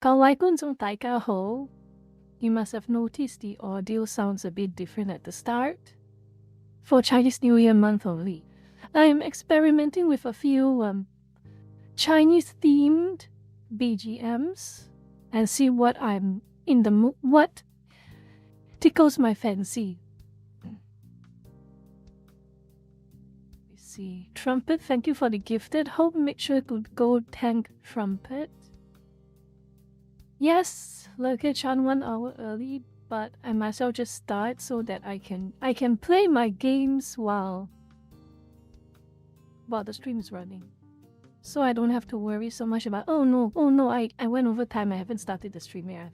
各位觀眾大家好 You must have noticed the audio sounds a bit different at the start. For Chinese New Year month only, I am experimenting with a few Chinese-themed BGMs and see what I'm in the mood, what tickles my fancy. Let's see. Trumpet, thank you for the gifted. Hope make sure to go thank Trumpet. Yes, Lurker-chan 1 hour early, but I myself just start so that I can play my games while the stream is running. So I don't have to worry so much about oh no, I went over time, I haven't started the stream yet.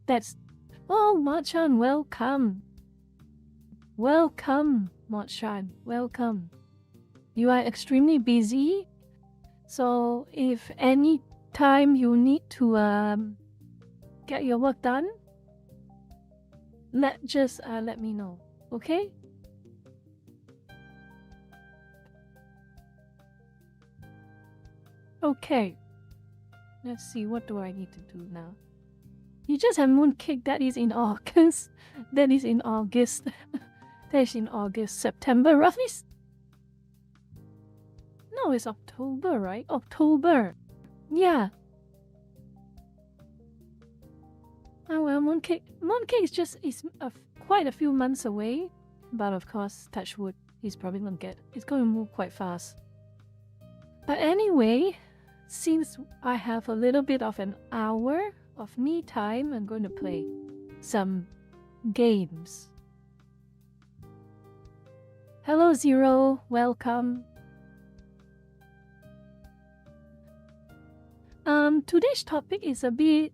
That's Mod-chan, welcome. Welcome, Mod-chan, welcome. You are extremely busy, so if any time you need to get your work done, let me know, okay? Okay. Let's see, what do I need to do now? You just have mooncake, that is in August. That is in August. That is in August. September, roughly. No, it's October, right? October. Yeah. Oh well, mooncake is just quite a few months away, but of course, touch wood, he's probably it's going to move quite fast. But anyway, since I have a little bit of an hour of me time, I'm going to play some games. Hello Zero, welcome. Today's topic is a bit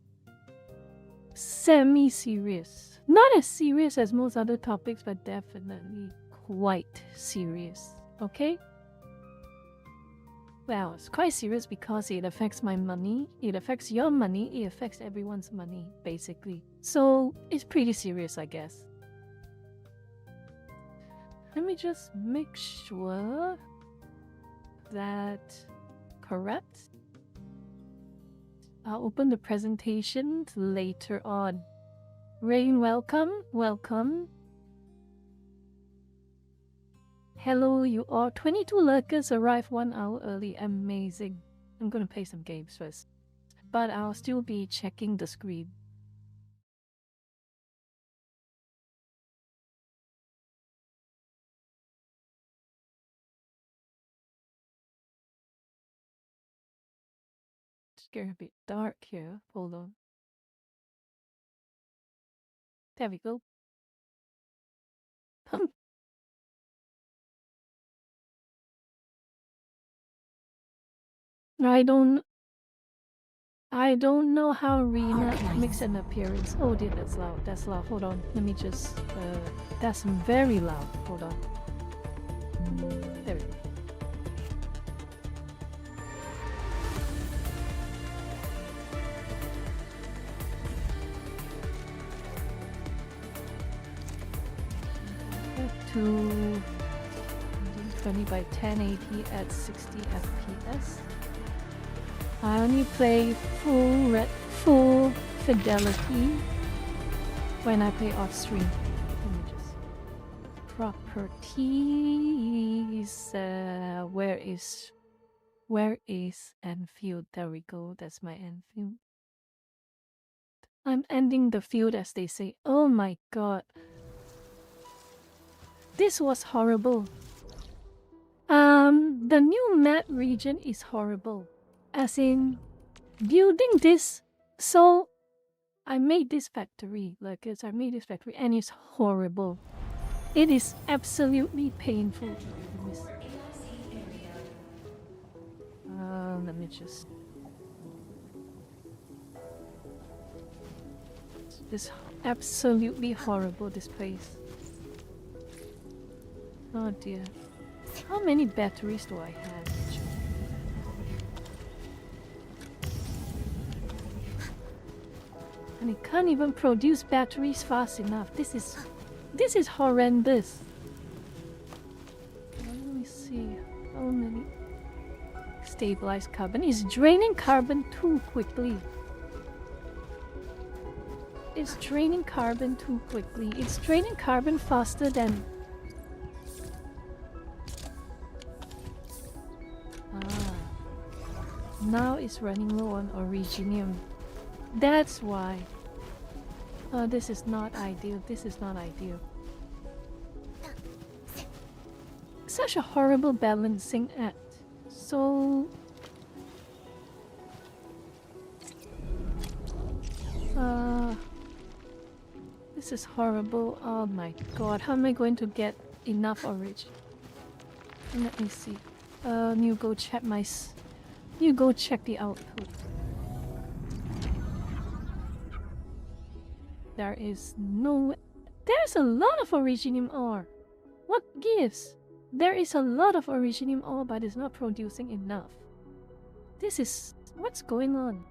semi-serious. Not as serious as most other topics, but definitely quite serious. Okay? Well, it's quite serious because it affects my money, it affects your money, it affects everyone's money, basically. So, it's pretty serious, I guess. Let me just make sure that correct. I'll open the presentation later on. Rain, welcome, welcome. Hello, you all. 22 lurkers arrived 1 hour early. Amazing. I'm gonna play some games first, but I'll still be checking the screen. It's getting a bit dark here. Hold on. There we go. I don't know how Rena makes an appearance. Oh dear, that's loud. That's loud. Hold on. Let me just that's very loud. Hold on. There we go. To 20 by 1080 at 60 FPS. I only play full fidelity when I play off stream. Let me just properties. Where is Enfield? There we go. That's my Enfield. I'm ending the field, as they say. Oh my god. This was horrible. The new map region is horrible. As in, building this, so I made this factory, I made this factory, and it's horrible. It is absolutely painful. Let me just... It's absolutely horrible, this place. Oh dear. How many batteries do I have? And it can't even produce batteries fast enough. This is horrendous. Let me see. How many? Stabilize carbon. It's draining carbon too quickly. is draining carbon too quickly. It's draining carbon faster than... Ah. Now it's running low on originium. That's why. Oh, this is not ideal. This is not ideal. Such a horrible balancing act. So... This is horrible. Oh my god. How am I going to get enough origin? Let me see. You go check my... You go check the output. There is no... There's a lot of originium ore. What gives? There is a lot of originium ore, but it's not producing enough. This is... What's going on?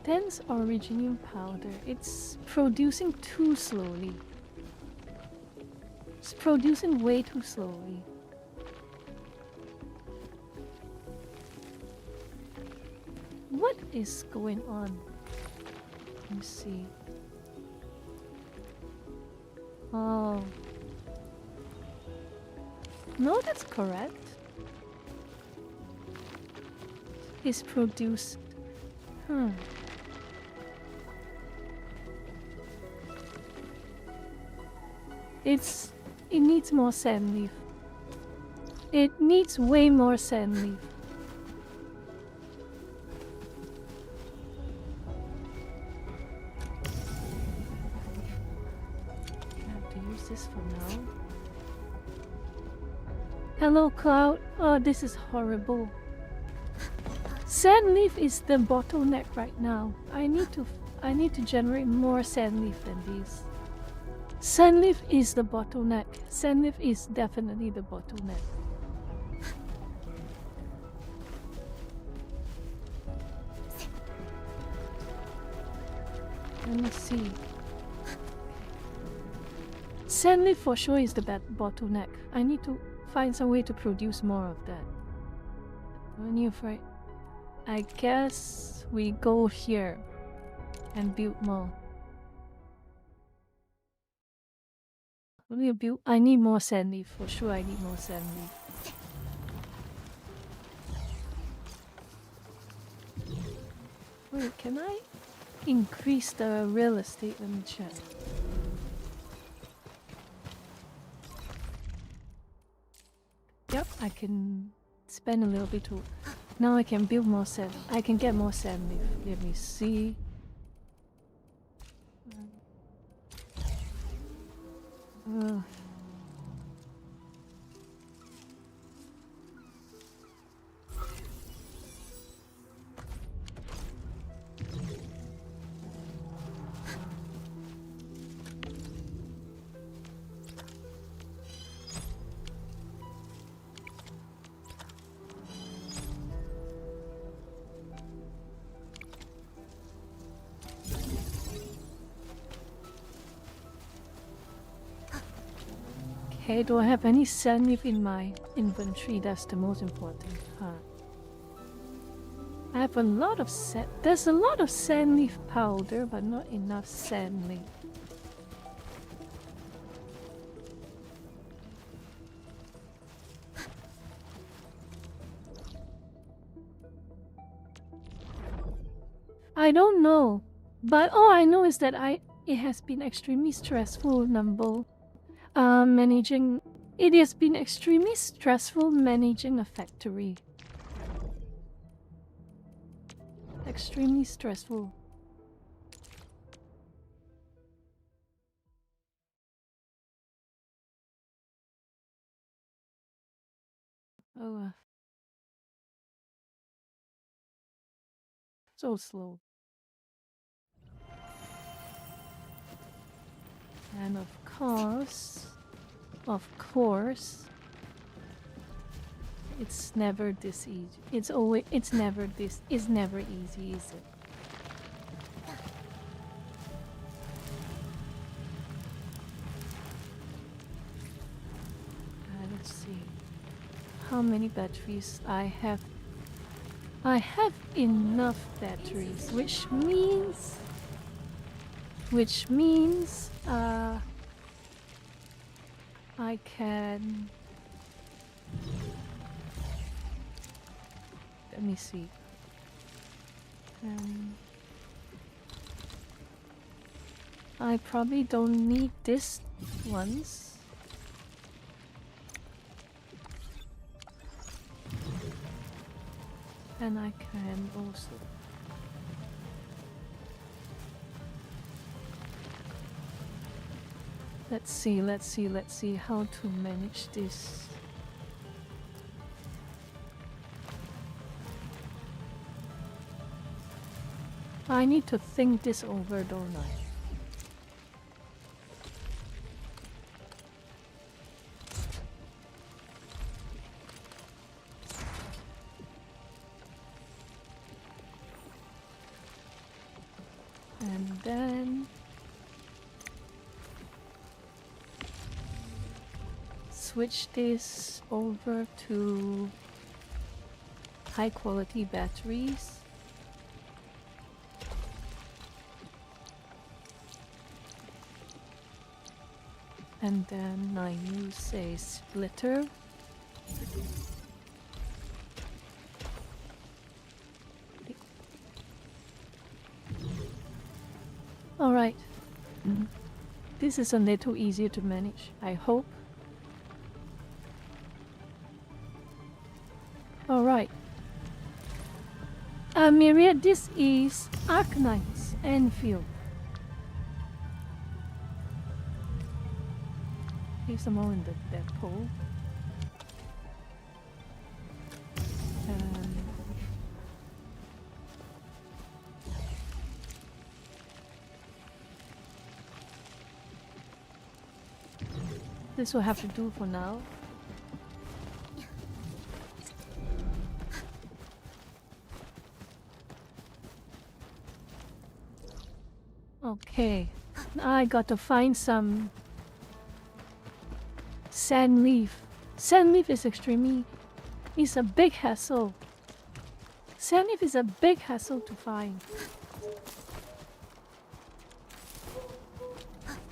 Dense originium powder. It's producing too slowly. It's producing way too slowly. What is going on? Let me see. Oh. No, that's correct. It's produced... It needs more sand leaf. It needs way more sand leaf. I have to use this for now. Hello, Cloud. Oh, this is horrible. Sand leaf is the bottleneck right now. I need to generate more sand leaf than these. Sandleaf is the bottleneck. Sandleaf is definitely the bottleneck. Let me see. Sandleaf for sure is the bottleneck. I need to find some way to produce more of that. When you're afraid, I guess we go here and build more. I need more sand leaf, for sure I need more sand leaf. Wait, can I increase the real estate? Let me check. Yep, I can spend a little bit to... Now I can build more sand. I can get more sand leaf. Let me see. Okay, do I have any sand leaf in my inventory? That's the most important part. I have a lot of sand. There's a lot of sand leaf powder, but not enough sand leaf. I don't know, but all I know is that it has been extremely stressful, Numble. It has been extremely stressful managing a factory. Extremely stressful. Oh, so slow. And of course, it's never this easy. It's never easy, is it? how many batteries I have. I have enough batteries, which means I can, let me see. I probably don't need this ones. And I can also. Let's see how to manage this. I need to think this over, don't I? And then switch this over to high quality batteries. And then I use a splitter. Alright. This is a little easier to manage, I hope. Alright. Myriad, this is Arknight's Enfield. Leave some more in the depot. This will have to do for now. Okay, I got to find some sand leaf. Sand leaf is it's a big hassle. Sand leaf is a big hassle to find.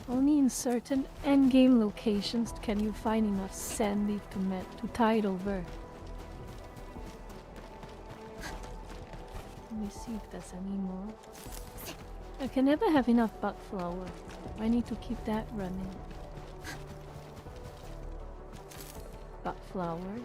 Only in certain endgame locations can you find enough sand leaf to tide over. Let me see if there's any more. I can never have enough bug flower. I need to keep that running. Bug flower.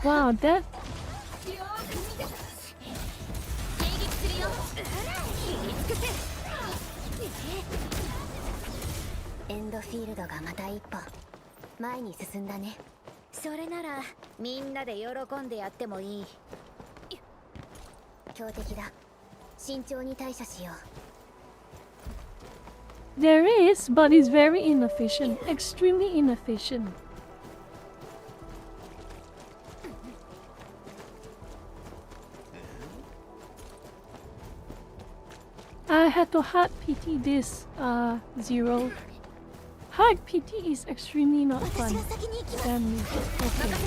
Wow, that... Endfield がまた一歩前に進んだね。それならみんなで喜んでやってもいい。強敵だ。慎重に対処しよう。 There is, but it's very inefficient. Extremely inefficient. I had to hard PT this, Zero. Hard PT is extremely not fun. Damn me. Okay.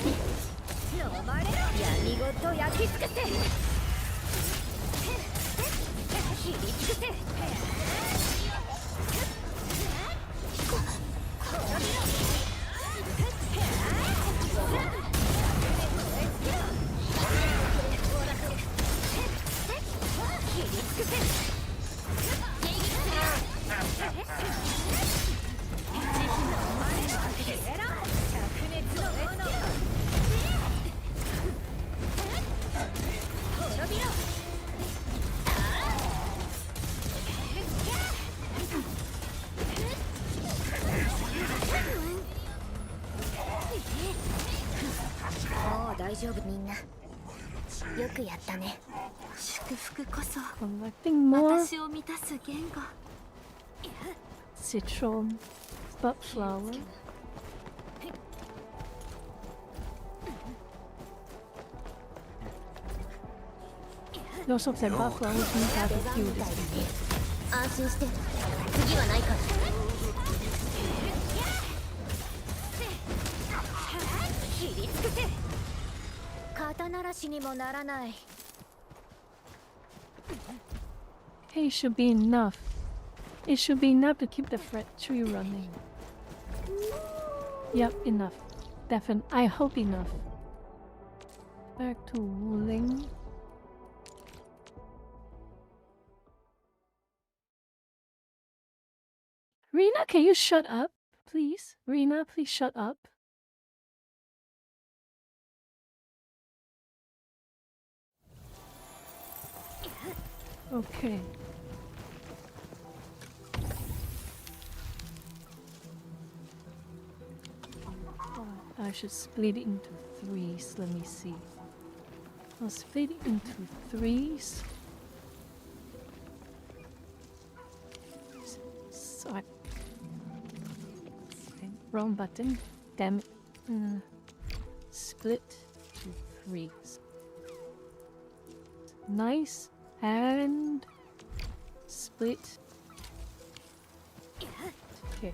Collecting more. citron, bud flower. You also said bud flowers means have a few this week. 安心して次はないから。切り尽くせ。肩慣らしにもならない。 Hey, it should be enough. It should be enough to keep the factory running. Yep, enough. I hope enough. Back to Wuling. Rena, can you shut up, please? Rena, please shut up. Okay. I should split it into threes. Let me see. I'll split it into threes. So wrong button. Damn it. Split to threes. Nice. And split. Okay.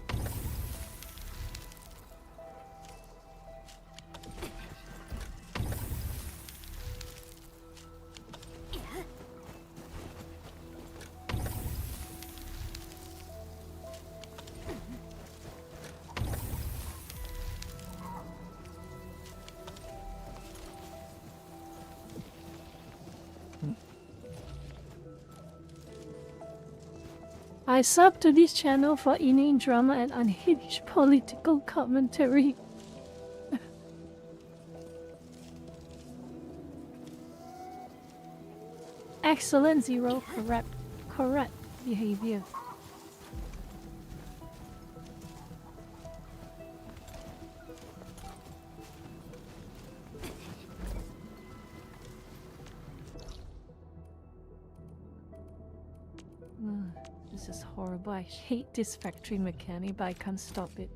I sub to this channel for inane drama and unhinged political commentary. Excellent, Zero. Correct behavior. This is horrible. I hate this factory mechanic, but I can't stop it.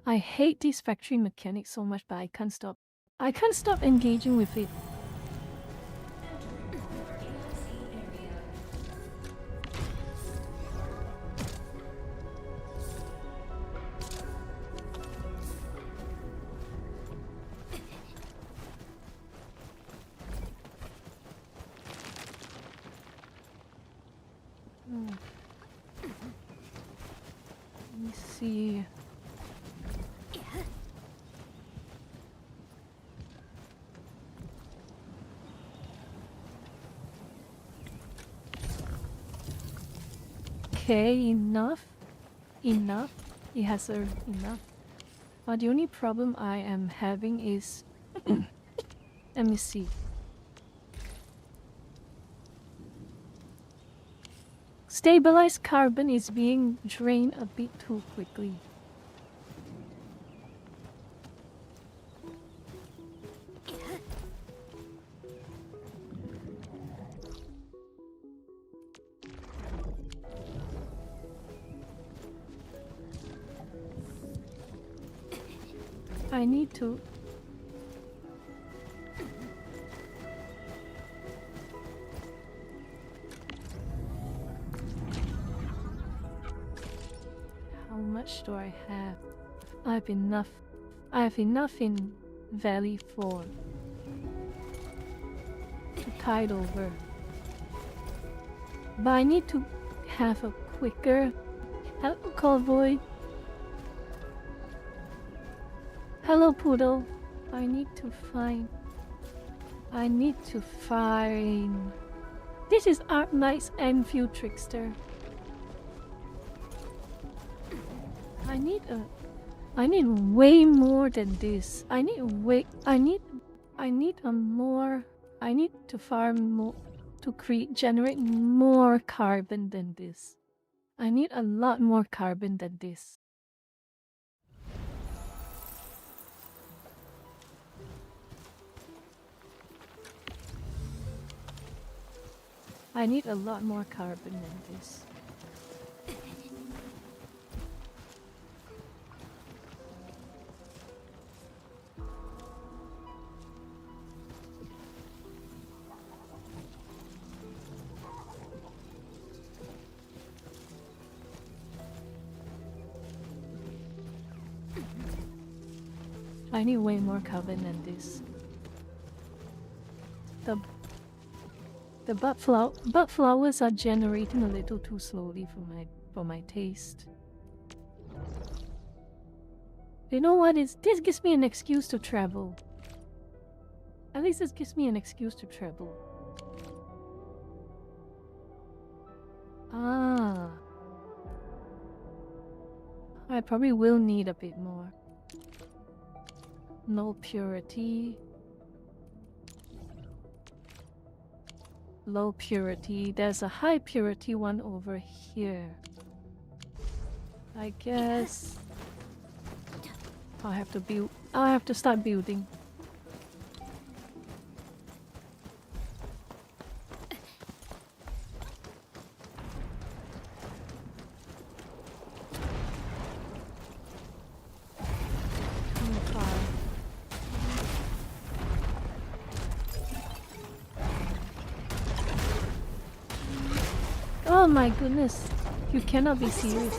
I hate this factory mechanic so much, but I can't stop. I can't stop engaging with it. Let me see. Okay, enough. It has enough. But the only problem I am having is let me see. Stabilized carbon is being drained a bit too quickly. I need to... How much do I have? I have enough. I have enough in Valley 4 to tide over. But I need to have a quicker... Hello, Cowboy. Hello, Poodle. I need to find... This is Arknight's Enfield Trickster. I need way more than this. I need to farm more to generate more carbon than this. I need a lot more carbon than this. I need a lot more carbon than this. I need way more carbon than this. The bud flowers are generating a little too slowly for my taste. You know what? This gives me an excuse to travel. At least this gives me an excuse to travel. Ah. I probably will need a bit more. No purity. Low purity. There's a high purity one over here. I guess I'll have to build. I'll have to start building. Oh my goodness, you cannot be serious.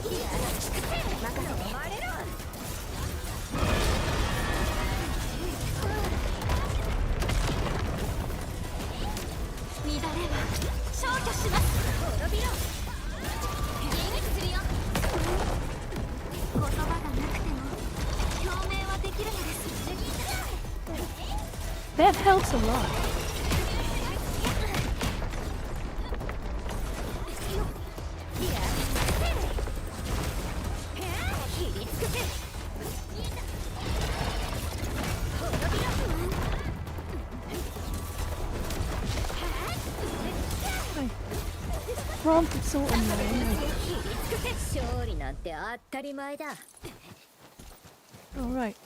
That helps a lot. Prompt is so annoying. Alright.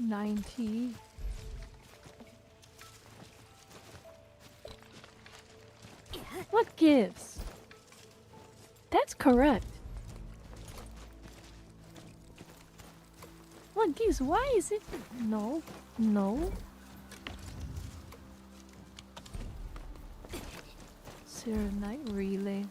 $90. What gives? That's correct. What gives? Why is it? No. No. Serenite relay.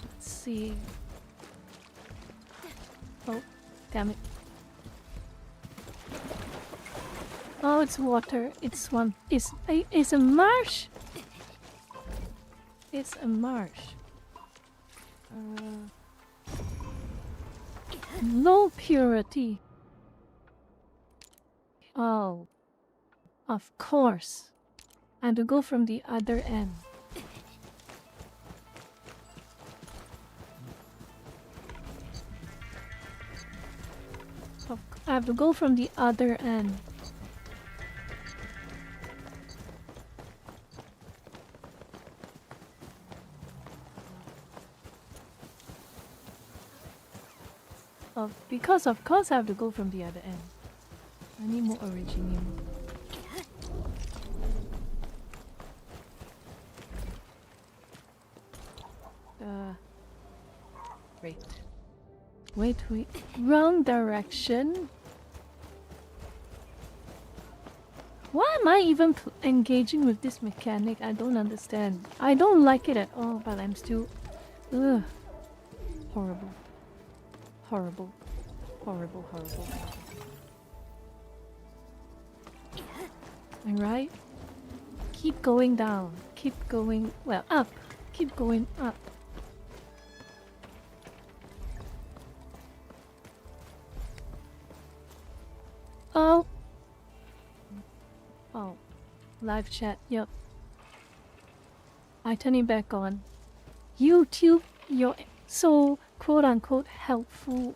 Let's see. Oh, damn it. Oh, it's water. It's one. It's a marsh. It's a marsh. Low purity. Oh, of course. And to go from the other end. I have to go from the other end. Because of course I have to go from the other end. I need more originium. Wait. Wrong direction. Why am I even engaging with this mechanic? I don't understand. I don't like it at all, but I'm still... Ugh. Horrible. Horrible. Horrible. Alright? Keep going down. Keep going... Well, up. Keep going up. Oh. Oh. Live chat. Yep. I turn it back on. YouTube, you're so quote-unquote helpful.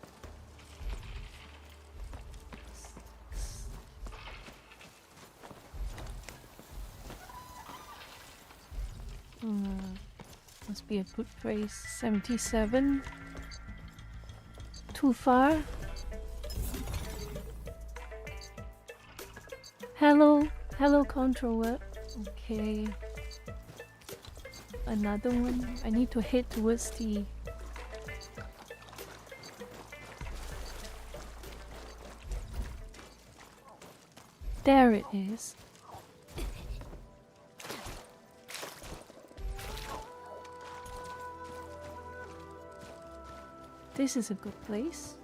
Must be a good phrase. 77. Too far. Hello controller. Okay. another one. I need to head towards the... There it is. This is a good place.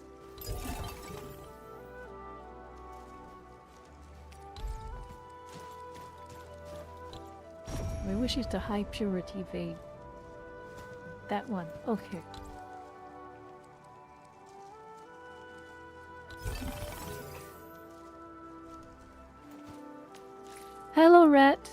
Which is the high purity vein? That one. Okay. Hello, rat.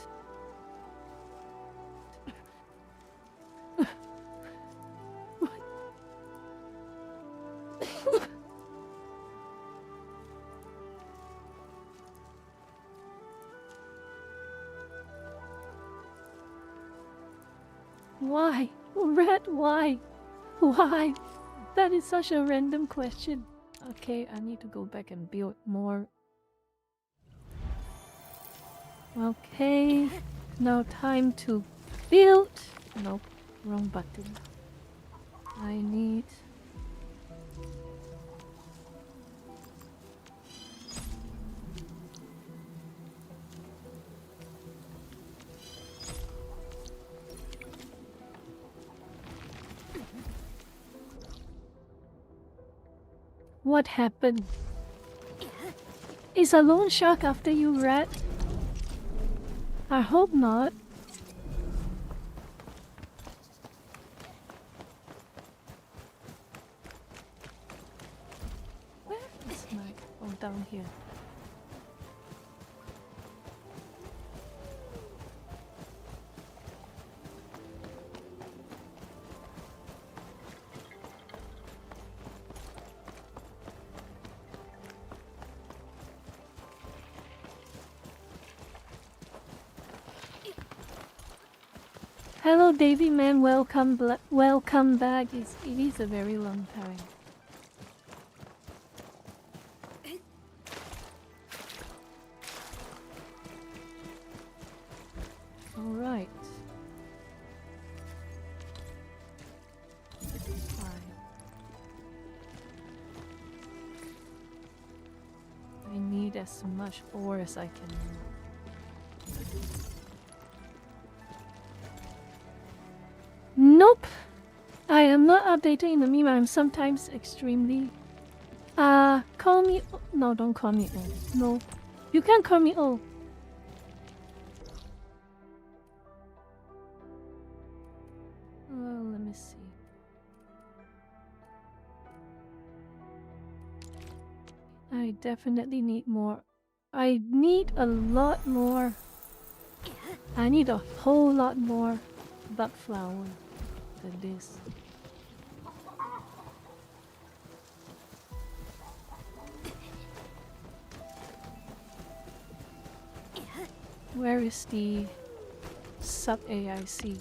Why? Rat, why? Why? That is such a random question. Okay, I need to go back and build more. Okay, now time to build. Nope, wrong button. I need... What happened? Is a loan shark after you, rat? I hope not. Where is my... Oh, down here. Hello, Davy man. Welcome back. It is a very long time. All right. Fine. I need as much ore as I can. Nope. I am not updated in the meme. I'm sometimes extremely... call me... No, don't call me old. No. You can't call me old. Well, let me see. I definitely need more. I need a lot more. I need a whole lot more bug flower than this. Where is the sub AIC?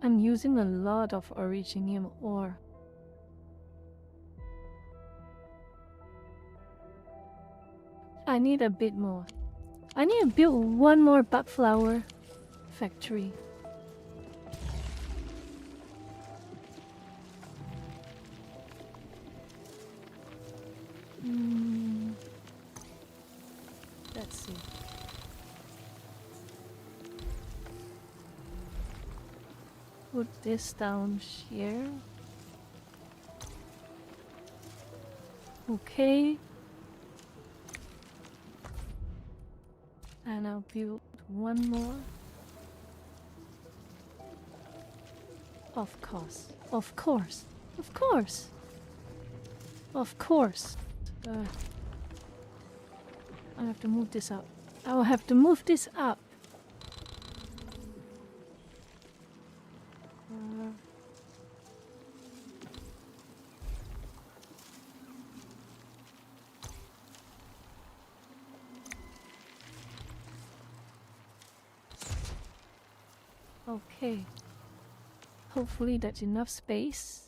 I'm using a lot of originium ore. I need a bit more. I need to build one more bug flower factory. Let's see. Put this down here. Okay. And I'll build one more. Of course. Of course. Of course. Of course. I have to move this up. I will have to move this up. Okay. Hopefully that's enough space.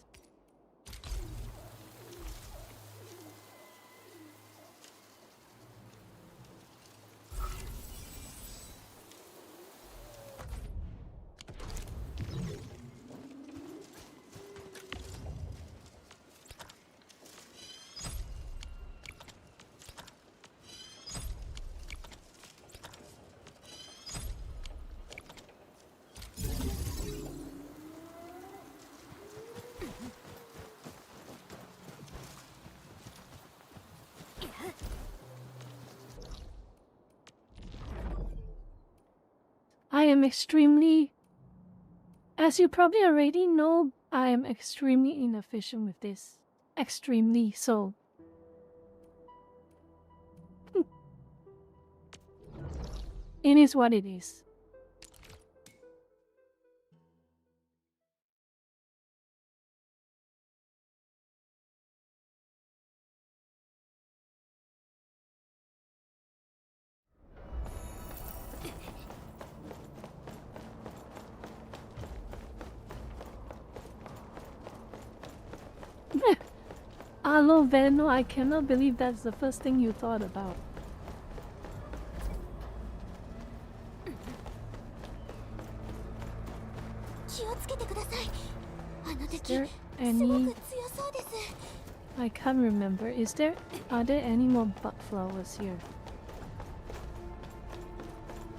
I am extremely... As you probably already know, I am extremely inefficient with this. Extremely so. It is what it is. Aloe Veno, I cannot believe that's the first thing you thought about. Is there any... I can't remember. Are there any more bug flowers here?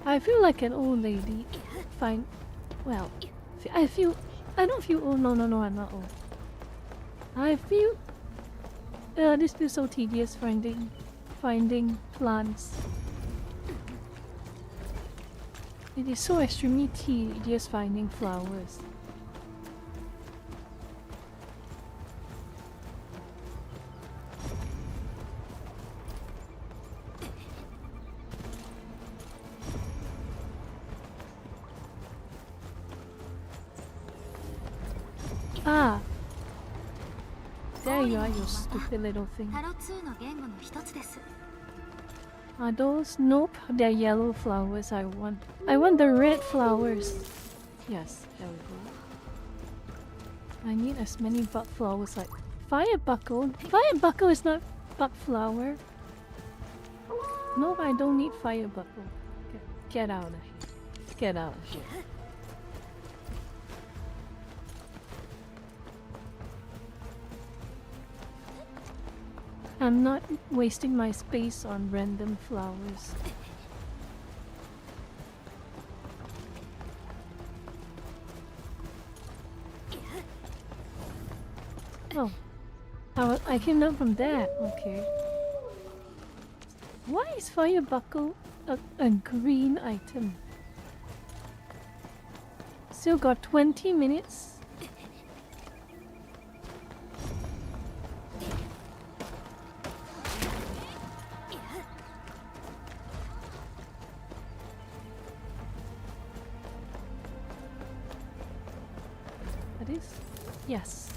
I feel like an old lady. Fine. Well, I don't feel old. No, I'm not old. I feel... this feels so tedious finding plants. It is so extremely tedious finding flowers. Ah! There you are, you stupid little thing. Are those? Nope, they're yellow flowers I want. I want the red flowers. Yes, there we go. I need as many bug flowers like... Firebuckle? Firebuckle is not bug flower. Nope, I don't need firebuckle. Get out of here. Get out of here. I'm not wasting my space on random flowers. Oh. I came down from there. Okay. Why is Firebuckle a green item? Still got 20 minutes. Yes.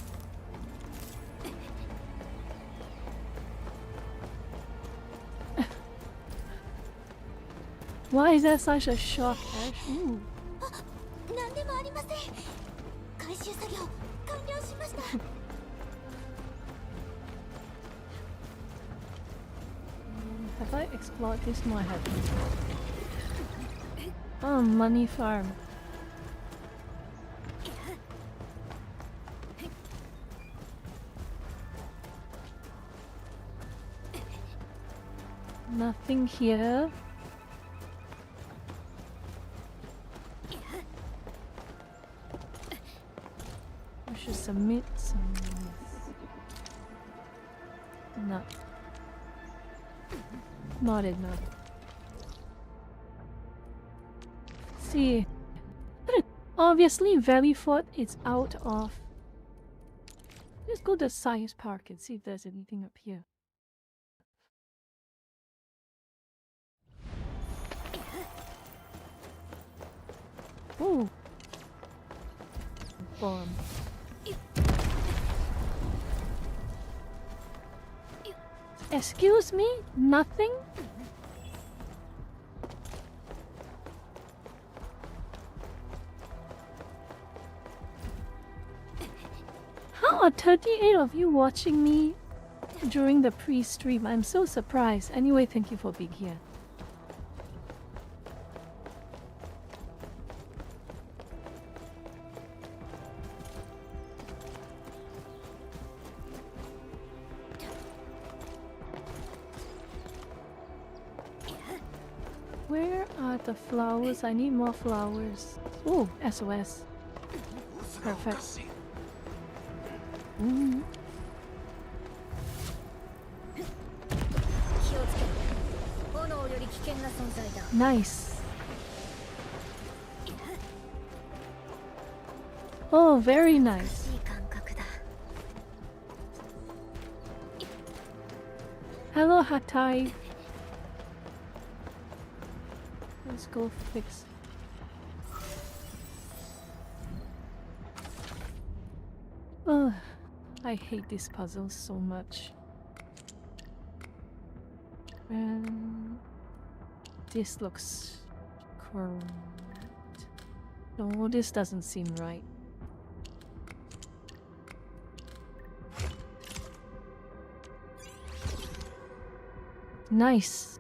Why is that such a shock, Ash? Ooh. Have I explored this? No, I haven't. Oh, money farm. Nothing here. I should submit some. No. Not enough. See. Obviously, Valley Fort is out of. Let's go to Science Park and see if there's anything up here. Oh. Bomb. Excuse me? Nothing? How are 38 of you watching me during the pre-stream? I'm so surprised. Anyway, thank you for being here. Where are the flowers? I need more flowers. Oh, SOS. Perfect. Nice. Oh, very nice. いい感覚だ。 Hello, Hatay. Let's go fix. Oh, I hate these puzzles so much. And this looks correct. No, this doesn't seem right. Nice.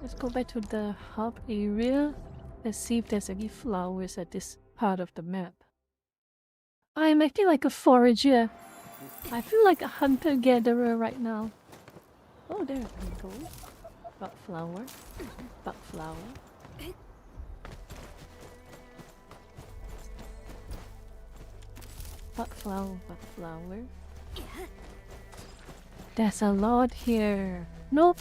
Let's go back to the hub area. Let's see if there's any flowers at this part of the map. I'm acting like a forager. I feel like a hunter-gatherer right now. Oh, there we go. Bug flower. Bug flower. Bug flower, bug flower. There's a lot here. Nope.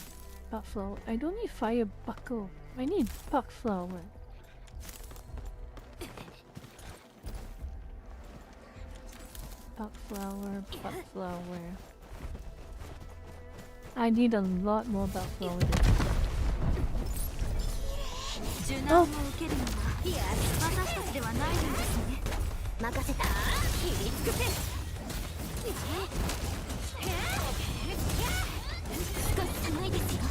Bug flower. I don't need fire buckle. I need bug flower. Bug flower, bug flower. I need a lot more bug flower. Oh. いや、私たちではないんですね。任せた。切りつくせ。少し寒いですよ。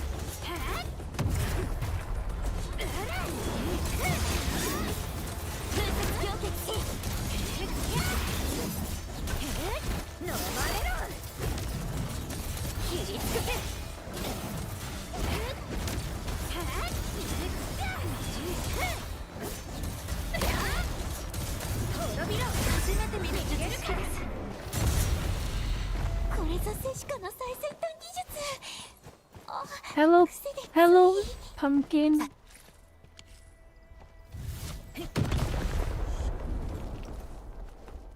風速氷結。飲まれろ。切りつくせ。 Hello, hello, pumpkin.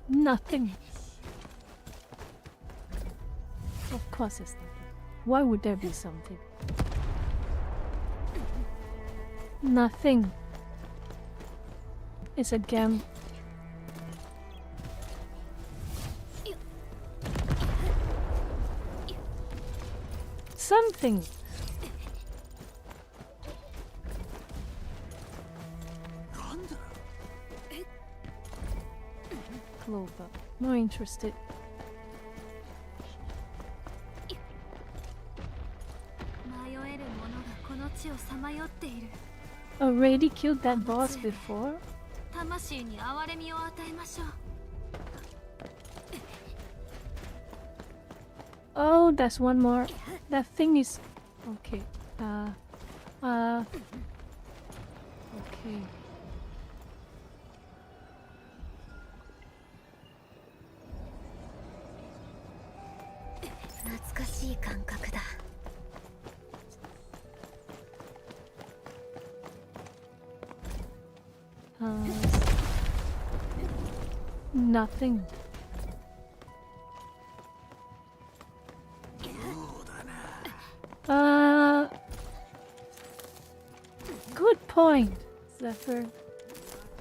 Nothing. Of course it's nothing. Why would there be something? Nothing. It's a gem. Something. Clover. Not interested. Already killed that boss before? Oh, there's one more. That thing is... Okay. Okay. Nothing. Good point, Zephyr.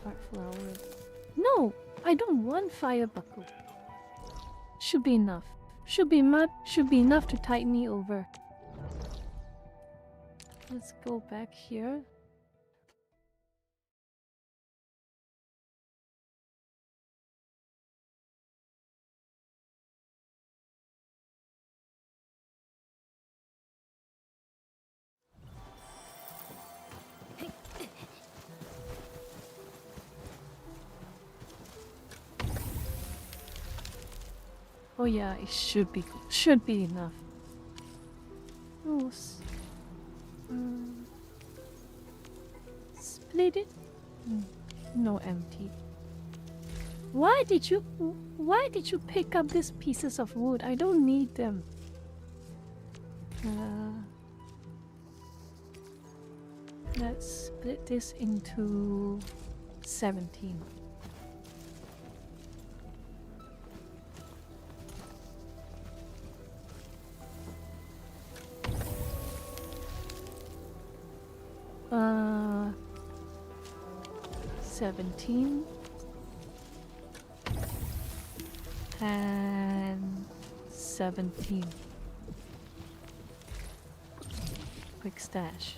Heart flower. No, I don't want fire buckle. Should be enough. Should be enough to tide me over. Let's go back here. Oh yeah, it should be enough. Oh, split it? No, empty. Why did you pick up these pieces of wood? I don't need them. Let's split this into 17. 17 and 17. Quick stash.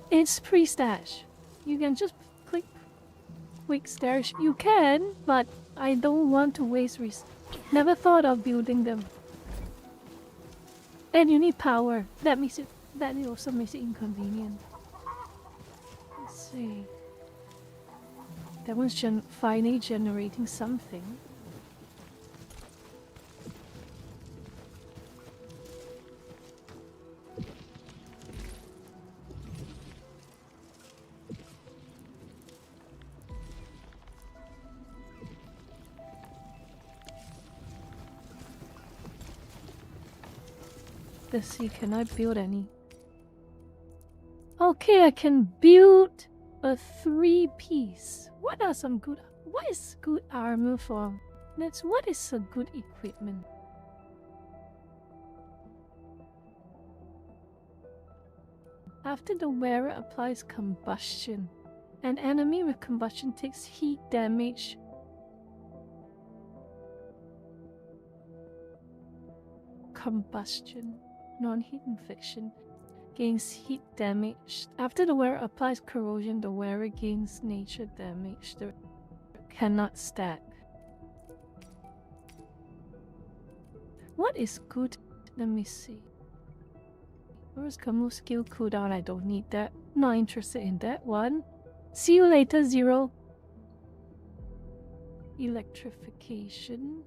It's pre-stash. You can just click quick stash. You can, but I don't want to waste Never thought of building them. And you need power. That also makes it inconvenient. Let's see. That one's finally generating something. Let's see, can I build any? Okay, I can build a 3-piece. What is good armor for? What is a good equipment? After the wearer applies combustion, an enemy with combustion takes heat damage. Combustion. Non-heat infection gains heat damage. After the wearer applies corrosion, the wearer gains nature damage. The cannot stack. What is good? Let me see. Where's Kamu skill cooldown? I don't need that. Not interested in that one. See you later, Zero. Electrification.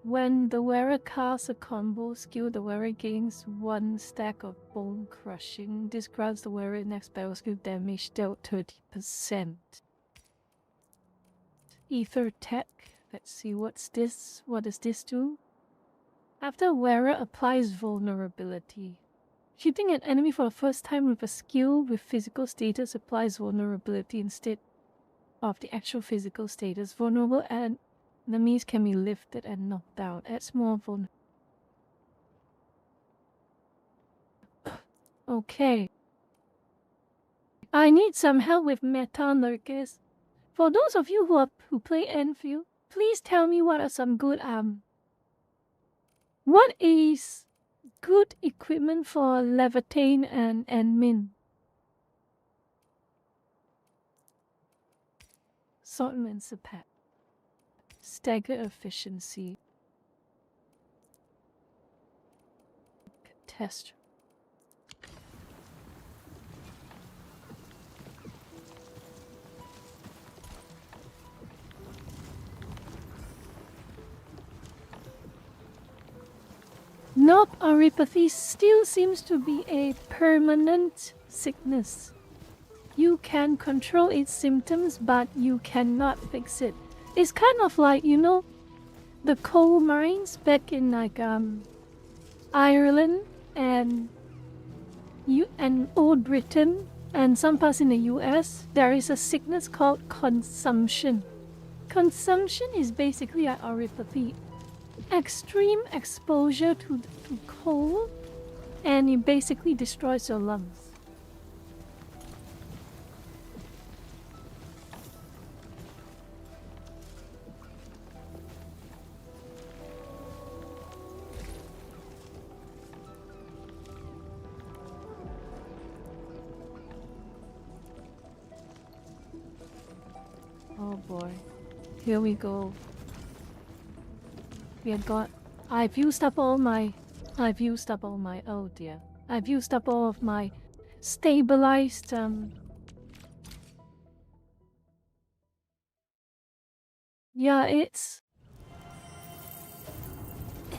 When the wearer casts a combo skill, the wearer gains 1 stack of bone crushing. This grants the wearer next battle skill damage dealt 30%. Ether Tech. Let's see, what's this? What does this do? After a wearer applies vulnerability. Shooting an enemy for the first time with a skill with physical status applies vulnerability instead of the actual physical status. Vulnerable and enemies can be lifted and knocked down. Adds more vulnerability. Okay. I need some help with Meta Lurkers. For those of you who play Enfield, please tell me what are some good what is good equipment for Levitain and Min? Assortments a pack. Stagger efficiency. Test. Nope, neuropathy still seems to be a permanent sickness. You can control its symptoms, but you cannot fix it. It's kind of like, you know, the coal mines back in like Ireland and Old Britain and some parts in the US. There is a sickness called consumption. Consumption is basically like neuropathy. Extreme exposure to coal, and it basically destroys your lungs. Oh boy, here we go. We have got. I've used up all my. Oh dear. I've used up all of my stabilized. Yeah,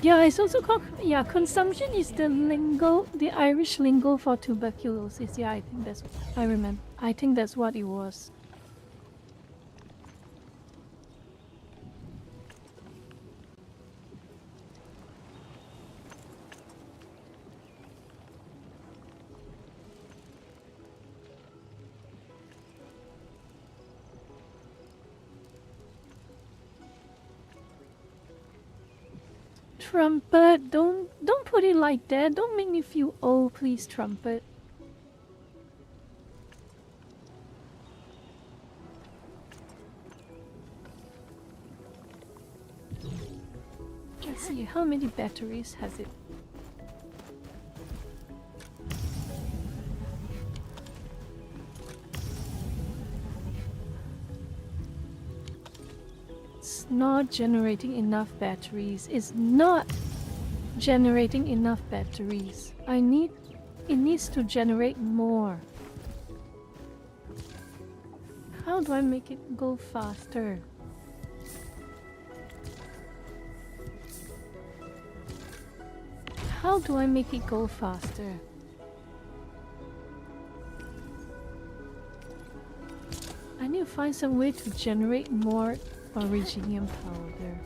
Yeah, it's also called, yeah, consumption is the lingo, the Irish lingo for tuberculosis. Yeah, I think that's, I remember. I think that's what it was. Trumpet, don't put it like that. Don't make me feel old, please, Trumpet. Let's see, how many batteries has it? It's not generating enough batteries. It's not generating enough batteries. It needs to generate more. How do I make it go faster? How do I make it go faster? I need to find some way to generate more originium powder.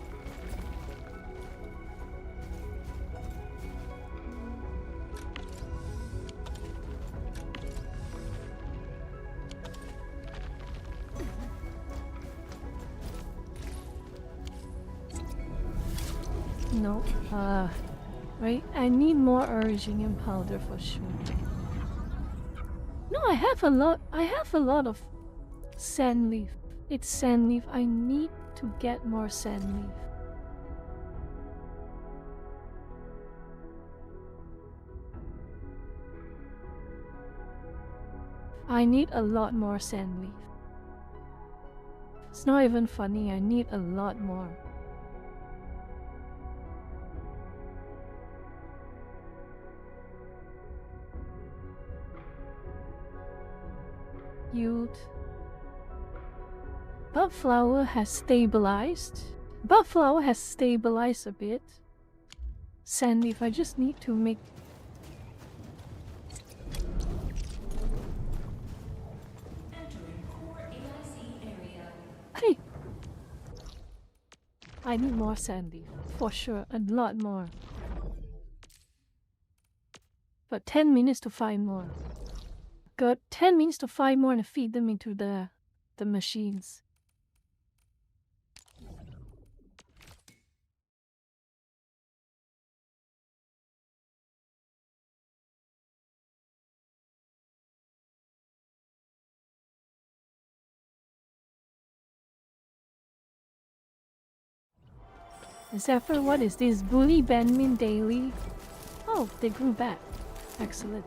No, right? I need more originium powder for sure. No, I have a lot of sand leaf. It's sand leaf. I need to get more sand leaf. I need a lot more sand leaf. It's not even funny. I need a lot more. Youth. Bud flower has stabilized. Bud flower has stabilized a bit. Sand leaf, I just need to make... Hey! I need more sand leaf, for sure, a lot more. But 10 minutes to find more. Got 10 minutes to find more and feed them into the machines. Zephyr, what is this? Bully Benmin Daily? Oh, they grew back. Excellent.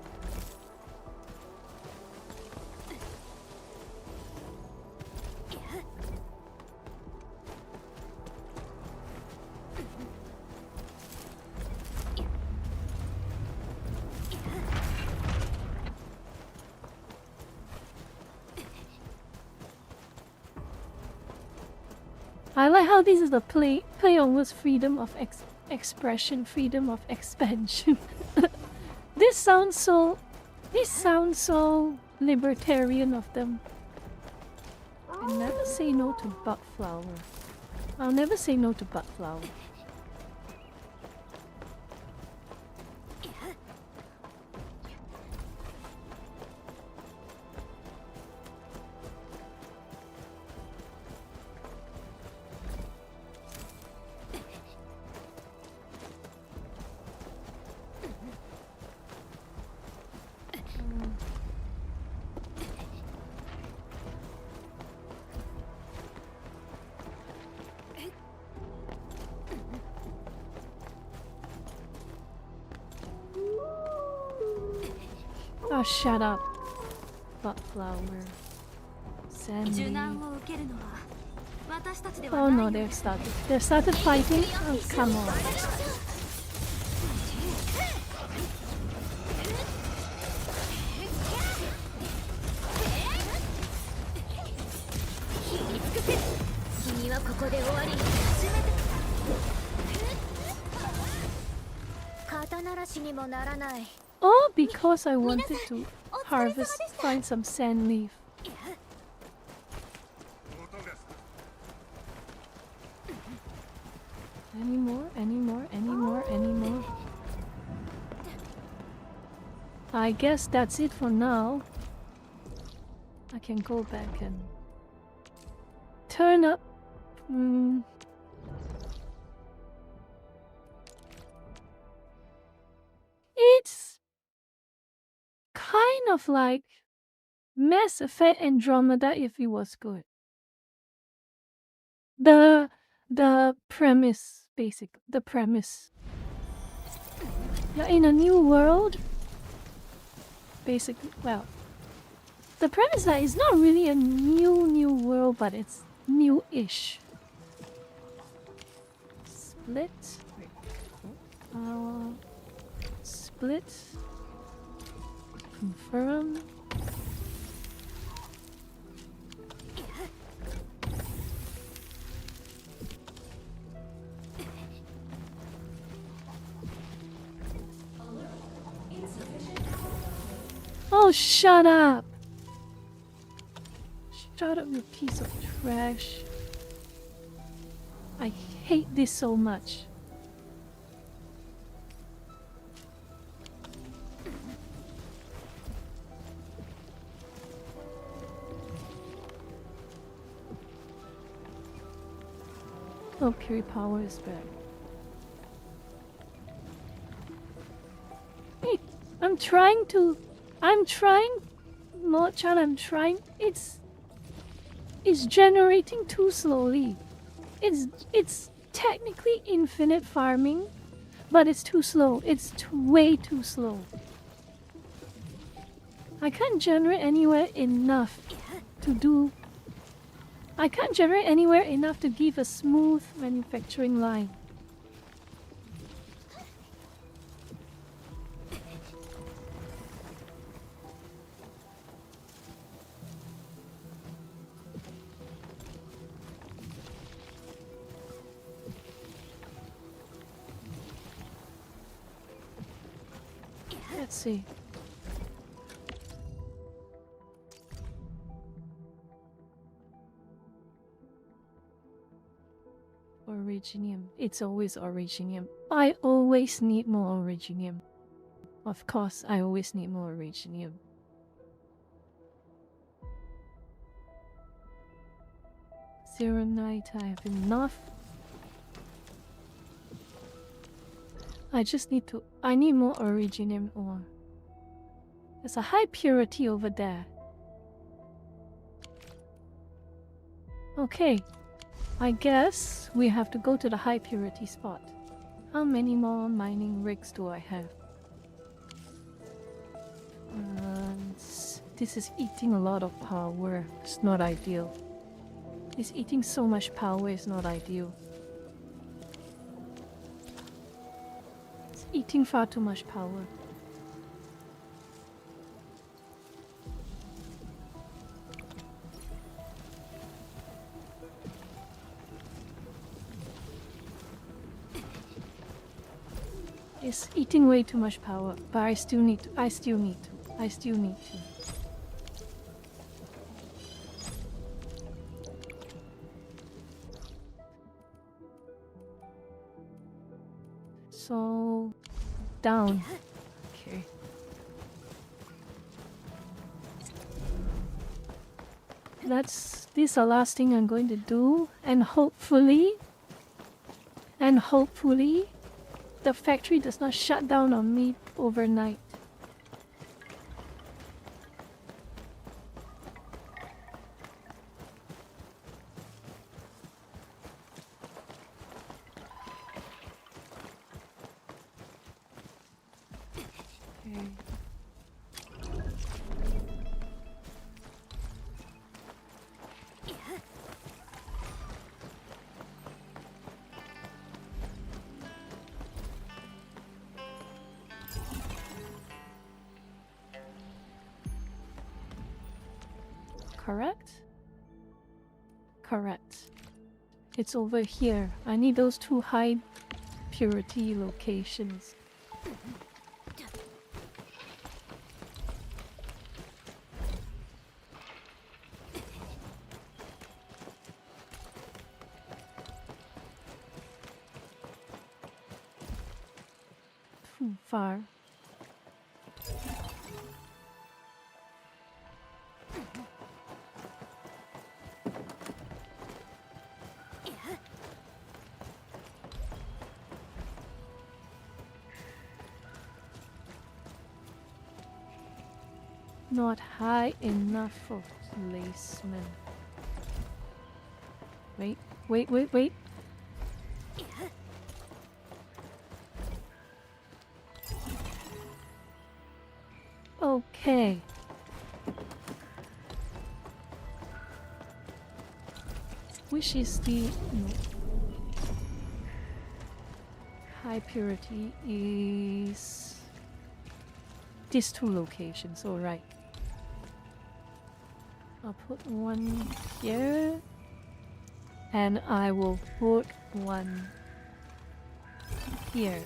I like how this is the play on words, freedom of expression, freedom of expansion. This sounds so libertarian of them. I never say no to bud flower. I'll never say no to bud flower. Oh, shut up. Bud flower. Sandy. Oh no, they've started. They've started fighting? Oh, come on. ならしにもならない。 All because I wanted to harvest, find some sand leaf. Any more? Any more? Any more? Any more? I guess that's it for now. I can go back and turn up. It's kind of like Mass Effect Andromeda if it was good. The premise, the premise. You're in a new world. Basically, well, the premise that it's not really a new world, but it's new-ish. Split. Split. Confirm. Oh, shut up! Shut up, you piece of trash. I hate this so much. Oh, Puri Power is back. Hey, I'm trying, Mo-chan, I'm trying. It's generating too slowly. It's technically infinite farming, but it's too slow. It's way too slow. I can't generate anywhere enough to do. I can't generate anywhere enough to give a smooth manufacturing line. Let's see. Originium. It's always originium. I always need more originium. Of course, I always need more originium. Zero night, I have enough. I need more originium ore. There's a high purity over there. Okay. I guess we have to go to the high purity spot. How many more mining rigs do I have? This is eating a lot of power. It's not ideal. It's eating so much power, it's not ideal. It's eating far too much power. It's eating way too much power, but I still need to. So, down. Okay. This is the last thing I'm going to do, and hopefully, the factory does not shut down on me overnight. Okay. Correct? Correct. It's over here. I need those two high purity locations. Too far. Not high enough for placement. Wait, wait, wait, wait. Okay. Which is the high purity is these two locations, alright. I'll put one here and I will put one here.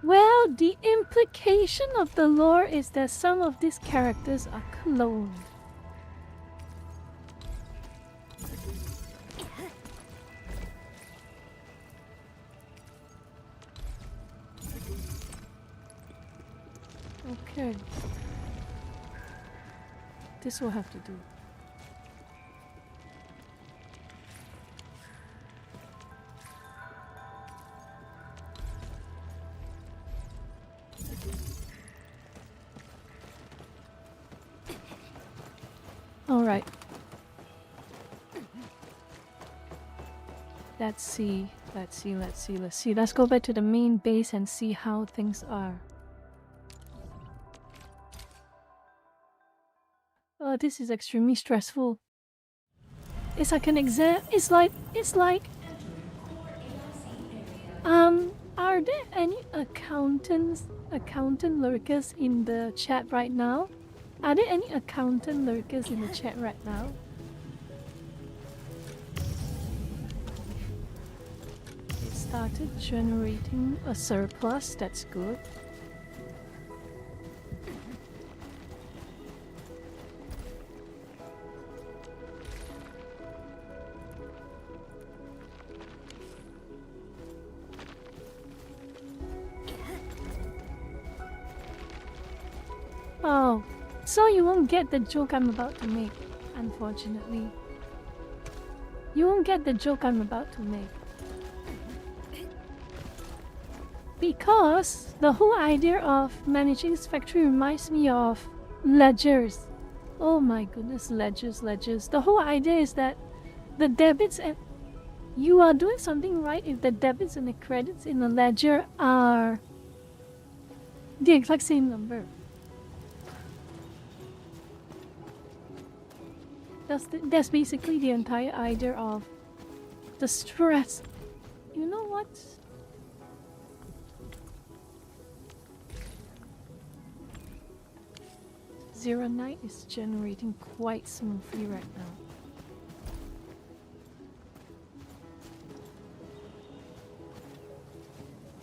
Well, the implication of the lore is that some of these characters are cloned. Okay. This will have to do. Alright. Let's see. Let's go back to the main base and see how things are. Oh, this is extremely stressful. It's like an exam. It's like are there any accountant lurkers in the chat right now? Are there any accountant lurkers in the chat right now? It started generating a surplus, that's good. Oh, so you won't get the joke I'm about to make, unfortunately. You won't get the joke I'm about to make. Because the whole idea of managing this factory reminds me of ledgers. Oh my goodness, ledgers. The whole idea is that the debits and you are doing something right if the debits and the credits in the ledger are the exact same number. That's basically the entire idea of the stress. You know what? Zero Night is generating quite smoothly right now.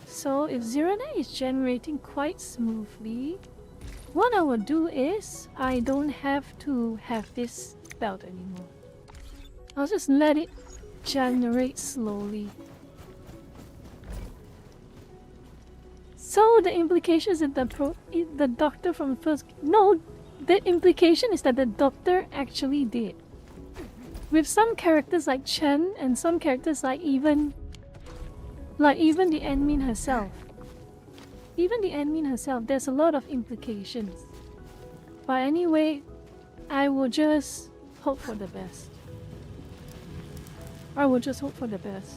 So if Zero Night is generating quite smoothly, what I will do is I don't have to have this belt anymore. I'll just let it generate slowly. So the implication is that the doctor from first... No, the implication is that the doctor actually did. With some characters like Chen and some characters like even the admin herself. Even the admin herself, there's a lot of implications. But anyway, I will just hope for the best. I will just hope for the best.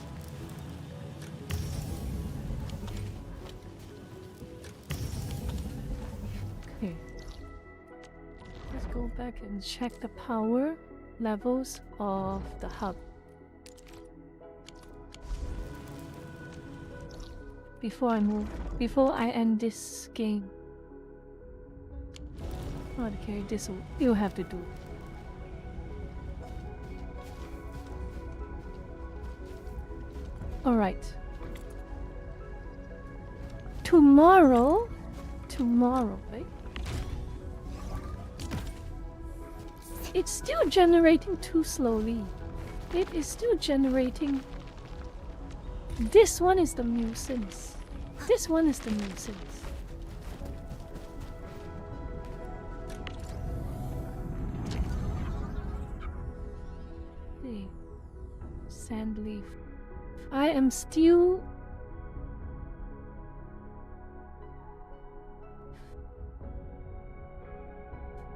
Okay. Let's go back and check the power levels of the hub. Before I end this game. Okay, this will have to do. Alright. Tomorrow, right? It's still generating too slowly. It is still generating. This one is the nuisance. This one is the nuisance. The sand leaf. I am still.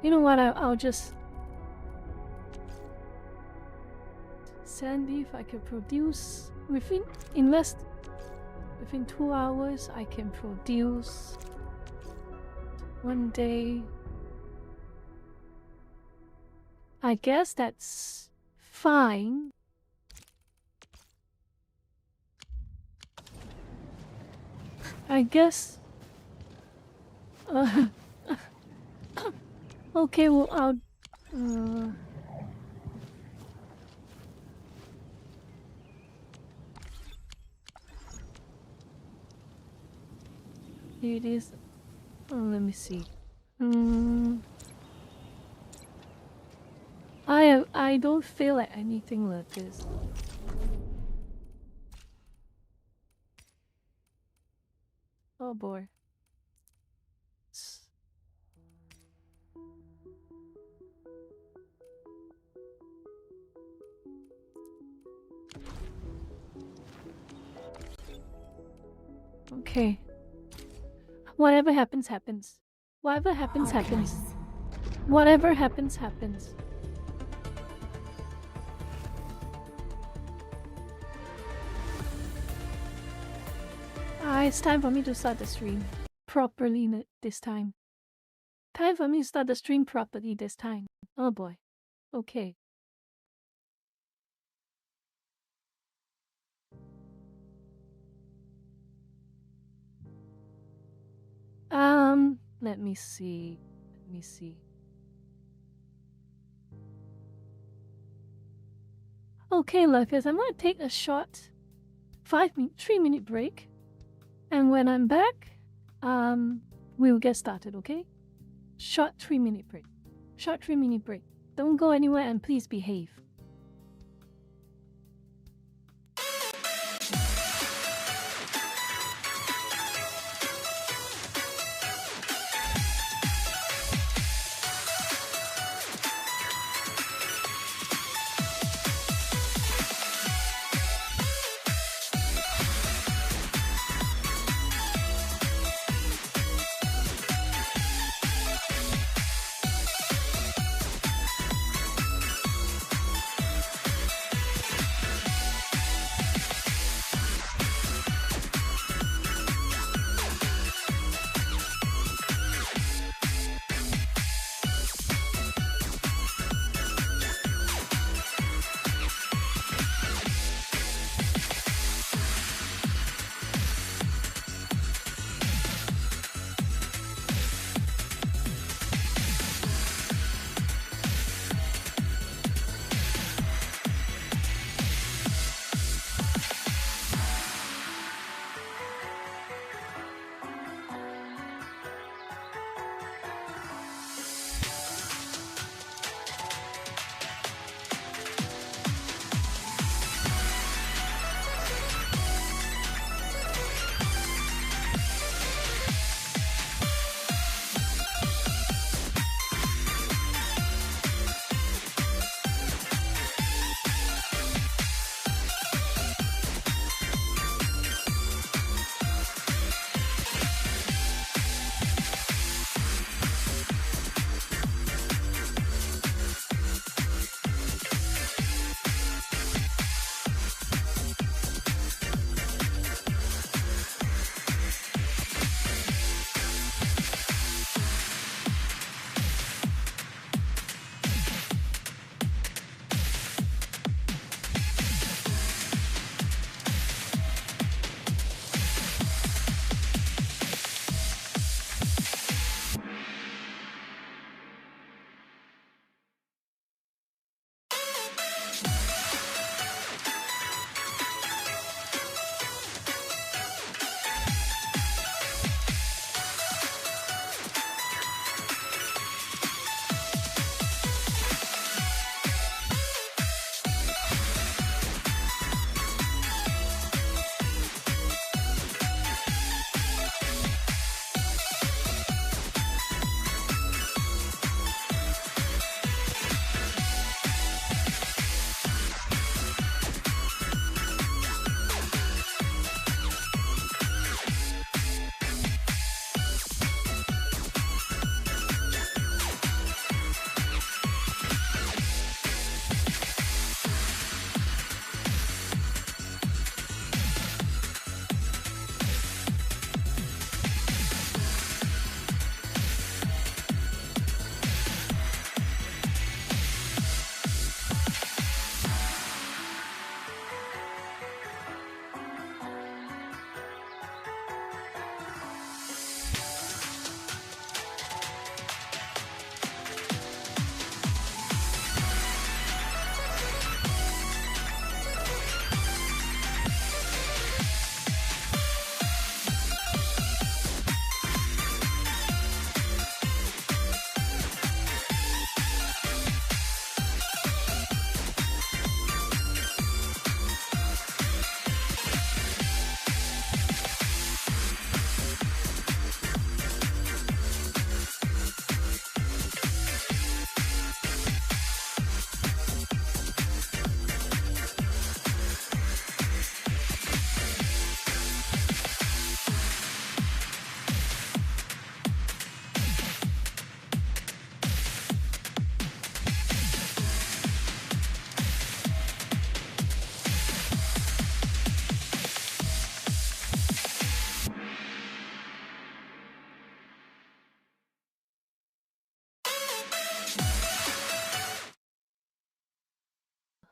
You know what? I'll just. Sand leaf I can produce within 2 hours. I can produce 1 day. I guess that's fine. I guess. Okay, well I'll. It is. Oh, let me see. I don't feel like anything like this. Oh boy. Okay. Whatever happens, happens. Whatever happens, happens. Whatever happens, happens. It's time for me to start the stream properly this time. Time for me to start the stream properly this time. Oh boy. Okay. Let me see. Okay, Lucas, I'm gonna take a short 3-minute break. And when I'm back, we'll get started, okay? Short 3-minute break. Short 3-minute break. Don't go anywhere and please behave.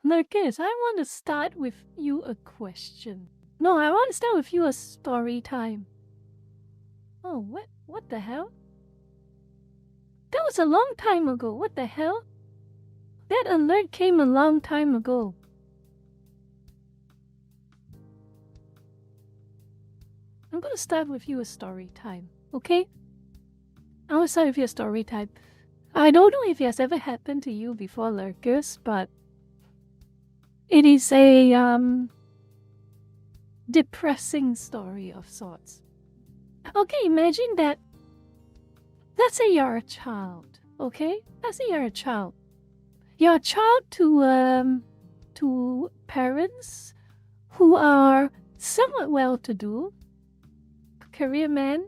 Lurkers, I want to start with you a question. No, I want to start with you a story time. Oh, what the hell? That was a long time ago. What the hell? That alert came a long time ago. I'm gonna start with you a story time, okay? I will start with your story time. I don't know if it has ever happened to you before, Lurkers, but it is a depressing story of sorts. Okay, imagine that. Let's say you're a child, okay? Let's say you're a child. You're a child to parents who are somewhat well-to-do, career man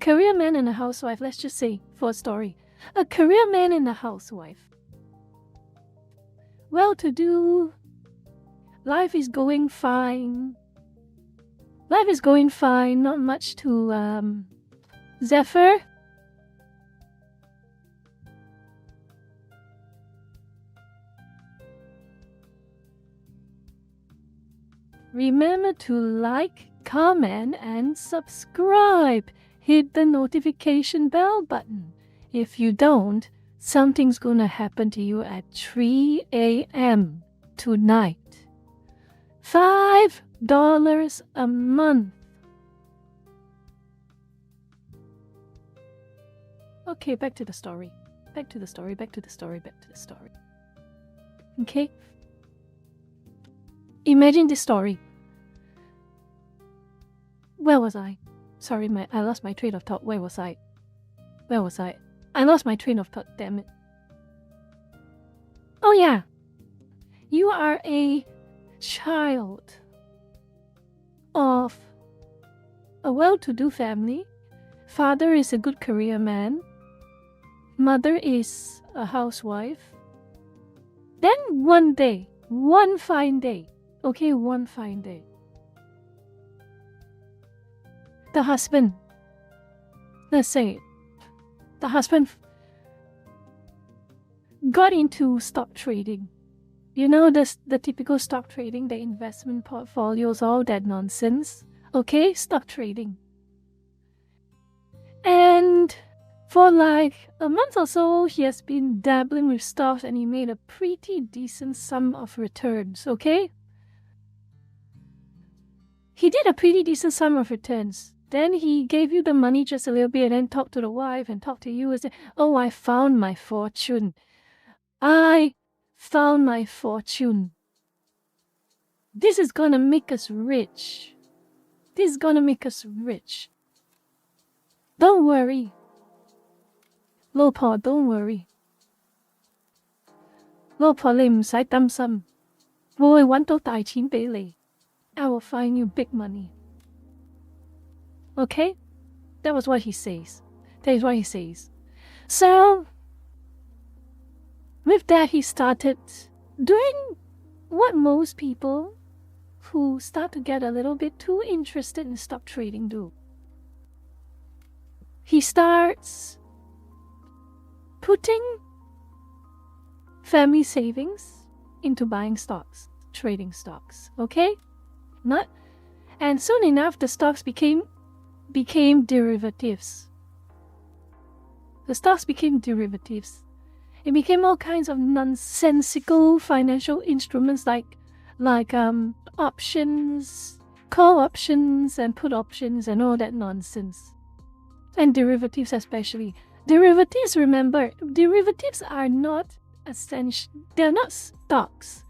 and a housewife. Let's just say for a story, a career man and a housewife. Well-to-do, life is going fine. Life is going fine. Not much to Zephyr. Remember to like, comment, and subscribe. Hit the notification bell button. If you don't, something's gonna happen to you at 3 a.m. tonight. $5 a month. Okay, back to the story. Back to the story. Okay? Imagine this story. Where was I? Sorry, I lost my train of thought. Where was I? I lost my train of thought, damn it. Oh yeah. You are a child of a well-to-do family. Father is a good career man. Mother is a housewife. Then one fine day, the husband, let's say, the husband got into stock trading. You know, the typical stock trading, the investment portfolios, all that nonsense. Okay, stock trading. And for like a month or so, he has been dabbling with stocks and he made a pretty decent sum of returns, okay? He did a pretty decent sum of returns. Then he gave you the money just a little bit and then talked to the wife and talked to you and said, oh, I found my fortune. I found my fortune. This is gonna make us rich. This is gonna make us rich. Don't worry. Lô Pò, don't worry. Lô Pò, 你唔使擔心，我會搵到大錢俾你。I will find you big money. Okay? That was what he says. That is what he says. So, with that, he started doing what most people who start to get a little bit too interested in stock trading do. He starts putting family savings into buying stocks, trading stocks, okay? And soon enough, the stocks became derivatives. The stocks became derivatives. It became all kinds of nonsensical financial instruments like options, call options, and put options, and all that nonsense. And derivatives especially. Derivatives, remember, derivatives are not essential. They're not stocks.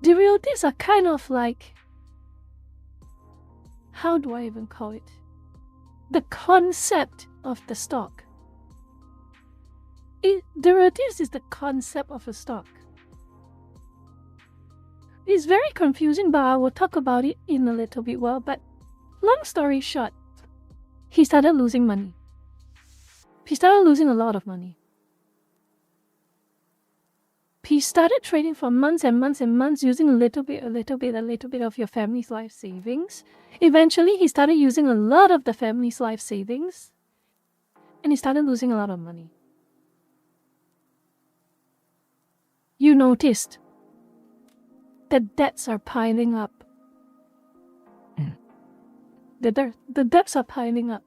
Derivatives are kind of like, how do I even call it? The concept of the stock. Derivatives is the concept of a stock. It's very confusing, but I will talk about it in a little bit while. But long story short, he started losing money. He started losing a lot of money. He started trading for months and months and months, using a little bit of your family's life savings. Eventually, he started using a lot of the family's life savings, and he started losing a lot of money. you noticed that debts are piling up. The debts are piling up.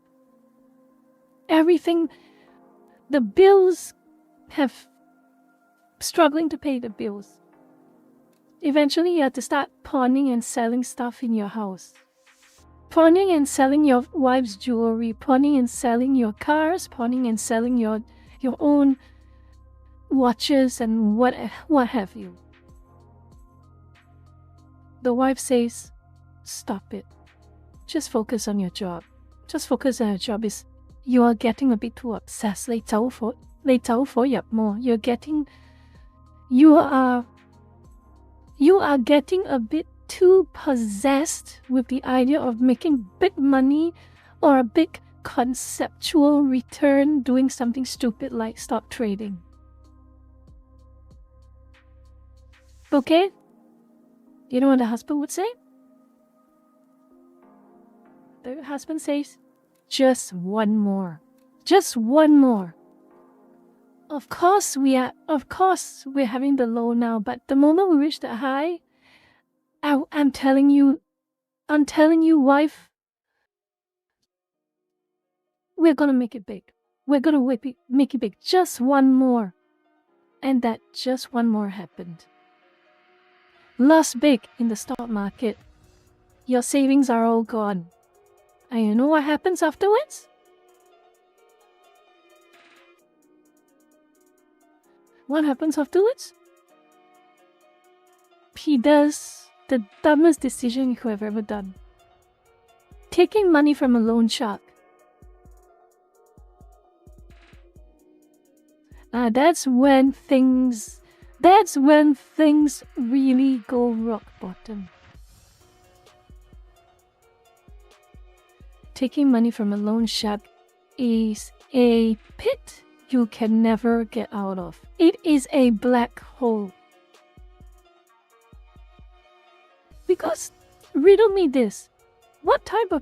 Everything, the bills have struggling to pay the bills. Eventually, you have to start pawning and selling stuff in your house. Pawning and selling your wife's jewelry, pawning and selling your cars, pawning and selling your own watches and what have you. The wife says, stop it. Just focus on your job. Just focus on your job. You are getting a bit too obsessed. 你走火入魔. You are getting a bit too possessed with the idea of making big money or a big conceptual return doing something stupid like stock trading. Okay? You know what the husband would say? The husband says, just one more. Just one more. Of course we're having the low now, but the moment we reach the high, I'm telling you, wife, we're gonna make it big. We're gonna make it big. Just one more. And that just one more happened. Lost big in the stock market. Your savings are all gone. And you know what happens afterwards? What happens afterwards? He does the dumbest decision you could have ever done. Taking money from a loan shark. That's when things really go rock bottom. Taking money from a loan shark is a pit you can never get out of. It is a black hole. Because, riddle me this, what are the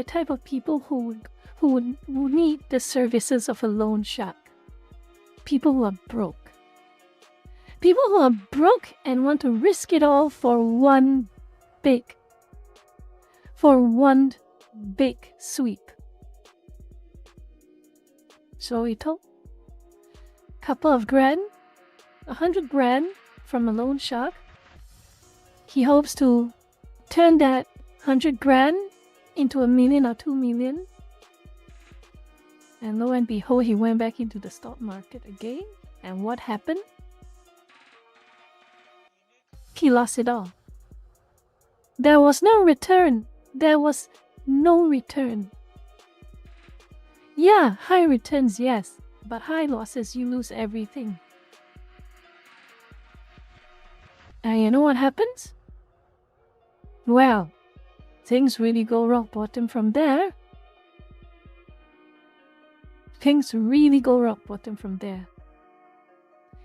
type of people who would need the services of a loan shark? People who are broke. People who are broke and want to risk it all for one big sweep. So he took a couple of grand, 100 grand from a loan shark. He hopes to turn that 100 grand into $1 million or $2 million. And lo and behold, he went back into the stock market again. And what happened? He lost it all. There was no return. There was no return. Yeah, high returns, yes. But high losses, you lose everything. And you know what happens? Well, things really go rock bottom from there. Things really go rock bottom from there.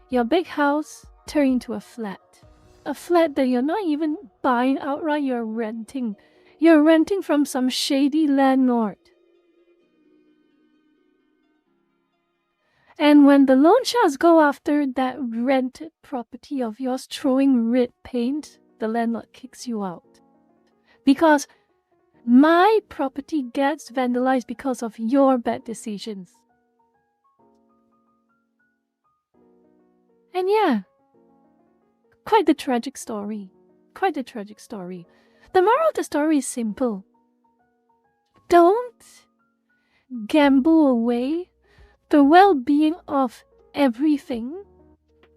Your big house turns into a flat. A flat that you're not even buying outright, you're renting. You're renting from some shady landlord. And when the loan sharks go after that rented property of yours throwing red paint, the landlord kicks you out. Because my property gets vandalized because of your bad decisions. And yeah, quite the tragic story. Quite the tragic story. The moral of the story is simple. Don't gamble away the well-being of everything,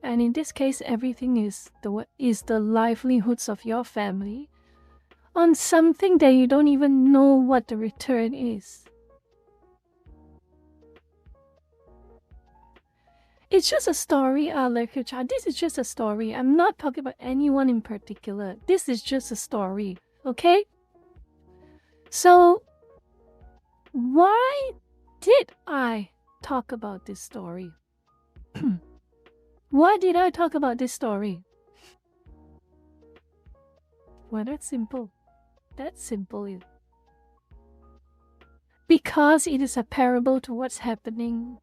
and in this case, everything is the livelihoods of your family, on something that you don't even know what the return is. It's just a story, This is just a story. I'm not talking about anyone in particular. This is just a story, okay? So, why did I talk about this story? Why did I talk about this story? Well, that's simple. That's simple. Because it is a parable to what's happening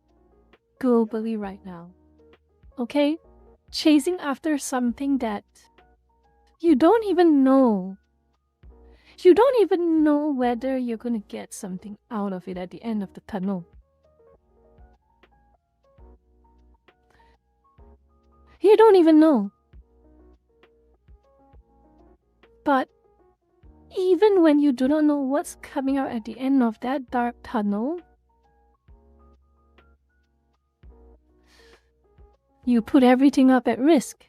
globally right now. Okay? chasing after something that you don't even know. You don't even know whether you're going to get something out of it at the end of the tunnel. You don't even know. But even when you do not know what's coming out at the end of that dark tunnel, you put everything up at risk.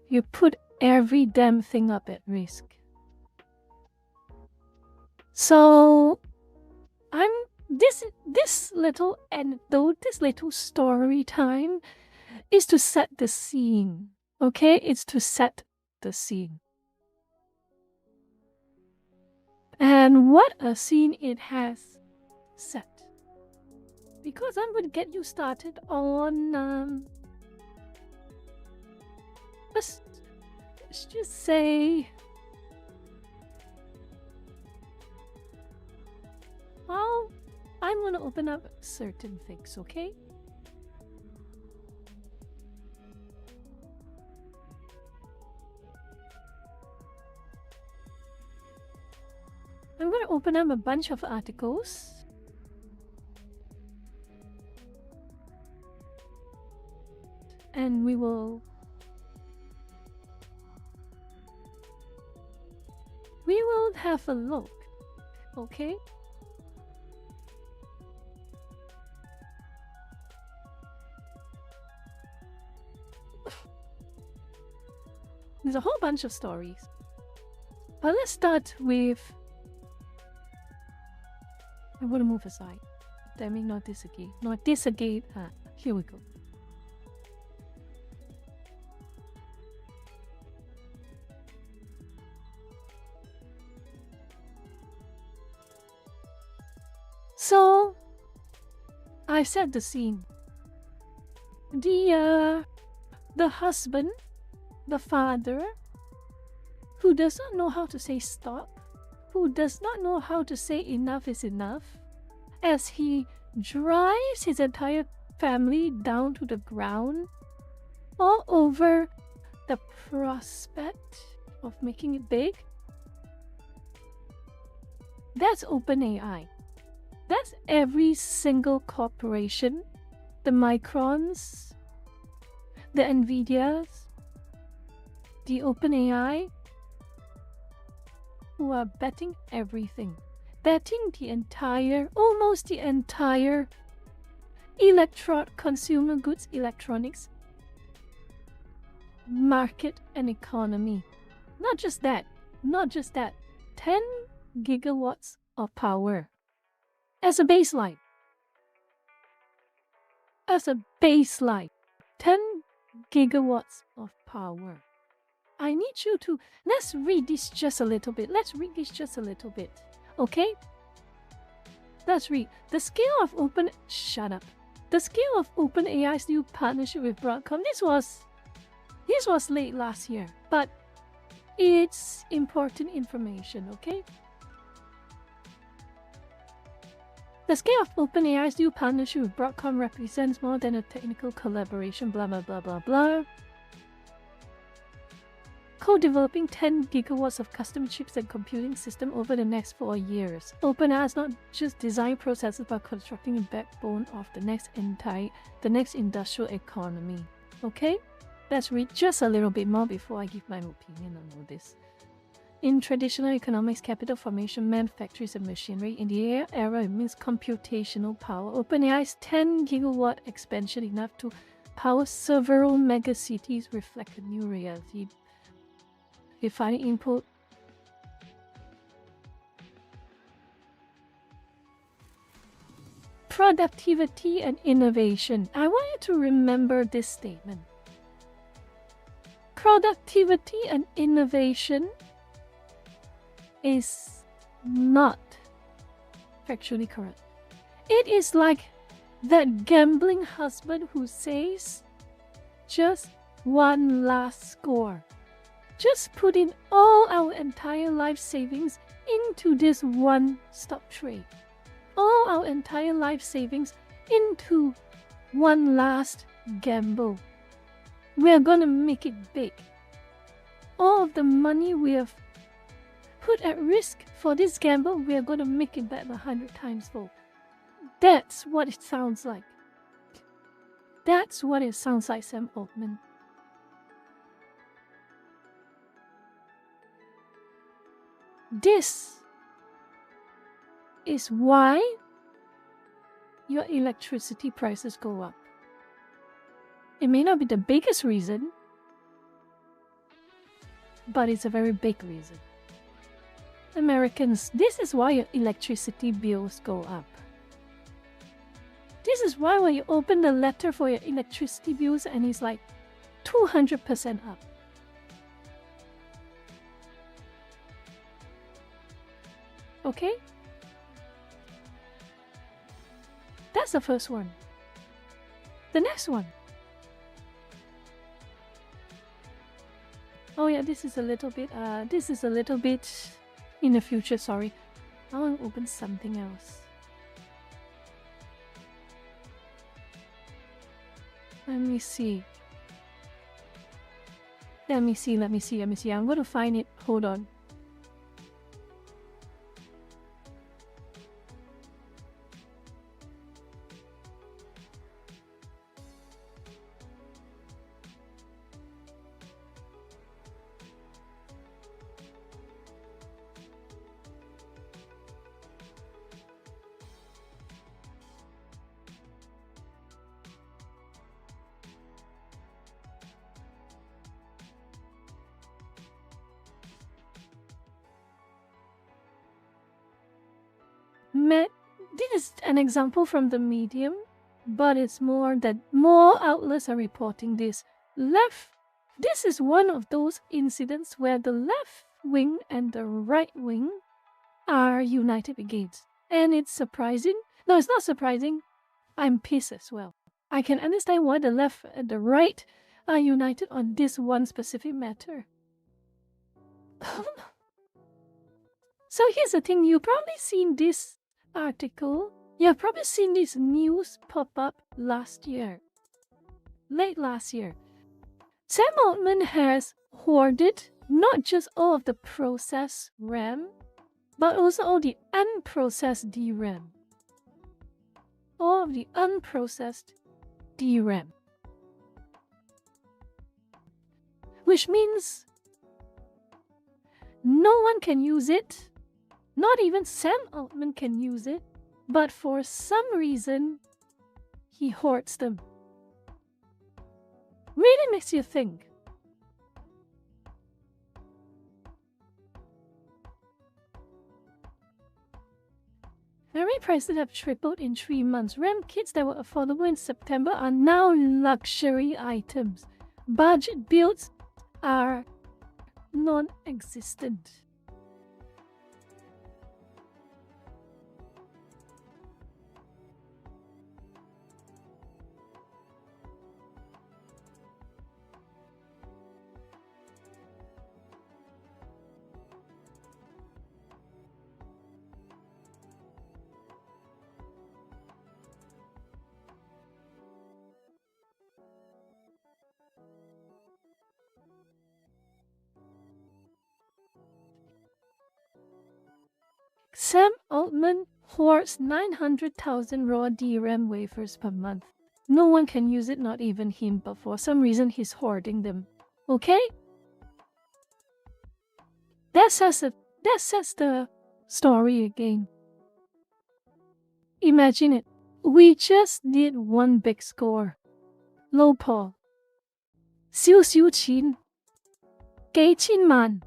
You put every damn thing up at risk. So, this little anecdote, this little story time is to set the scene. Okay? It's to set the scene. And what a scene it has set. Because I'm going to get you started on, let's just say, well, I'm going to open up certain things, okay? I'm going to open up a bunch of articles. And we will have a look, okay? There's a whole bunch of stories. But let's start with... I want to move aside. Damn it, not this again. Not this again. Here we go. So, I set the scene. The husband, the father, who does not know how to say stop, who does not know how to say enough is enough, as he drives his entire family down to the ground, all over the prospect of making it big. That's OpenAI. That's every single corporation, the Microns, the Nvidias, the OpenAI, who are betting everything. Betting the entire, almost the entire consumer goods electronics market and economy. Not just that, 10 gigawatts of power. As a baseline. 10 gigawatts of power. I need you to, let's read this just a little bit. Okay? Let's read. The scale of OpenAI's new partnership with Broadcom. This was late last year, but it's important information, okay? The scale of OpenAI's new partnership with Broadcom represents more than a technical collaboration, blah blah blah blah blah. Co-developing 10 gigawatts of custom chips and computing system over the next 4 years. OpenAI is not just design processes but constructing a backbone of the next industrial economy. Okay? Let's read just a little bit more before I give my opinion on all this. In traditional economics, capital formation meant factories and machinery. In the AI era, it means computational power. OpenAI's 10 gigawatt expansion enough to power several megacities reflect a new reality. Defining input. Productivity and innovation. I want you to remember this statement. Productivity and innovation is not factually correct. It is like that gambling husband who says, just one last score. Just put in all our entire life savings into this one stop trade. All our entire life savings into one last gamble. We are gonna make it big. All of the money we have put at risk for this gamble, we are gonna make it back 100 times fold. That's what it sounds like. That's what it sounds like, Sam Altman. This is why your electricity prices go up. It may not be the biggest reason, but it's a very big reason. Americans, this is why your electricity bills go up. This is why when you open the letter for your electricity bills and it's like 200% up. Okay? That's the first one. The next one. Oh yeah, this is a little bit in the future, sorry. I want to open something else. Let me see. I'm going to find it. Hold on. This is an example from the Medium, but it's more that more outlets are reporting this. This is one of those incidents where the left wing and the right wing are united against. And it's surprising. No, it's not surprising. I'm pissed as well. I can understand why the left and the right are united on this one specific matter. So here's the thing, you've probably seen this article, you've probably seen this news pop up last year. Late last year. Sam Altman has hoarded not just all of the processed RAM, but also all the unprocessed DRAM. All of the unprocessed DRAM. Which means no one can use it. Not even Sam Altman can use it, but for some reason, he hoards them. Really makes you think. Memory prices have tripled in 3 months. RAM kits that were affordable in September are now luxury items. Budget builds are non-existent. Sam Altman hoards 900,000 raw DRAM wafers per month. No one can use it, not even him, but for some reason he's hoarding them. Okay? That says the story again. Imagine it. We just did one big score. Low Paul. 少少錢，幾千萬。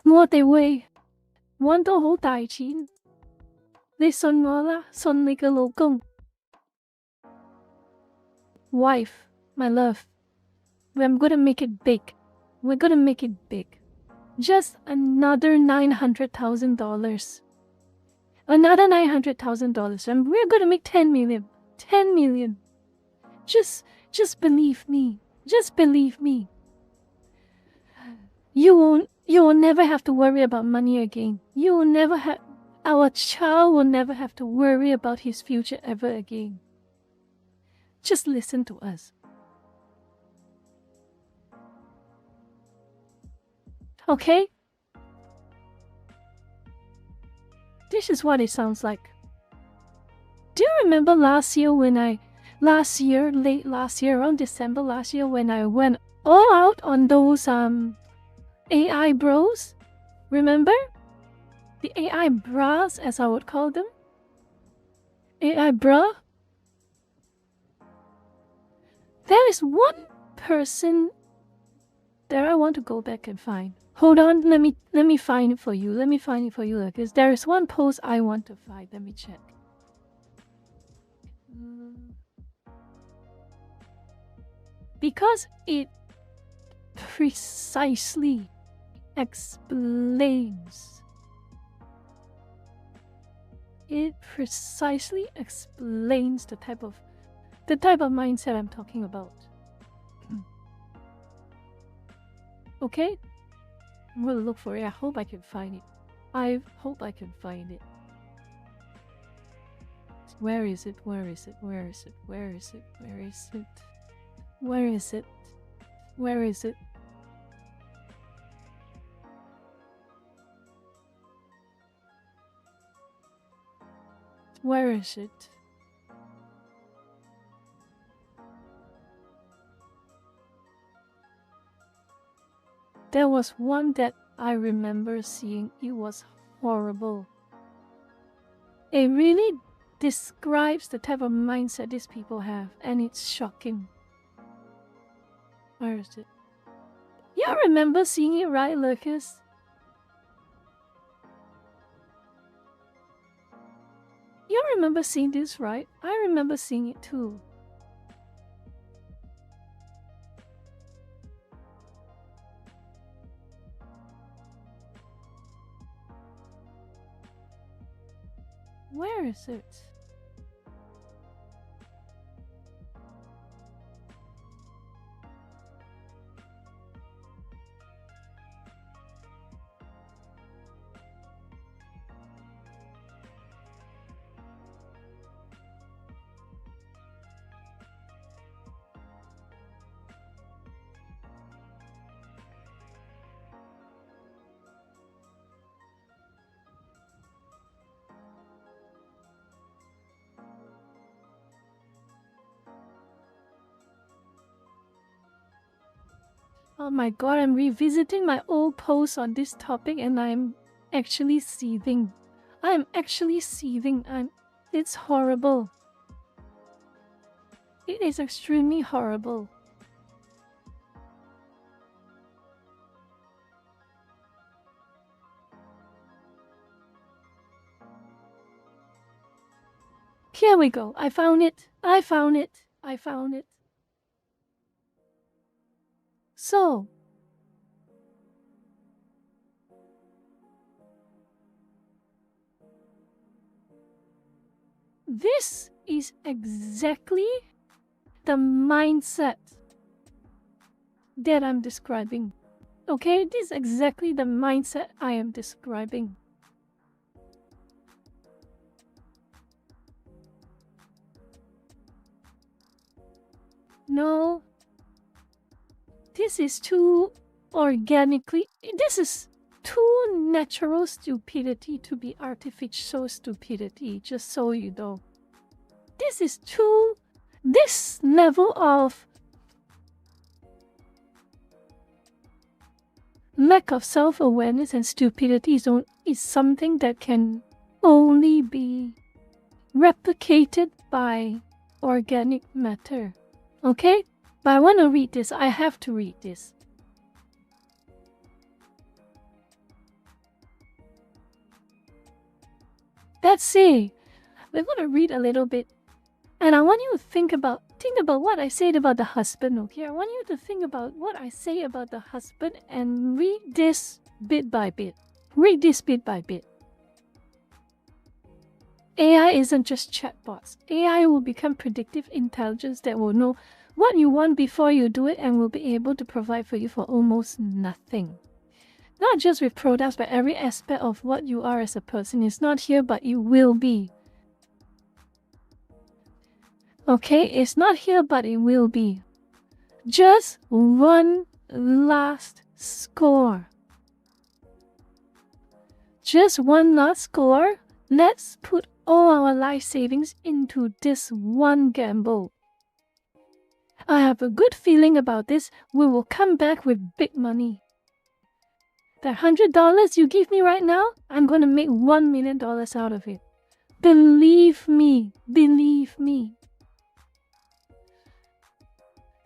我哋會揾到好大錢。你信我啦，信你嘅老公。Wife, my love, I'm gonna make it big. We're gonna make it big. Just another $900,000. Another $900,000. And we're gonna make 10 million. 10 million. Just believe me. Just believe me. You will never have to worry about money again. You will never have, our child will never have to worry about his future ever again. Just listen to us. Okay? This is what it sounds like. Do you remember late last year, around December last year, when I went all out on those AI bros? Remember? The AI bras, as I would call them? AI bra? There is one person that I want to go back and find. Hold on, let me find it for you. Because there is one post I want to find. Let me check. Because it precisely explains. It precisely explains the type of mindset I'm talking about. Okay? I'm gonna look for it. I hope I can find it. Where is it? There was one that I remember seeing. It was horrible. It really describes the type of mindset these people have, and it's shocking. Where is it? You remember seeing it, right, Lucas? You remember seeing this, right? I remember seeing it too. Where is it? Oh my god, I'm revisiting my old posts on this topic and I'm actually seething. It's horrible. It is extremely horrible. Here we go. I found it. So, this is exactly the mindset that I'm describing. Okay, this is exactly the mindset I am describing. No, this is too natural stupidity to be artificial stupidity, just so you know. This level of lack of self-awareness and stupidity is something that can only be replicated by organic matter. Okay? But I want to read this. I have to read this. Let's see. We're going to read a little bit. And I want you to think about what I said about the husband, okay? I want you to think about what I say about the husband and read this bit by bit. AI isn't just chatbots. AI will become predictive intelligence that will know what you want before you do it and will be able to provide for you for almost nothing. Not just with products, but every aspect of what you are as a person is not here, but you will be. Okay, it's not here, but it will be. Just one last score. Just one last score. Let's put all our life savings into this one gamble. I have a good feeling about this. We will come back with big money. That $100 you give me right now, I'm going to make $1 million out of it. Believe me. Believe me.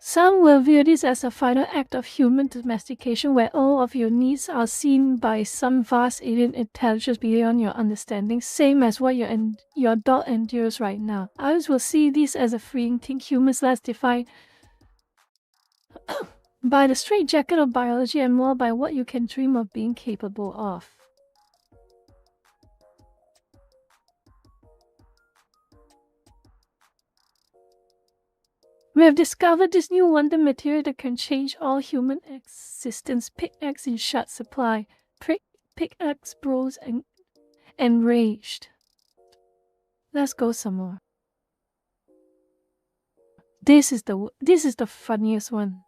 Some will view this as a final act of human domestication where all of your needs are seen by some vast alien intelligence beyond your understanding, same as what your dog endures right now. Others will see this as a freeing thing, humans less defined by the straitjacket of biology and more by what you can dream of being capable of. We have discovered this new wonder material that can change all human existence. Pickaxe in short supply. Pickaxe bros and enraged. Let's go some more. This is the funniest one.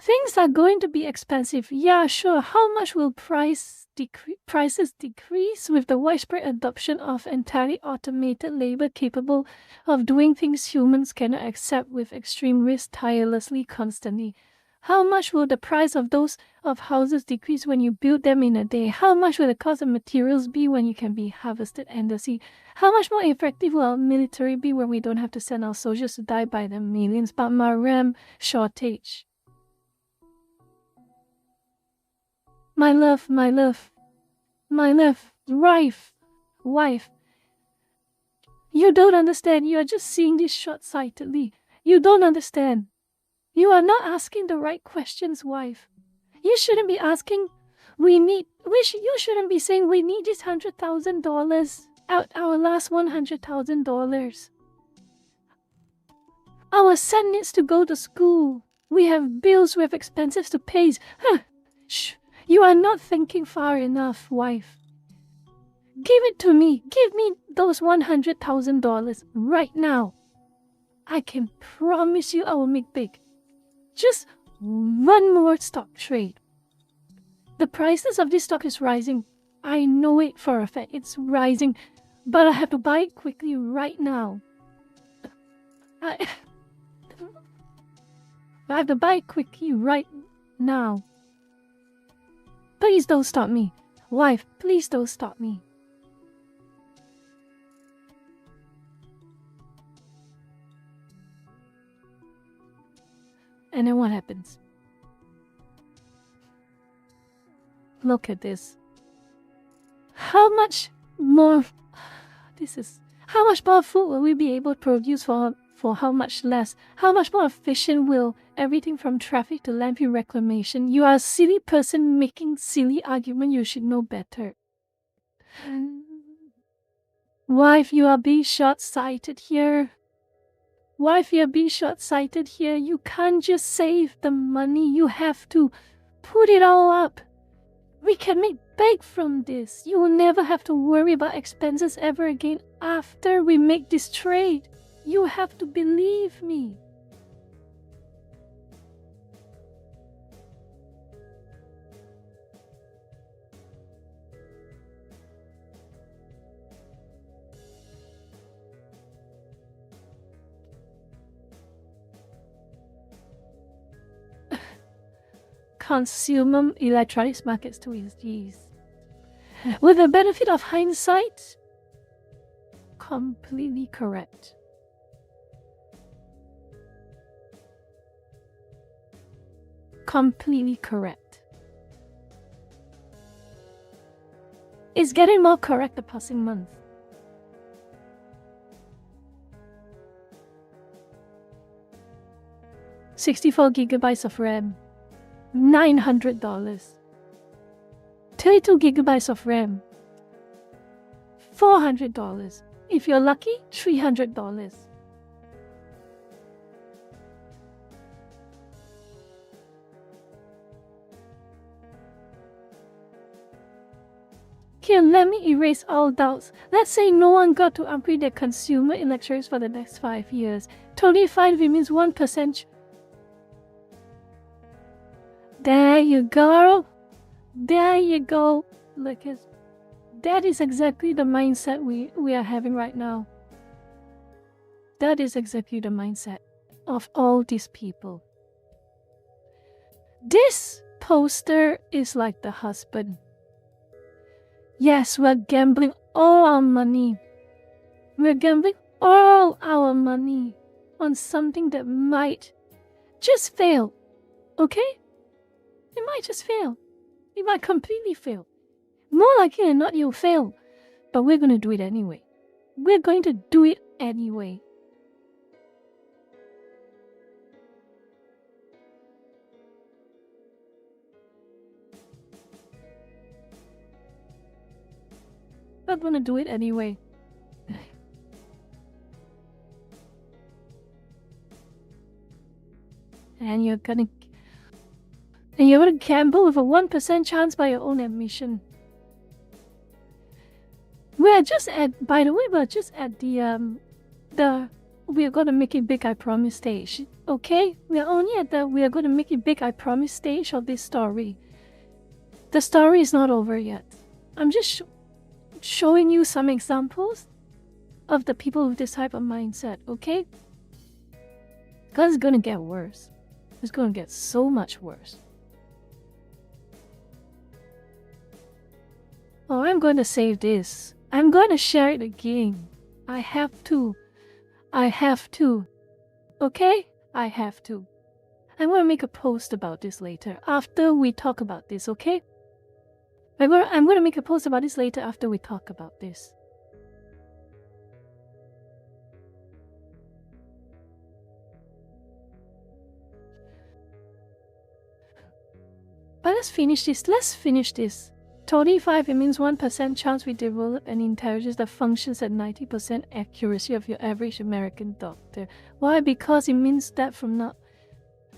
Things are going to be expensive. Yeah, sure. How much will prices decrease with the widespread adoption of entirely automated labor capable of doing things humans cannot accept with extreme risk tirelessly, constantly? How much will the price of houses decrease when you build them in a day? How much will the cost of materials be when you can be harvested endlessly? How much more effective will our military be when we don't have to send our soldiers to die by the millions? But my RAM shortage. My love, wife, you don't understand. You are just seeing this short-sightedly. You don't understand. You are not asking the right questions, wife. You shouldn't be asking, you shouldn't be saying we need this $100,000 out our last $100,000. Our son needs to go to school. We have bills, we have expenses to pay. Shh. You are not thinking far enough, wife. Give it to me. Give me those $100,000 right now. I can promise you I will make big. Just one more stock trade. The prices of this stock is rising. I know it for a fact. It's rising. But I have to buy it quickly right now. I have to buy it quickly right now. Please don't stop me. Wife, please don't stop me. And then what happens? Look at this. How much more food will we be able to produce for how much less? How much more efficient will everything from traffic to landfill reclamation? You are a silly person making silly argument. You should know better. Wife, you are being short-sighted here. Wife, you're being short-sighted here. You can't just save the money. You have to put it all up. We can make bank from this. You will never have to worry about expenses ever again after we make this trade. You have to believe me. Consumer electronics markets to its Gs. With the benefit of hindsight, completely correct. Completely correct. It's getting more correct the passing month. $64 of RAM. $900. 32 of RAM. $400. If you're lucky, $300. Here, let me erase all doubts. Let's say no one got to upgrade their consumer electronics for the next 5 years. Totally fine if it means 1%. There you go. There you go, Lucas. That is exactly the mindset we are having right now. That is exactly the mindset of all these people. This poster is like the husband. Yes, we're gambling all our money. We're gambling all our money on something that might just fail. Okay? It might just fail. It might completely fail. More likely than not, you'll fail. But we're going to do it anyway. We're going to do it anyway. We're going to do it anyway. And you're gonna gamble with a 1% chance by your own admission. We're just at, by the way, we're just at the we're gonna make it big, I promise stage. Okay? We're only at the we're gonna make it big, I promise stage of this story. The story is not over yet. I'm just showing you some examples of the people with this type of mindset, okay? Because it's gonna get worse. It's gonna get so much worse. Oh, I'm going to save this. I'm going to share it again. I have to. I have to. Okay? I have to. I'm going to make a post about this later, after we talk about this, okay? I'm going to make a post about this later after we talk about this. But let's finish this. Let's finish this. 25, it means 1% chance we develop an intelligence that functions at 90% accuracy of your average American doctor. Why? Because it means that from not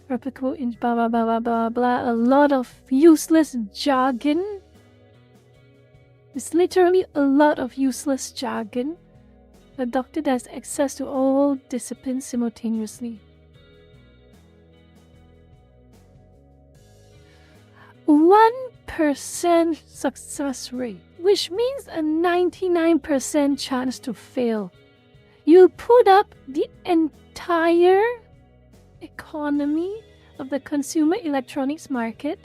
replicable in blah blah blah blah blah blah. A lot of useless jargon. It's literally a lot of useless jargon. A doctor that has access to all disciplines simultaneously. 1% success rate, which means a 99% chance to fail. You put up the entire economy of the consumer electronics market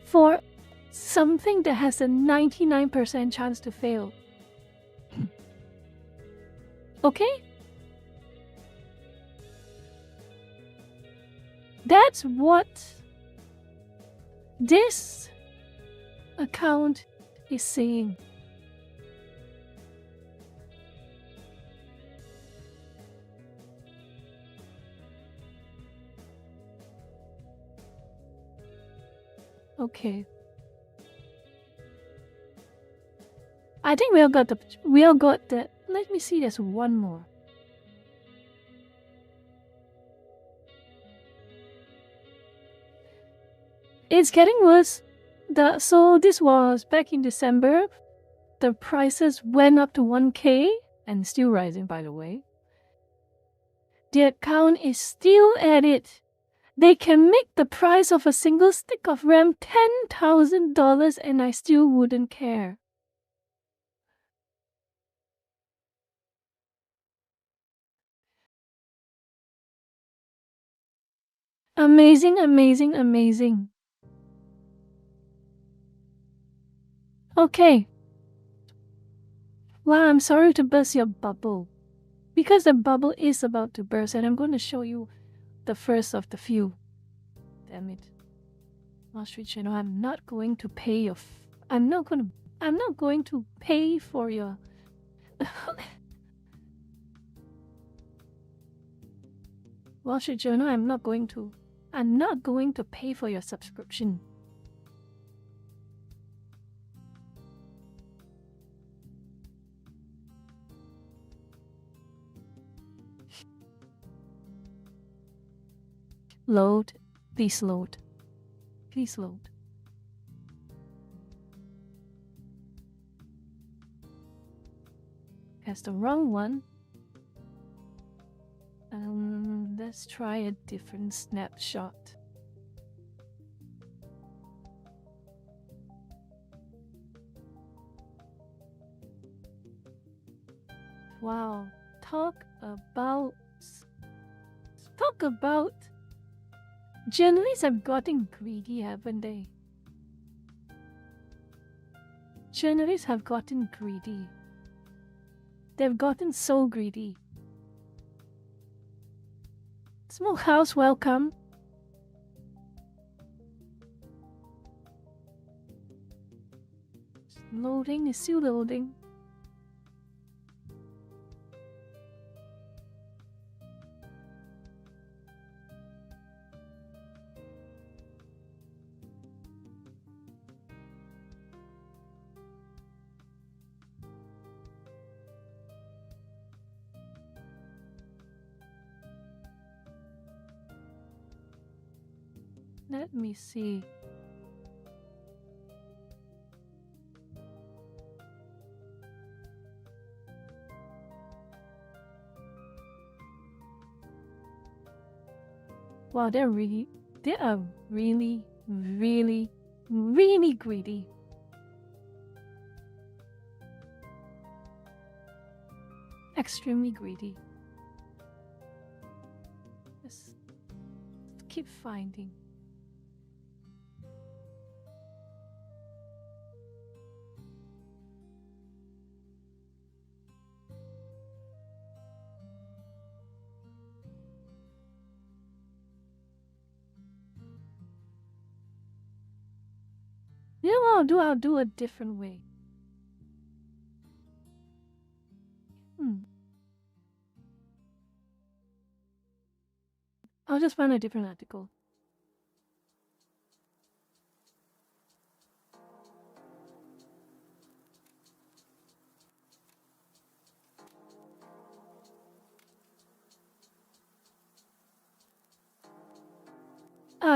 for something that has a 99% chance to fail. Okay? That's what this account is saying. Okay. I think we all got the let me see, there's one more. It's getting worse. So this was back in December. The prices went up to 1K and still rising, by the way. The account is still at it. They can make the price of a single stick of RAM $10,000 and I still wouldn't care. Amazing, amazing, amazing. Okay. Well, I'm sorry to burst your bubble. Because the bubble is about to burst and I'm going to show you the first of the few. Damn it. Wall Street Channel, I'm not going to pay your... I'm not going to pay for your... Wall Street Journal, I'm not going to pay for your subscription. Load. Please load. Please load. That's the wrong one. Let's try a different snapshot. Wow. Talk about journalists have gotten greedy, haven't they? Journalists have gotten greedy. They've gotten so greedy. Smokehouse, welcome. Loading, is still loading. Let me see. Wow, they are really, really greedy. Extremely greedy. Just keep finding. You know what I'll do a different way. I'll just find a different article.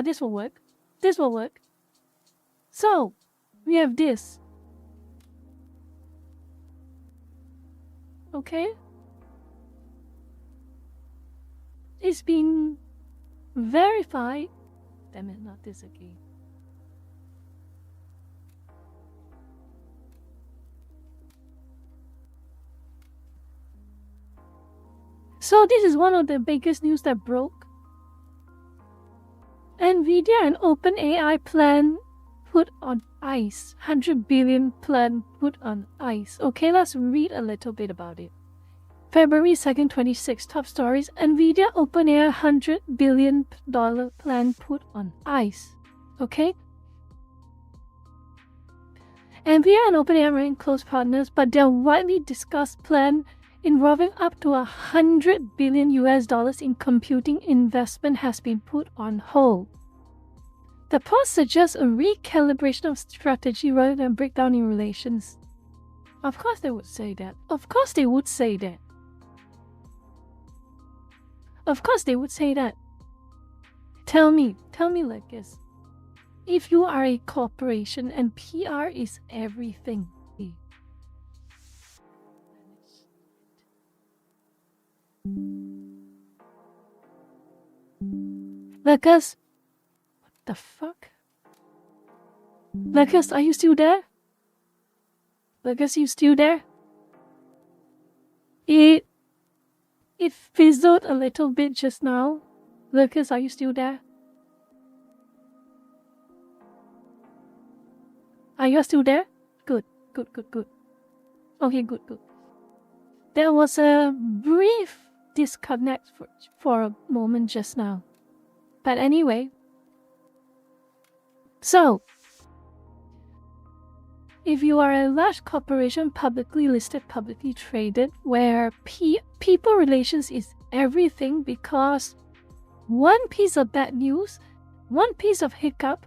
This will work. This will work. So, we have this. Okay? It's been verified. Damn it, not this again. So this is one of the biggest news that broke. Nvidia and OpenAI plan put on ice. 100 billion plan put on ice. Okay, let's read a little bit about it. February 2nd, 26, top stories. Nvidia OpenAI $100 billion plan put on ice. Okay? Nvidia and OpenAI remain close partners, but their widely discussed plan involving up to $100 billion in computing investment has been put on hold. The post suggests a recalibration of strategy rather than breakdown in relations. Of course they would say that. Of course they would say that. Of course they would say that. Tell me like this. If you are a corporation and PR is everything, Lucas, what the fuck? Lucas, are you still there? Lucas, you still there? It fizzled a little bit just now. Lucas, are you still there? Are you still there? Good. Okay, good. There was a brief disconnect for a moment just now. But anyway, so if you are a large corporation, publicly listed, publicly traded, where people relations is everything, because one piece of bad news, one piece of hiccup,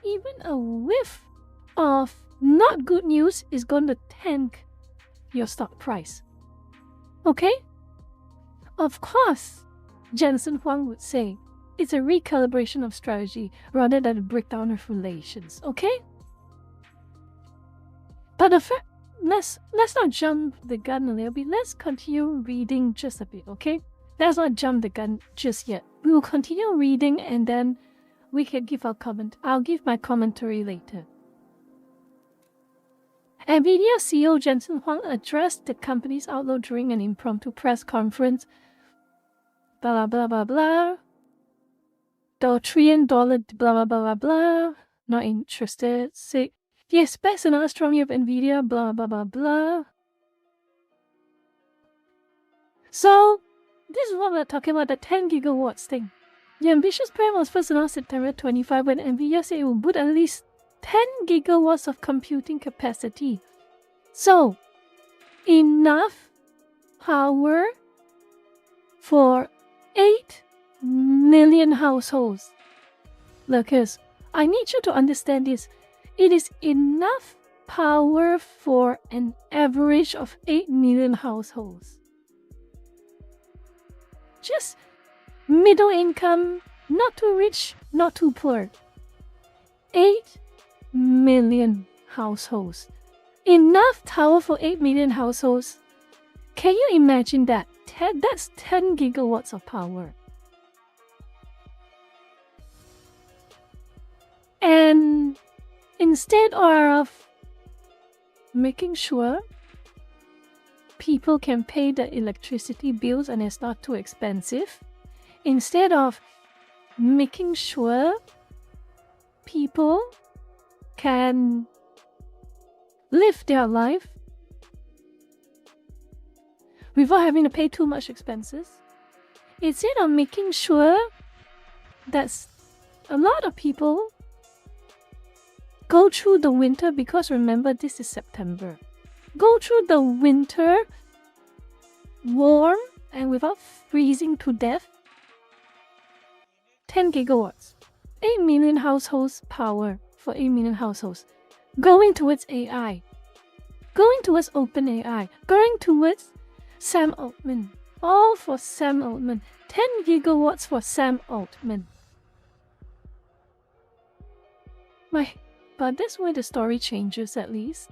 even a whiff of not good news is going to tank your stock price. Okay? Of course, Jensen Huang would say it's a recalibration of strategy rather than a breakdown of relations. Okay? But let's not jump the gun a little bit. Let's continue reading just a bit, okay? Let's not jump the gun just yet. We will continue reading and then we can give our comment. I'll give my commentary later. NVIDIA CEO Jensen Huang addressed the company's outlook during an impromptu press conference. Blah, blah, blah, blah. The $1 trillion, blah, blah, blah, blah. Not interested. Sick. He expects another strong year of NVIDIA, blah, blah, blah, blah. So, this is what we're talking about, the 10 gigawatts thing. The ambitious plan was first announced September 25 when NVIDIA said it would boot at least 10 gigawatts of computing capacity. So, enough power for 8 million households. Lookers, I need you to understand this. It is enough power for an average of 8 million households. Just middle income, not too rich, not too poor. 8 million households. Enough power for 8 million households. Can you imagine that? That's 10 gigawatts of power. And instead of making sure people can pay the electricity bills and it's not too expensive, instead of making sure people can live their life without having to pay too much expenses, instead of making sure that a lot of people go through the winter, because remember this is September, go through the winter warm and without freezing to death. 10 gigawatts, 8 million households power for 8 million households, going towards AI, going towards OpenAI, going towards Sam Altman, all for Sam Altman. 10 gigawatts for Sam Altman. But that's where the story changes at least.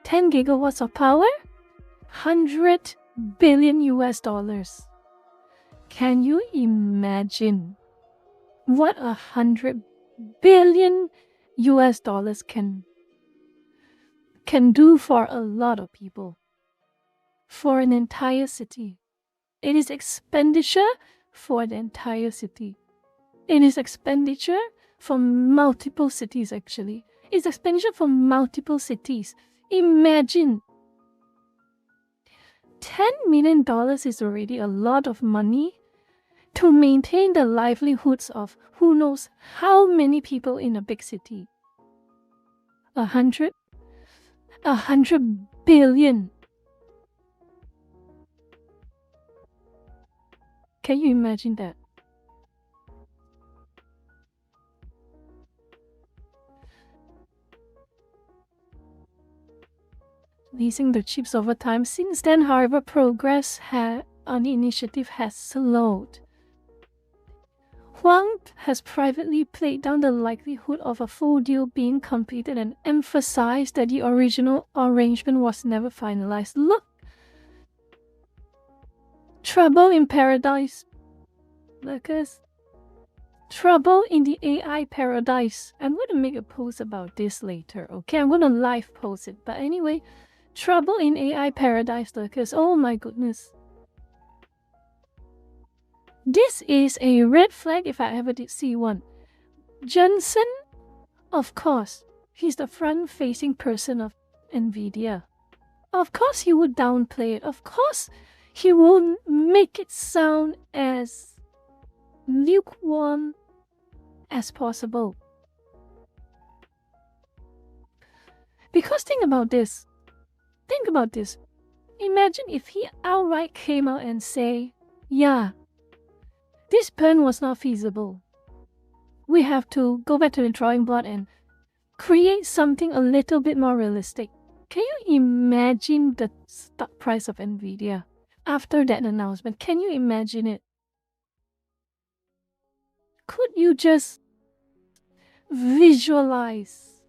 10 gigawatts of power, 100 billion US dollars. Can you imagine what 100 billion US dollars can do for a lot of people? For an entire city. It is expenditure for the entire city. It is expenditure for multiple cities actually. It's expenditure for multiple cities. Imagine. $10 million is already a lot of money to maintain the livelihoods of who knows how many people in a big city. 100 billion. Can you imagine that? Leasing the chips over time. Since then, however, progress on the initiative has slowed. Huang has privately played down the likelihood of a full deal being completed and emphasized that the original arrangement was never finalized. Look! Trouble in paradise. Lucas. Trouble in the AI paradise. I'm going to make a post about this later, okay? I'm going to live post it. But anyway, trouble in AI paradise, Lucas. Oh my goodness. This is a red flag if I ever did see one. Jensen, of course, he's the front-facing person of NVIDIA. Of course he would downplay it. Of course he will make it sound as lukewarm as possible. Because think about this. Imagine if he outright came out and say, yeah, this plan was not feasible. We have to go back to the drawing board and create something a little bit more realistic. Can you imagine the stock price of NVIDIA after that announcement? Can you imagine it? Could you just visualize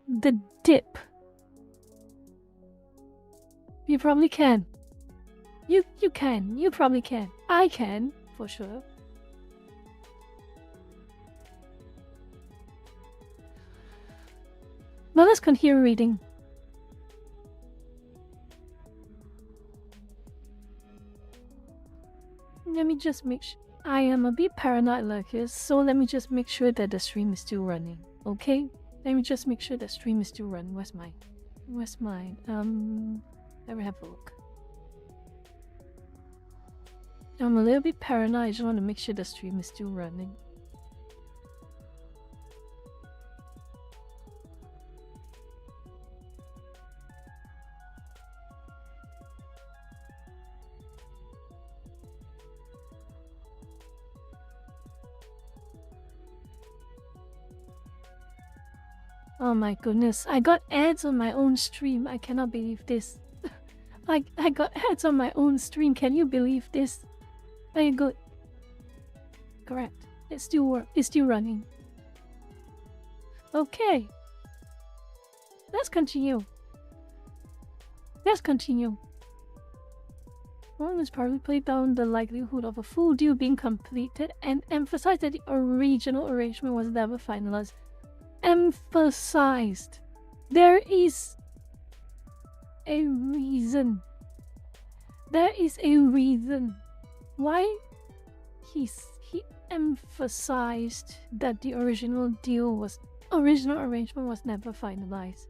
the dip? You probably can. You can. You probably can. I can, for sure. But let's continue reading. Let me just make sure. I am a bit paranoid like this, so let me just make sure that the stream is still running. Okay? Let me just make sure the stream is still running. Where's mine? Let me have a look. I'm a little bit paranoid. I just want to make sure the stream is still running. Oh my goodness, I got ads on my own stream. I cannot believe this. I got ads on my own stream. Can you believe this? Very good. Correct. It's still running. Okay. Let's continue. One has probably played down the likelihood of a full deal being completed and emphasized that the original arrangement was never finalized. Emphasized. There is a reason. There is a reason why he emphasized that the original arrangement was never finalized.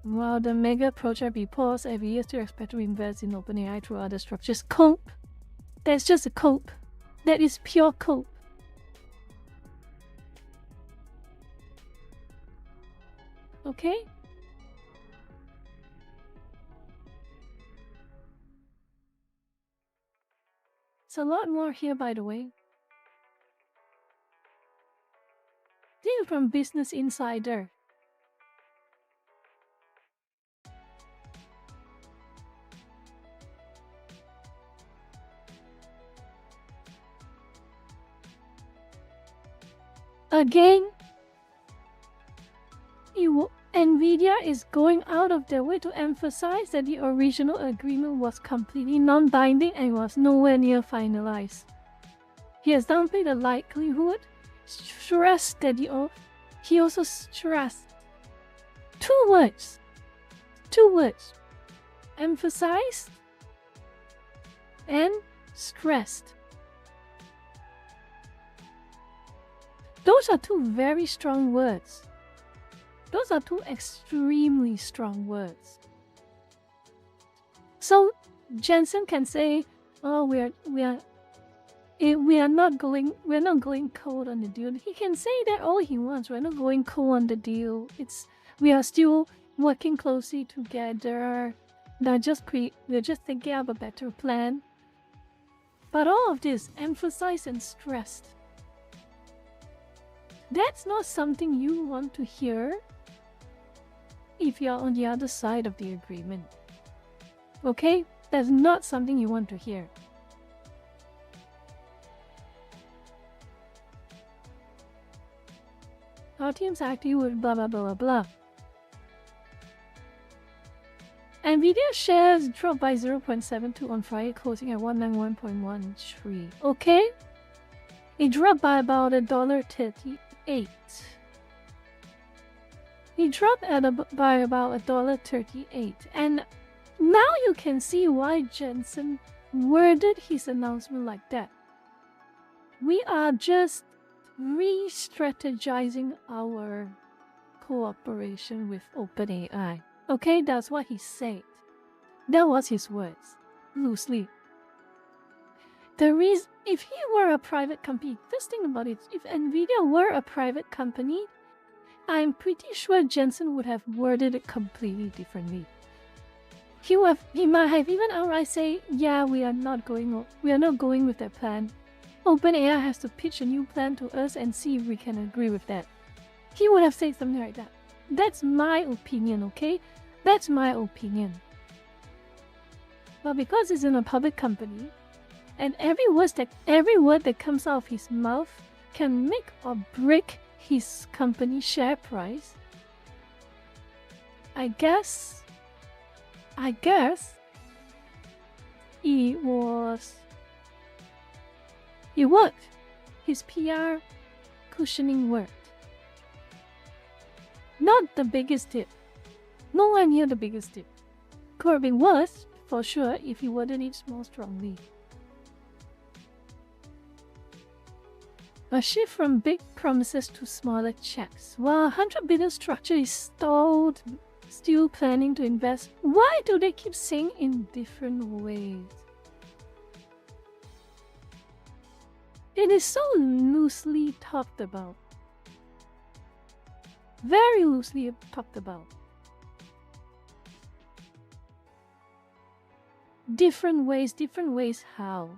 While the mega project be paused every year to expect to invest in OpenAI through other structures. Cope. That's just a cope. That is pure cope. Okay? It's a lot more here, by the way. This is from Business Insider. Again, NVIDIA is going out of their way to emphasize that the original agreement was completely non-binding and was nowhere near finalized. He has downplayed the likelihood, stressed that he also stressed two words, emphasized and stressed. Those are two very strong words. Those are two extremely strong words. So Jensen can say, "Oh, we're not going cold on the deal." He can say that all he wants. We're not going cold on the deal. We are still working closely together. We're just thinking of a better plan. But all of this emphasized and stressed. That's not something you want to hear if you're on the other side of the agreement. Okay? That's not something you want to hear. Our team's acting with blah blah blah blah blah. NVIDIA shares dropped by 0.72 on Friday, closing at 191.13. Okay? It dropped by about $1.38. He dropped by about $1.38, and now you can see why Jensen worded his announcement like that. We are just re-strategizing our cooperation with OpenAI. Okay, that's what he said. That was his words, loosely. The reason, if he were a private company, just think about it. If NVIDIA were a private company, I'm pretty sure Jensen would have worded it completely differently. He might have even outright say, "Yeah, we are not going with that plan. OpenAI has to pitch a new plan to us and see if we can agree with that." He would have said something like that. That's my opinion, okay? That's my opinion. But because it's in a public company, and every word that comes out of his mouth can make or break his company share price, I guess it was It worked. His PR cushioning worked. Not the biggest tip. Nowhere near the biggest tip. Could have been worse, for sure, if he worded it more strongly. A shift from big promises to smaller checks. While 100 billion structure is stalled, still planning to invest, why do they keep saying in different ways? It is so loosely talked about. Very loosely talked about. Different ways how?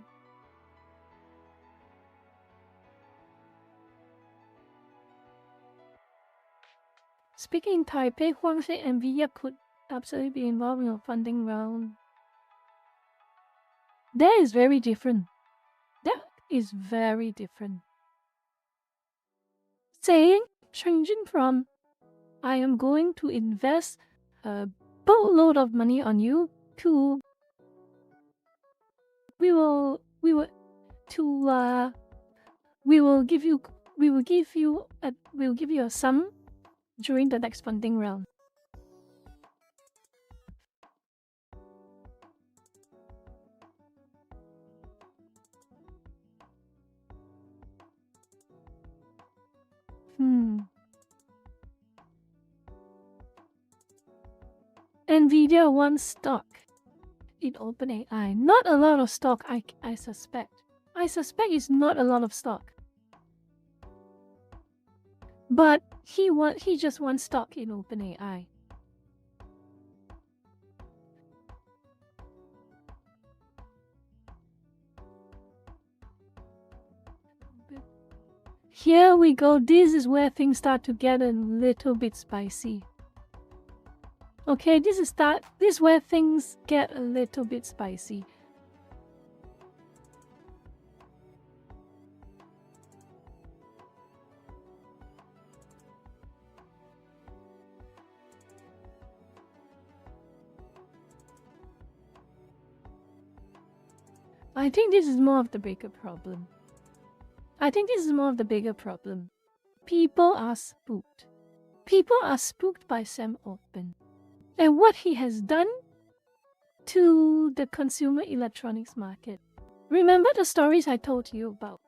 Speaking in Taipei, Huang said Nvidia could absolutely be involved in a funding round. That is very different. That is very different. Changing from I am going to invest a boatload of money on you to we will give you a sum during the next funding round. Nvidia wants stock in OpenAI. Not a lot of stock, I suspect. I suspect it's not a lot of stock. But he just wants stock in OpenAI. Here we go. This is where things start to get a little bit spicy. Okay, this is where things get a little bit spicy. I think this is more of the bigger problem. People are spooked. People are spooked by Sam Altman and what he has done to the consumer electronics market. Remember the stories I told you about?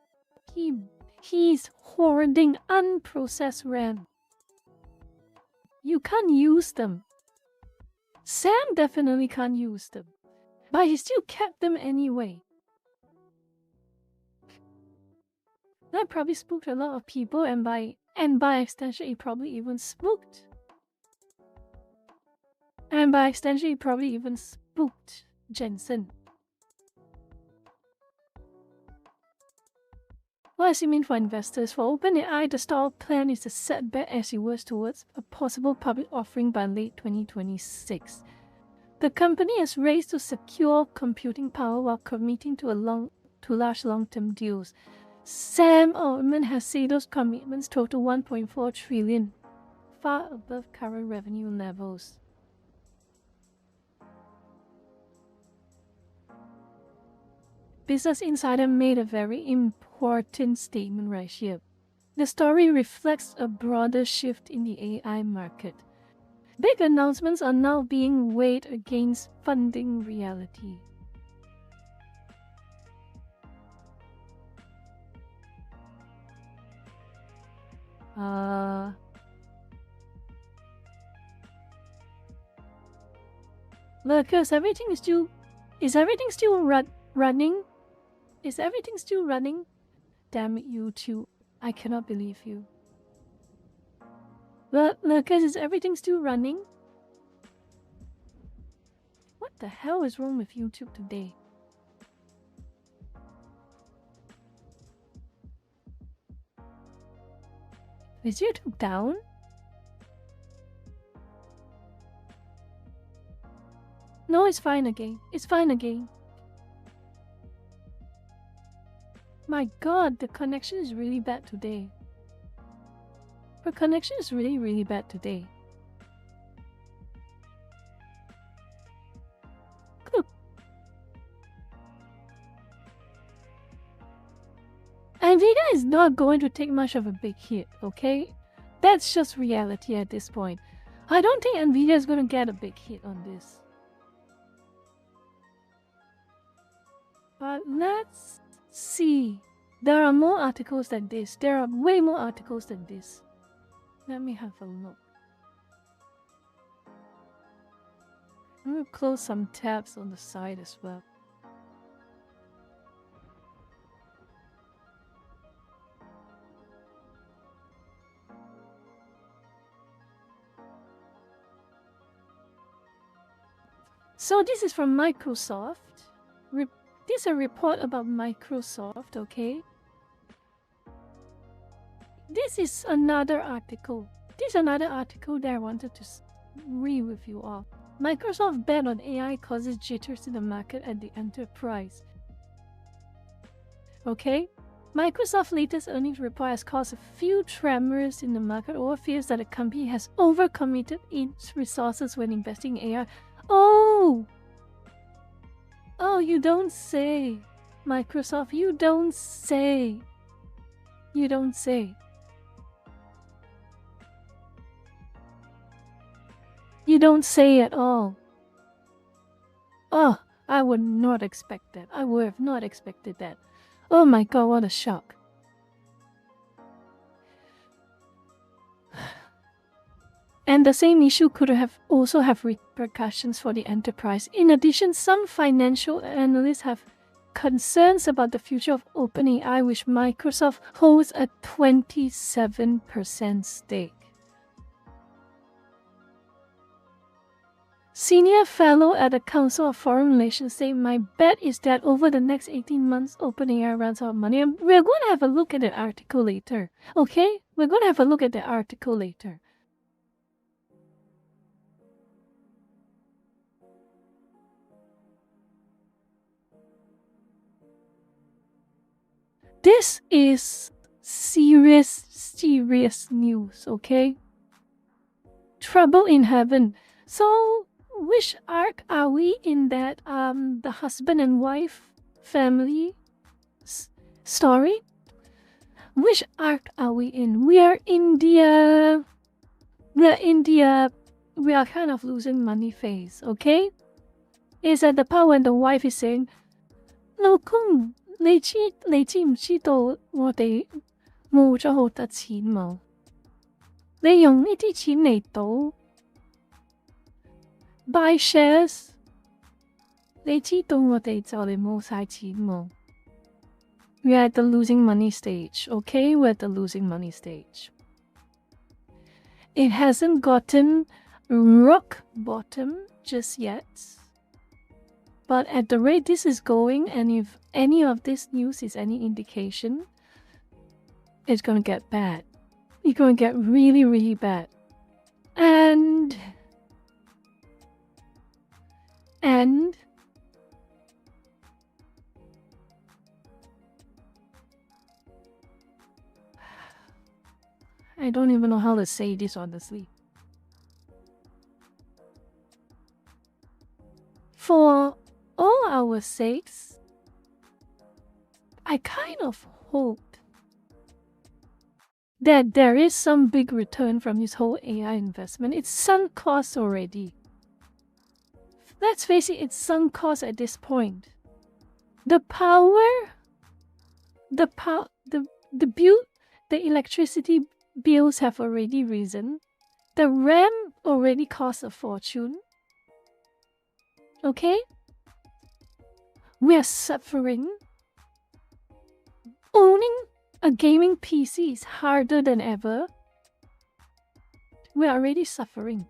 He's hoarding unprocessed RAM. You can't use them. Sam definitely can't use them, but he still kept them anyway. That probably spooked a lot of people, and by extension, it probably even spooked. And by extension, it probably even spooked Jensen. What does it mean for investors? For OpenAI, the stalled plan is a setback as it works towards a possible public offering by late 2026. The company has raced to secure computing power while committing to large long-term deals. Sam Altman has said those commitments total $1.4 trillion, far above current revenue levels. Business Insider made a very important statement right here. The story reflects a broader shift in the AI market. Big announcements are now being weighed against funding reality. Look, is everything still running? Is everything still running? Damn it, YouTube. I cannot believe you. Look, is everything still running? What the hell is wrong with YouTube today? Is YouTube down? No, it's fine again. It's fine again. My god, the connection is really bad today. Her connection is really, really bad today. Look. Nvidia is not going to take much of a big hit, okay? That's just reality at this point. I don't think Nvidia is going to get a big hit on this. But let's see. There are more articles than this. There are way more articles than this. Let me have a look. I'm going to close some tabs on the side as well. So this is from Microsoft. This is a report about Microsoft, okay? This is another article. This is another article that I wanted to read with you all. Microsoft bet on AI causes jitters in the market at the enterprise. Okay? Microsoft's latest earnings report has caused a few tremors in the market over fears that the company has overcommitted its resources when investing in AI. Oh! Oh, you don't say. Microsoft, you don't say. You don't say. You don't say at all. Oh, I would not expect that. I would have not expected that. Oh my god, what a shock. And the same issue could also have repercussions for the enterprise. In addition, some financial analysts have concerns about the future of OpenAI, which Microsoft holds a 27% stake. Senior fellow at the Council of Foreign Relations say, my bet is that over the next 18 months, OpenAI runs out of money. And we're going to have a look at the article later. Okay? We're going to have a look at the article later. This is serious news, okay? Trouble in heaven. So, which arc are we in that the husband and wife family story? Which arc are we in? We are India. We are kind of losing money phase, okay? It's at the part when the wife is saying, 老公你知唔知道我哋冇咗好多錢冇？你用呢啲錢嚟賭 buy shares， 你知道我哋就嚟冇晒錢冇？ We're at the losing money stage, okay? We're at the losing money stage. It hasn't gotten rock bottom just yet. But at the rate this is going, and if any of this news is any indication, it's going to get bad. It's going to get really, really bad. And I don't even know how to say this honestly. For all our sakes, I kind of hope that there is some big return from this whole AI investment. It's sunk cost already. Let's face it, it's sunk cost at this point. The electricity bills have already risen. The RAM already costs a fortune. Okay? We are suffering. Owning a gaming PC is harder than ever. We are already suffering.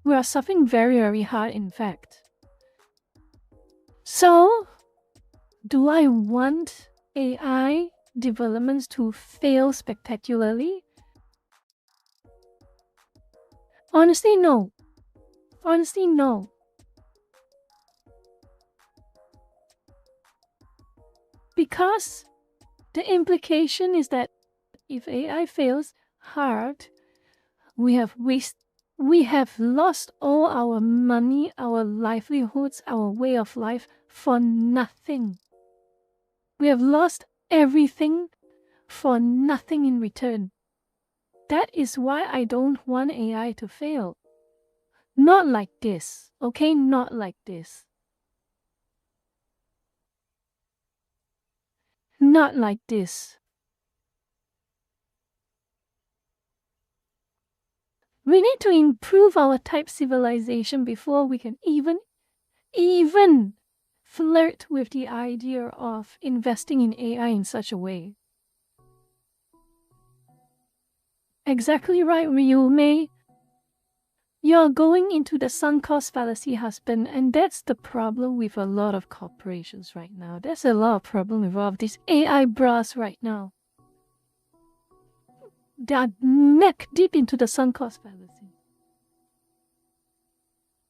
We are suffering very, very hard, in fact. So, do I want AI developments to fail spectacularly? Honestly, no. Honestly, no. Because the implication is that if AI fails hard, we have lost all our money, our livelihoods, our way of life for nothing. We have lost everything for nothing in return. That is why I don't want AI to fail. Not like this, okay? Not like this. Not like this. We need to improve our type civilization before we can even flirt with the idea of investing in AI in such a way. Exactly right, Ryume. You're going into the sunk cost fallacy, husband, and that's the problem with a lot of corporations right now. There's a lot of problem with all of these AI bras right now. They're neck deep into the sunk cost fallacy.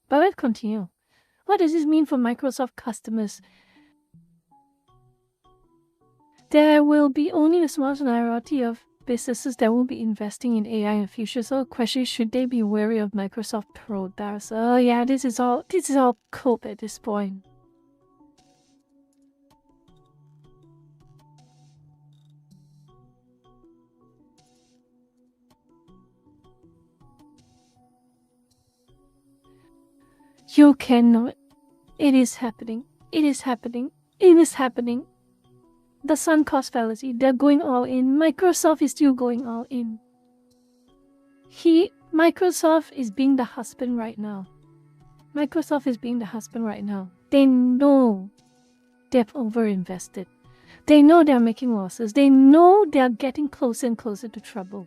But let's continue. What does this mean for Microsoft customers? There will be only a small minority of businesses that will be investing in AI in the future. So the question is, should they be wary of Microsoft products? Oh yeah, this is all cope at this point. You cannot. It is happening. It is happening. It is happening. The sunk cost fallacy. They're going all in. Microsoft is still going all in. Microsoft is being the husband right now. Microsoft is being the husband right now. They know they've overinvested. They know they're making losses. They know they're getting closer and closer to trouble.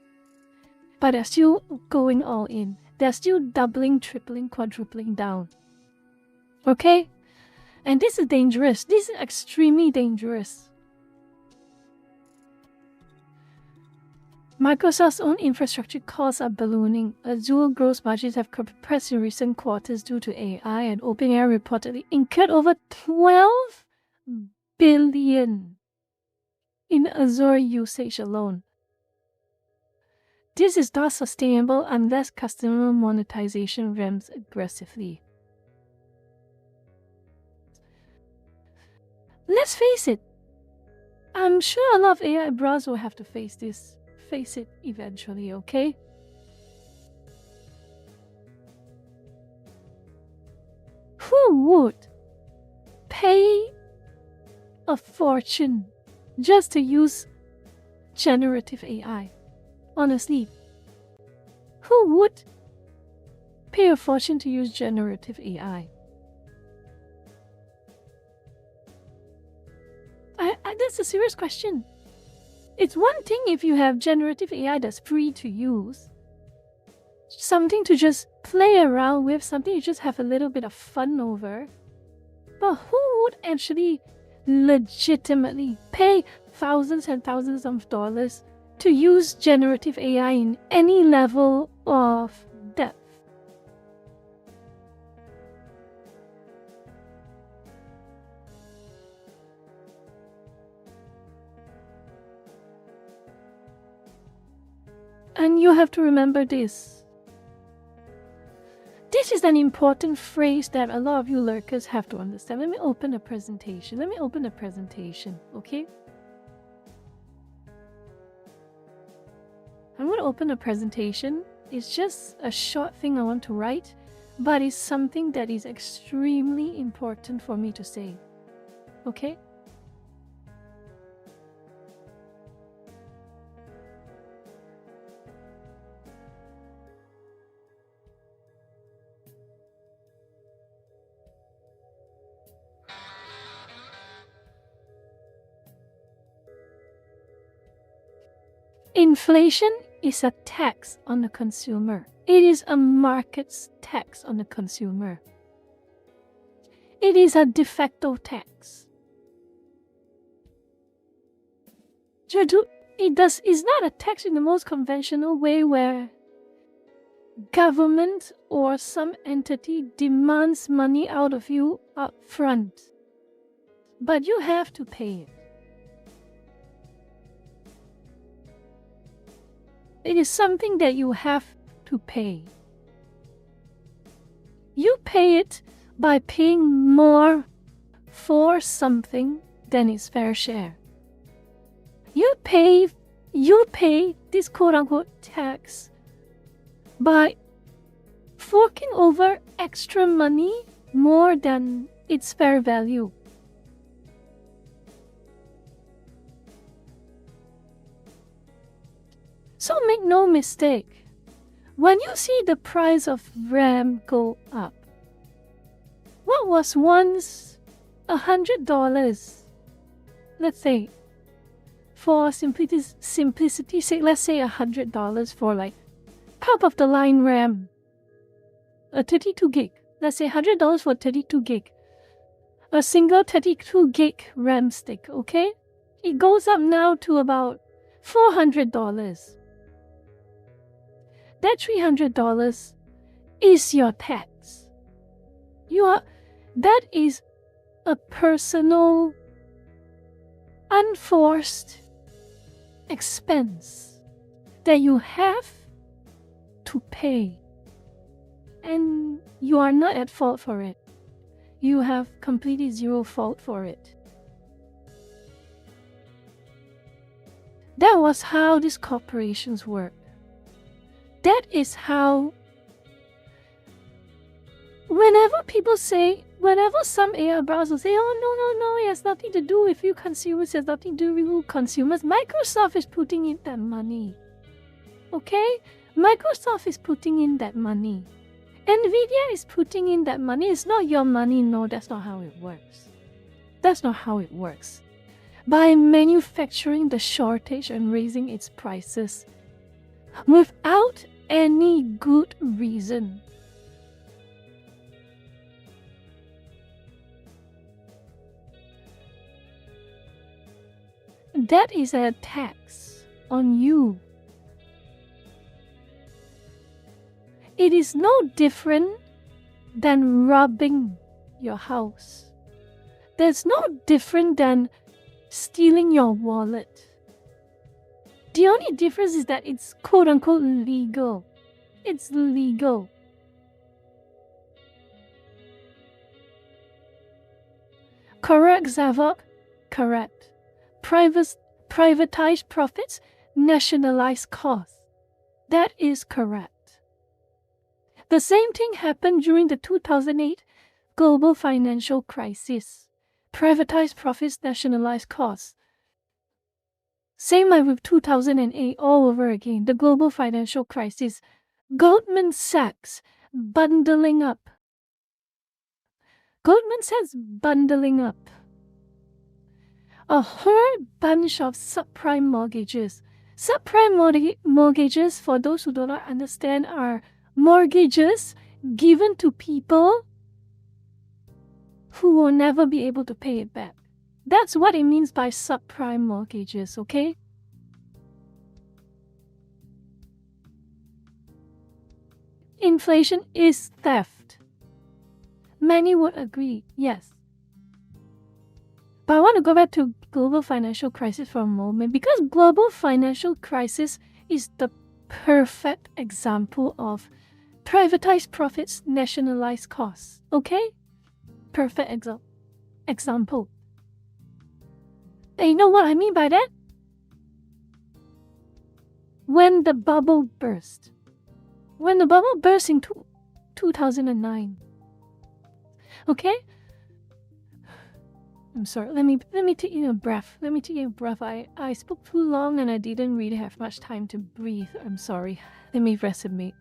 But they're still going all in. They're still doubling, tripling, quadrupling down. Okay? And this is dangerous. This is extremely dangerous. Microsoft's own infrastructure costs are ballooning. Azure gross margins have compressed in recent quarters due to AI, and OpenAI reportedly incurred over $12 billion in Azure usage alone. This is not sustainable unless customer monetization ramps aggressively. Let's face it. I'm sure a lot of AI bros will have to face it eventually, okay? Who would pay a fortune just to use generative AI? Honestly, who would pay a fortune to use generative AI? That's a serious question. It's one thing if you have generative AI that's free to use, something to just play around with, something you just have a little bit of fun over. But who would actually legitimately pay thousands and thousands of dollars to use generative AI in any level of depth? And you have to remember this. This is an important phrase that a lot of you lurkers have to understand. Let me open a presentation. Okay? I'm going to open a presentation. It's just a short thing I want to write, but it's something that is extremely important for me to say. Okay? Inflation is a tax on the consumer. It is a market's tax on the consumer. It is a de facto tax. It's not a tax in the most conventional way where government or some entity demands money out of you up front. But you have to pay it. It is something that you have to pay. You pay it by paying more for something than its fair share. You pay you pay this quote-unquote tax by forking over extra money more than its fair value. So make no mistake, when you see the price of RAM go up, what was once $100, let's say, for simplicity's sake, let's say $100 for like top of the line RAM, a 32 gig. Let's say $100 for 32 gig. A single 32 gig RAM stick, okay? It goes up now to about $400. That $300 is your tax. That is a personal, unforced expense that you have to pay. And you are not at fault for it. You have completely zero fault for it. That was how these corporations work. That is how, whenever some AI browsers say, oh no, it has nothing to do with you consumers, it has nothing to do with you consumers, Microsoft is putting in that money. Okay? Microsoft is putting in that money. Nvidia is putting in that money. It's not your money. No, that's not how it works. That's not how it works. By manufacturing the shortage and raising its prices without any good reason. That is a tax on you. It is no different than robbing your house. There's no different than stealing your wallet. The only difference is that it's quote-unquote legal. It's legal. Correct, Zavok? Correct. Privatize profits, nationalize costs. That is correct. The same thing happened during the 2008 global financial crisis. Privatize profits, nationalize costs. Same like with 2008 all over again, the global financial crisis. Goldman Sachs bundling up. Goldman Sachs bundling up a whole bunch of subprime mortgages. Subprime mortgages, for those who do not understand, are mortgages given to people who will never be able to pay it back. That's what it means by subprime mortgages, okay? Inflation is theft. Many would agree, yes. But I want to go back to global financial crisis for a moment, because global financial crisis is the perfect example of privatize profits, nationalize costs. Okay? Perfect example. And you know what I mean by that? When the bubble burst. When the bubble burst in 2009. Okay? I'm sorry. Let me take a breath. Let me take a breath. I spoke too long and I didn't really have much time to breathe. I'm sorry. Let me rest a bit.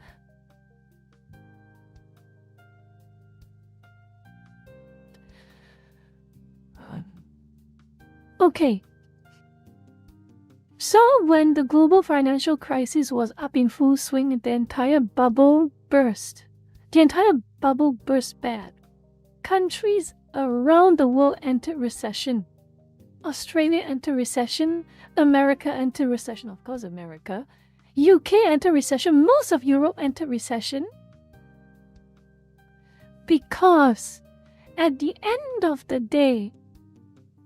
Okay. So when the global financial crisis was up in full swing, the entire bubble burst. The entire bubble burst bad. Countries around the world entered recession. Australia entered recession. America entered recession. Of course, America. UK entered recession. Most of Europe entered recession. Because at the end of the day,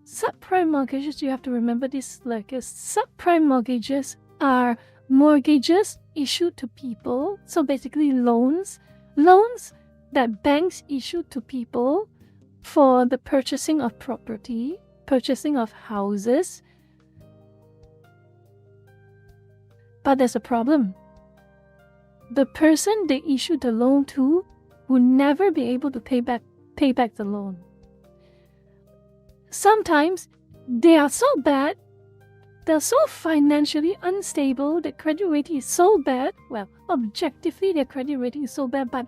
subprime mortgages, you have to remember this, like subprime mortgages are mortgages issued to people. So basically loans that banks issue to people for the purchasing of property, purchasing of houses. But there's a problem. The person they issued the loan to will never be able to pay back the loan. Sometimes they are so bad, they're so financially unstable, the credit rating is so bad. Well, objectively, their credit rating is so bad, but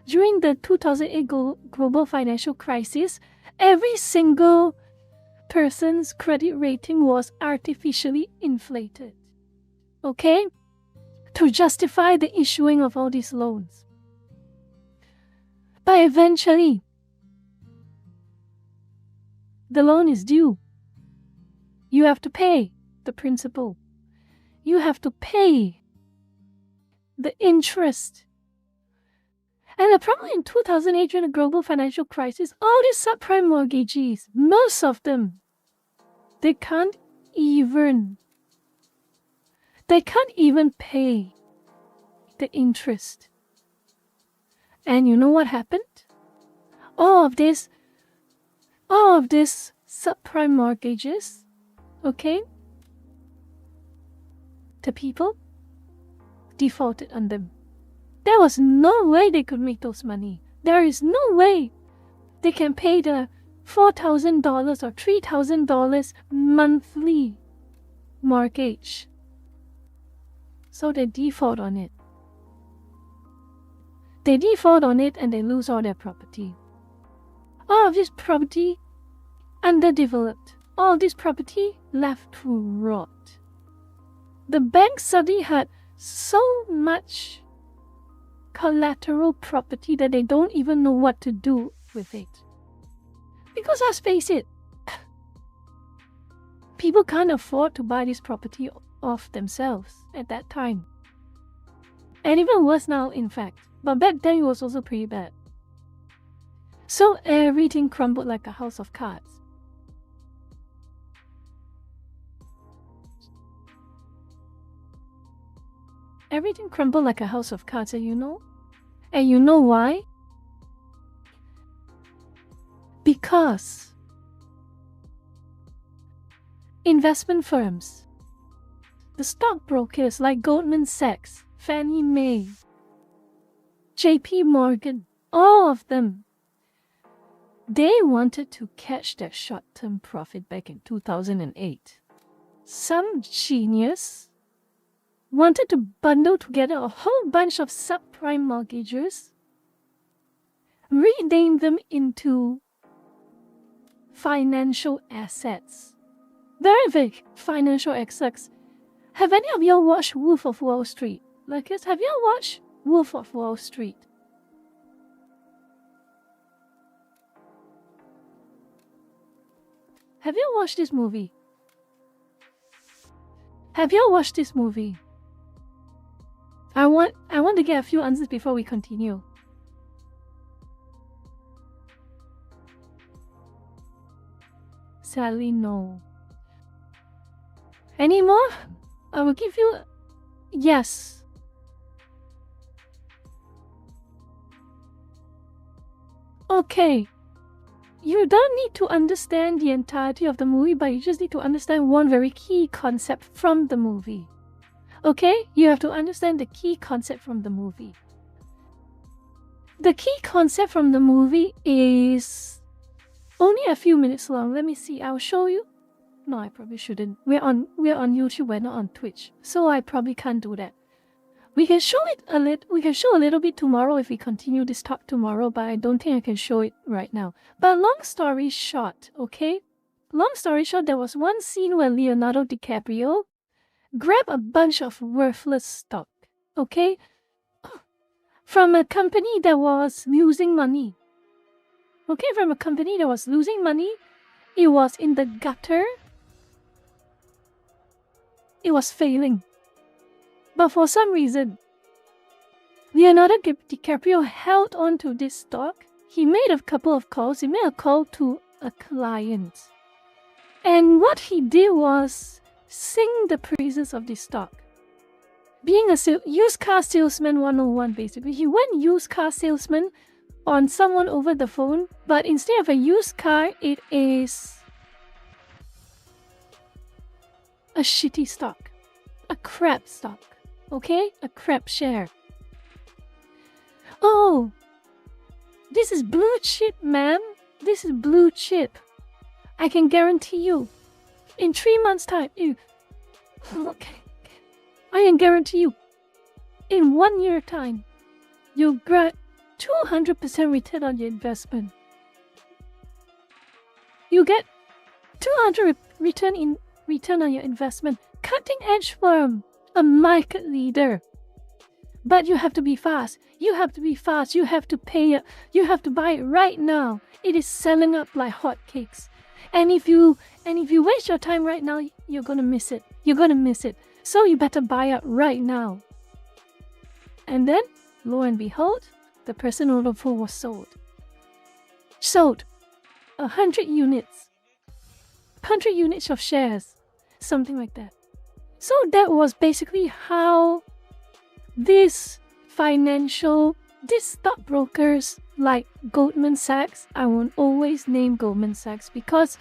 during the 2008 global financial crisis, every single person's credit rating was artificially inflated. Okay? To justify the issuing of all these loans. But eventually, the loan is due. You have to pay the principal. You have to pay the interest. And the problem in 2008 during the global financial crisis, all these subprime mortgagees, most of them, they can't even pay the interest. And you know what happened? All of these subprime mortgages, okay? The people defaulted on them. There was no way they could make those money. There is no way they can pay the $4,000 or $3,000 monthly mortgage. So they default on it. They default on it and they lose all their property. All of this property underdeveloped. All this property left to rot. The bank suddenly had so much collateral property that they don't even know what to do with it. Because let's face it, people can't afford to buy this property off themselves at that time. And even worse now, in fact. But back then it was also pretty bad. So everything crumbled like a house of cards. Everything crumbled like a house of cards, and you know? And you know why? Because investment firms, the stockbrokers like Goldman Sachs, Fannie Mae, JP Morgan, all of them, they wanted to catch their short-term profit back in 2008. Some genius wanted to bundle together a whole bunch of subprime mortgages, rename them into financial assets. Very big financial assets. Have any of y'all watched Wolf of Wall Street? Like, have y'all watched Wolf of Wall Street? Have you watched this movie? Have you watched this movie? I want to get a few answers before we continue. Sadly, no. Any more? I will give you... Yes. Okay. You don't need to understand the entirety of the movie, but you just need to understand one very key concept from the movie. Okay? You have to understand the key concept from the movie. The key concept from the movie is only a few minutes long. Let me see. I'll show you. No, I probably shouldn't. We're on YouTube, we're not on Twitch. So I probably can't do that. We can show it we can show a little bit tomorrow if we continue this talk tomorrow, but I don't think I can show it right now. But long story short, okay? Long story short, there was one scene where Leonardo DiCaprio grabbed a bunch of worthless stock, okay? From a company that was losing money. Okay, from a company that was losing money. It was in the gutter. It was failing. But for some reason, Leonardo DiCaprio held on to this stock. He made a couple of calls. He made a call to a client. And what he did was sing the praises of this stock. Being a used car salesman 101, basically. He went used car salesman on someone over the phone, but instead of a used car, it is a shitty stock. A crap stock. Okay? A crap share. Oh, this is blue chip, ma'am. This is blue chip. I can guarantee you, in 3 months' time, okay, I can guarantee you, in 1 year time, you'll get 200% return on your investment. You get 200 return on your investment. Cutting edge firm, a market leader. But you have to be fast. You have to be fast. You have to pay it. You have to buy it right now. It is selling up like hotcakes. And if you waste your time right now, you're gonna miss it. You're gonna miss it. So you better buy it right now. And then, lo and behold, the person ordered for was sold. Sold 100 units. 100 units of shares. Something like that. So that was basically how these stockbrokers like Goldman Sachs, I won't always name Goldman Sachs because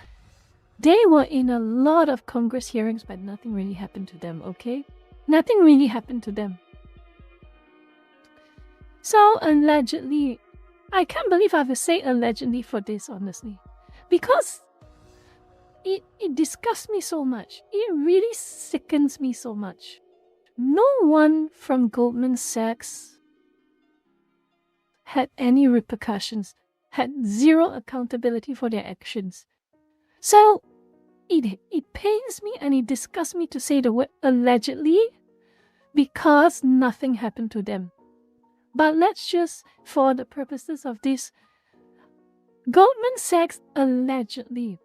they were in a lot of Congress hearings, but nothing really happened to them, okay? Nothing really happened to them. So allegedly, I can't believe I have to say allegedly for this, honestly, because it disgusts me so much. It really sickens me so much. No one from Goldman Sachs had any repercussions, had zero accountability for their actions. So it pains me and it disgusts me to say the word allegedly because nothing happened to them. But let's just, for the purposes of this, Goldman Sachs allegedly,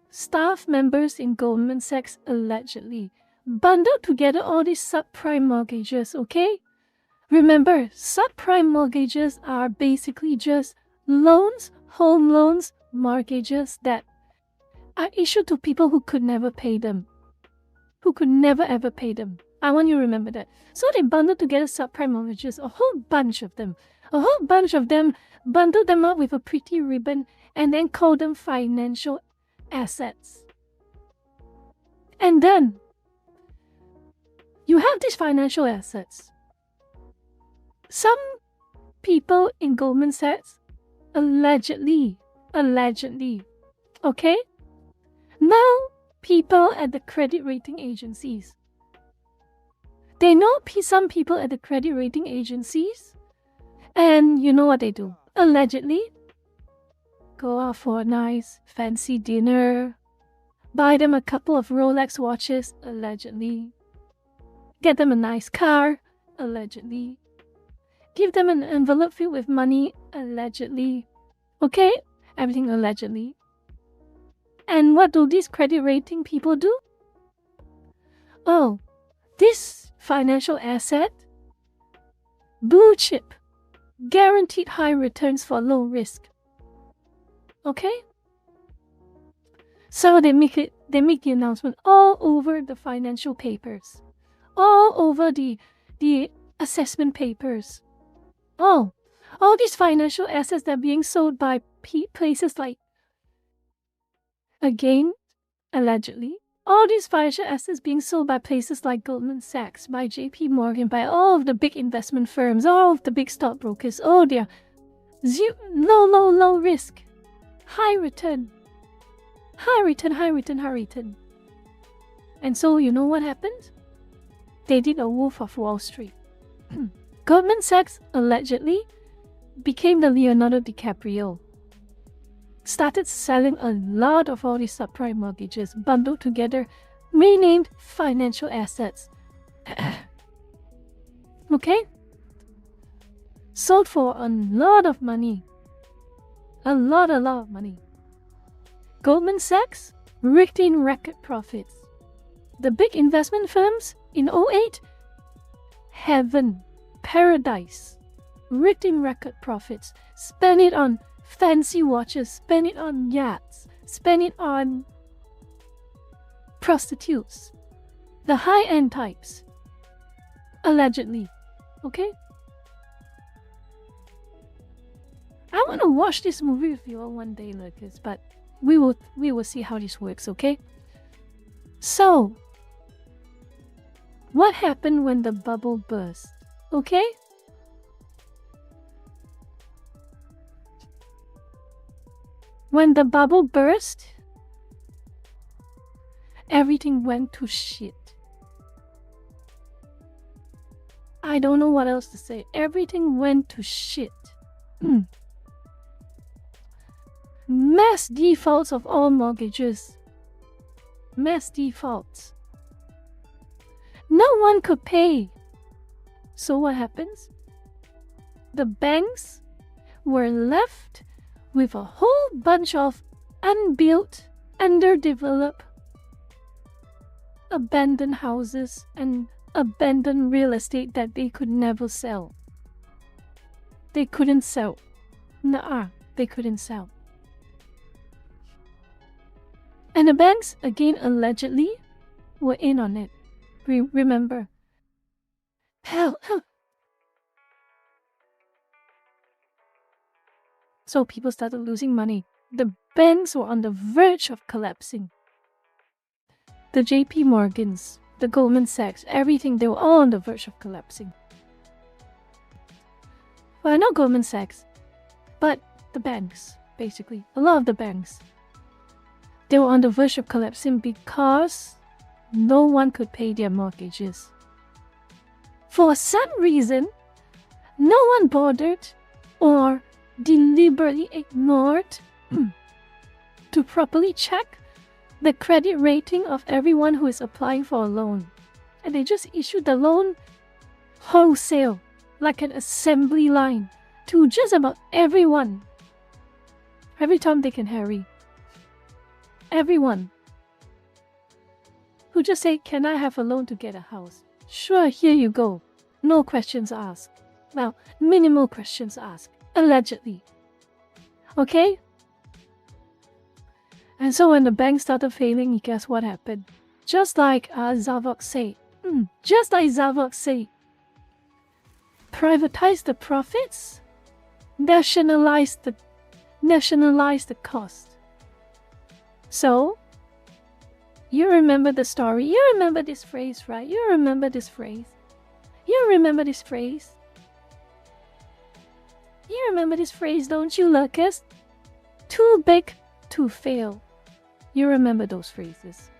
staff members in Goldman Sachs allegedly bundled together all these subprime mortgages, okay? Remember, subprime mortgages are basically just loans, home loans, mortgages that are issued to people who could never pay them. Who could never ever pay them. I want you to remember that. So they bundled together subprime mortgages, a whole bunch of them. A whole bunch of them, bundled them up with a pretty ribbon and then called them financial assets. And then, you have these financial assets. Some people in Goldman Sachs allegedly, okay? Now, people at the credit rating agencies. They know some people at the credit rating agencies, and you know what they do. Allegedly, go out for a nice, fancy dinner, buy them a couple of Rolex watches, allegedly, get them a nice car, allegedly, give them an envelope filled with money, allegedly, okay? Everything allegedly. And what do these credit rating people do? Oh, this financial asset, blue chip, guaranteed high returns for low risk. Okay? So they make the announcement all over the financial papers, all over the assessment papers. Oh, all these financial assets that are being sold by places like, again, allegedly, all these financial assets being sold by places like Goldman Sachs, by JP Morgan, by all of the big investment firms, all of the big stockbrokers. Oh, they're low risk, high return. High return. And so you know what happened? They did a Wolf of Wall Street. Goldman Sachs allegedly became the Leonardo DiCaprio. Started selling a lot of all these subprime mortgages bundled together, renamed financial assets. Okay? Sold for a lot of money. A lot of money. Goldman Sachs raked in record profits. The big investment firms in 2008, heaven, paradise, raked in record profits. Spend it on fancy watches, spend it on yachts, spend it on prostitutes, the high-end types, allegedly. Okay? I want to watch this movie with you all one day, Lucas, but we will see how this works, okay? So, what happened when the bubble burst. Okay? When the bubble burst, everything went to shit. I don't know what else to say. Everything went to shit. Mass defaults of all mortgages. Mass defaults. No one could pay. So what happens? The banks were left with a whole bunch of unbuilt, underdeveloped, abandoned houses and abandoned real estate that they could never sell. They couldn't sell. Nuh-uh, they couldn't sell. And the banks, again allegedly, were in on it. Remember. Hell. So people started losing money. The banks were on the verge of collapsing. The JP Morgans, the Goldman Sachs, everything, they were all on the verge of collapsing. Well, not Goldman Sachs, but the banks, basically. A lot of the banks. They were on the verge of collapsing because no one could pay their mortgages. For some reason, no one bothered or deliberately ignored to properly check the credit rating of everyone who is applying for a loan. And they just issued the loan wholesale, like an assembly line, to just about everyone. Every Tom, Dick and Harry. Everyone. Who just say, can I have a loan to get a house? Sure, here you go. No questions asked. Well, minimal questions asked. Allegedly. Okay? And so when the bank started failing, guess what happened? Just like Zavok said. Privatize the profits, nationalize the cost. So, you remember the story. You remember this phrase, right? You remember this phrase. You remember this phrase. You remember this phrase, don't you, Lucas? Too big to fail. You remember those phrases.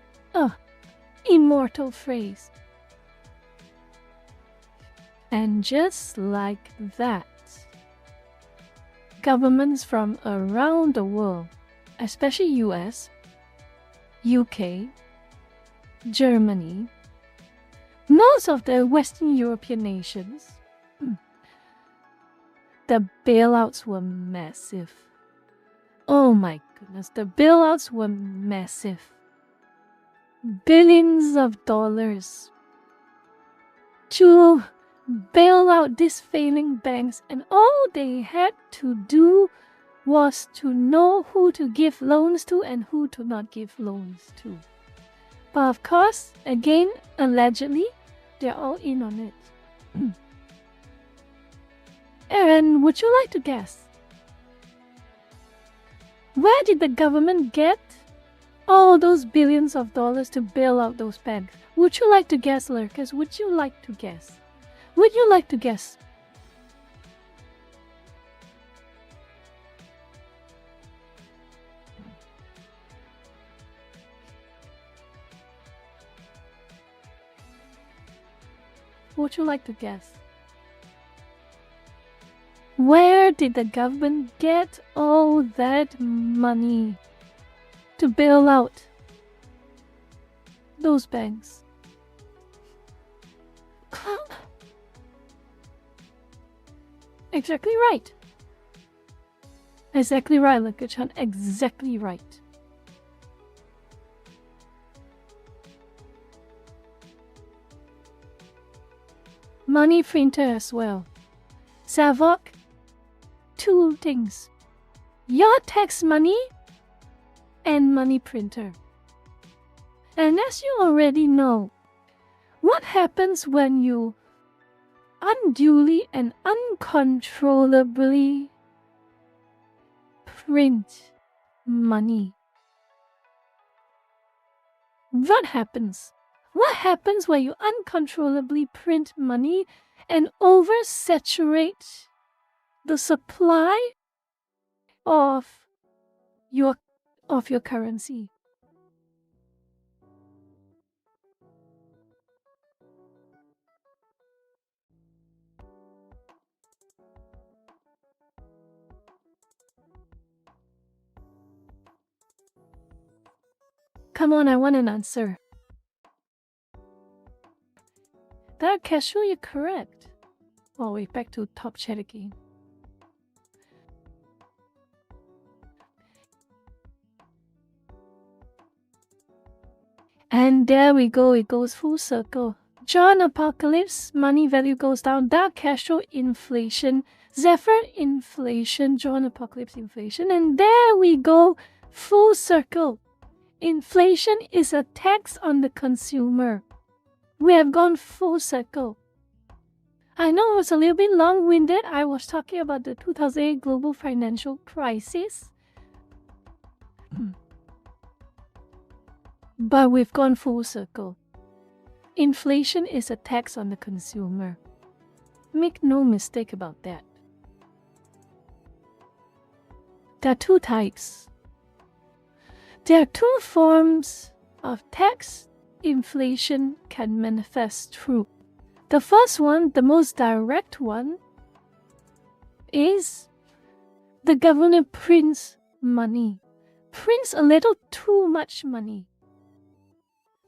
Immortal phrase. And just like that, governments from around the world, especially US, UK, Germany, most of the Western European nations, the bailouts were massive. Oh my goodness, the bailouts were massive. Billions of dollars to bail out these failing banks, and all they had to do was to know who to give loans to and who to not give loans to. But of course, again, allegedly, they're all in on it. And would you like to guess? Where did the government get all those billions of dollars to bail out those banks? Would you like to guess, Lurkers? Would you like to guess? Would you like to guess? Would you like to guess? Where did the government get all that money to bail out those banks? Exactly right. Exactly right, Luka-chan. Exactly right. Money printer as well. Zavok, two things. Your tax money and money printer. And as you already know, what happens when you unduly and uncontrollably print money? What happens? What happens when you uncontrollably print money and oversaturate the supply of your currency? Come on, I want an answer. That Casual, you're correct. Oh, wait, back to top chat again. And there we go, it goes full circle. John Apocalypse, money value goes down. Dark Casual, inflation. Zephyr, inflation. John Apocalypse, inflation. And there we go, full circle. Inflation is a tax on the consumer. We have gone full circle. I know it was a little bit long-winded. I was talking about the 2008 global financial crisis. But we've gone full circle. Inflation is a tax on the consumer. Make no mistake about that. There are two types. There are two forms of tax inflation can manifest through. The first one, the most direct one, is the government prints money. Prints a little too much money.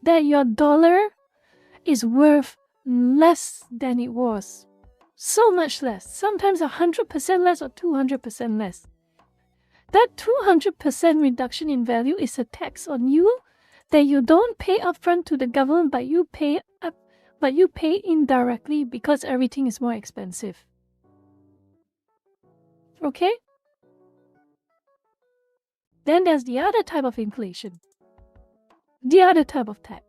That your dollar is worth less than it was. So much less. Sometimes 100% less or 200% less. That 200% reduction in value is a tax on you that you don't pay upfront to the government, but you pay indirectly because everything is more expensive. Okay? Then there's the other type of inflation. The other type of tax.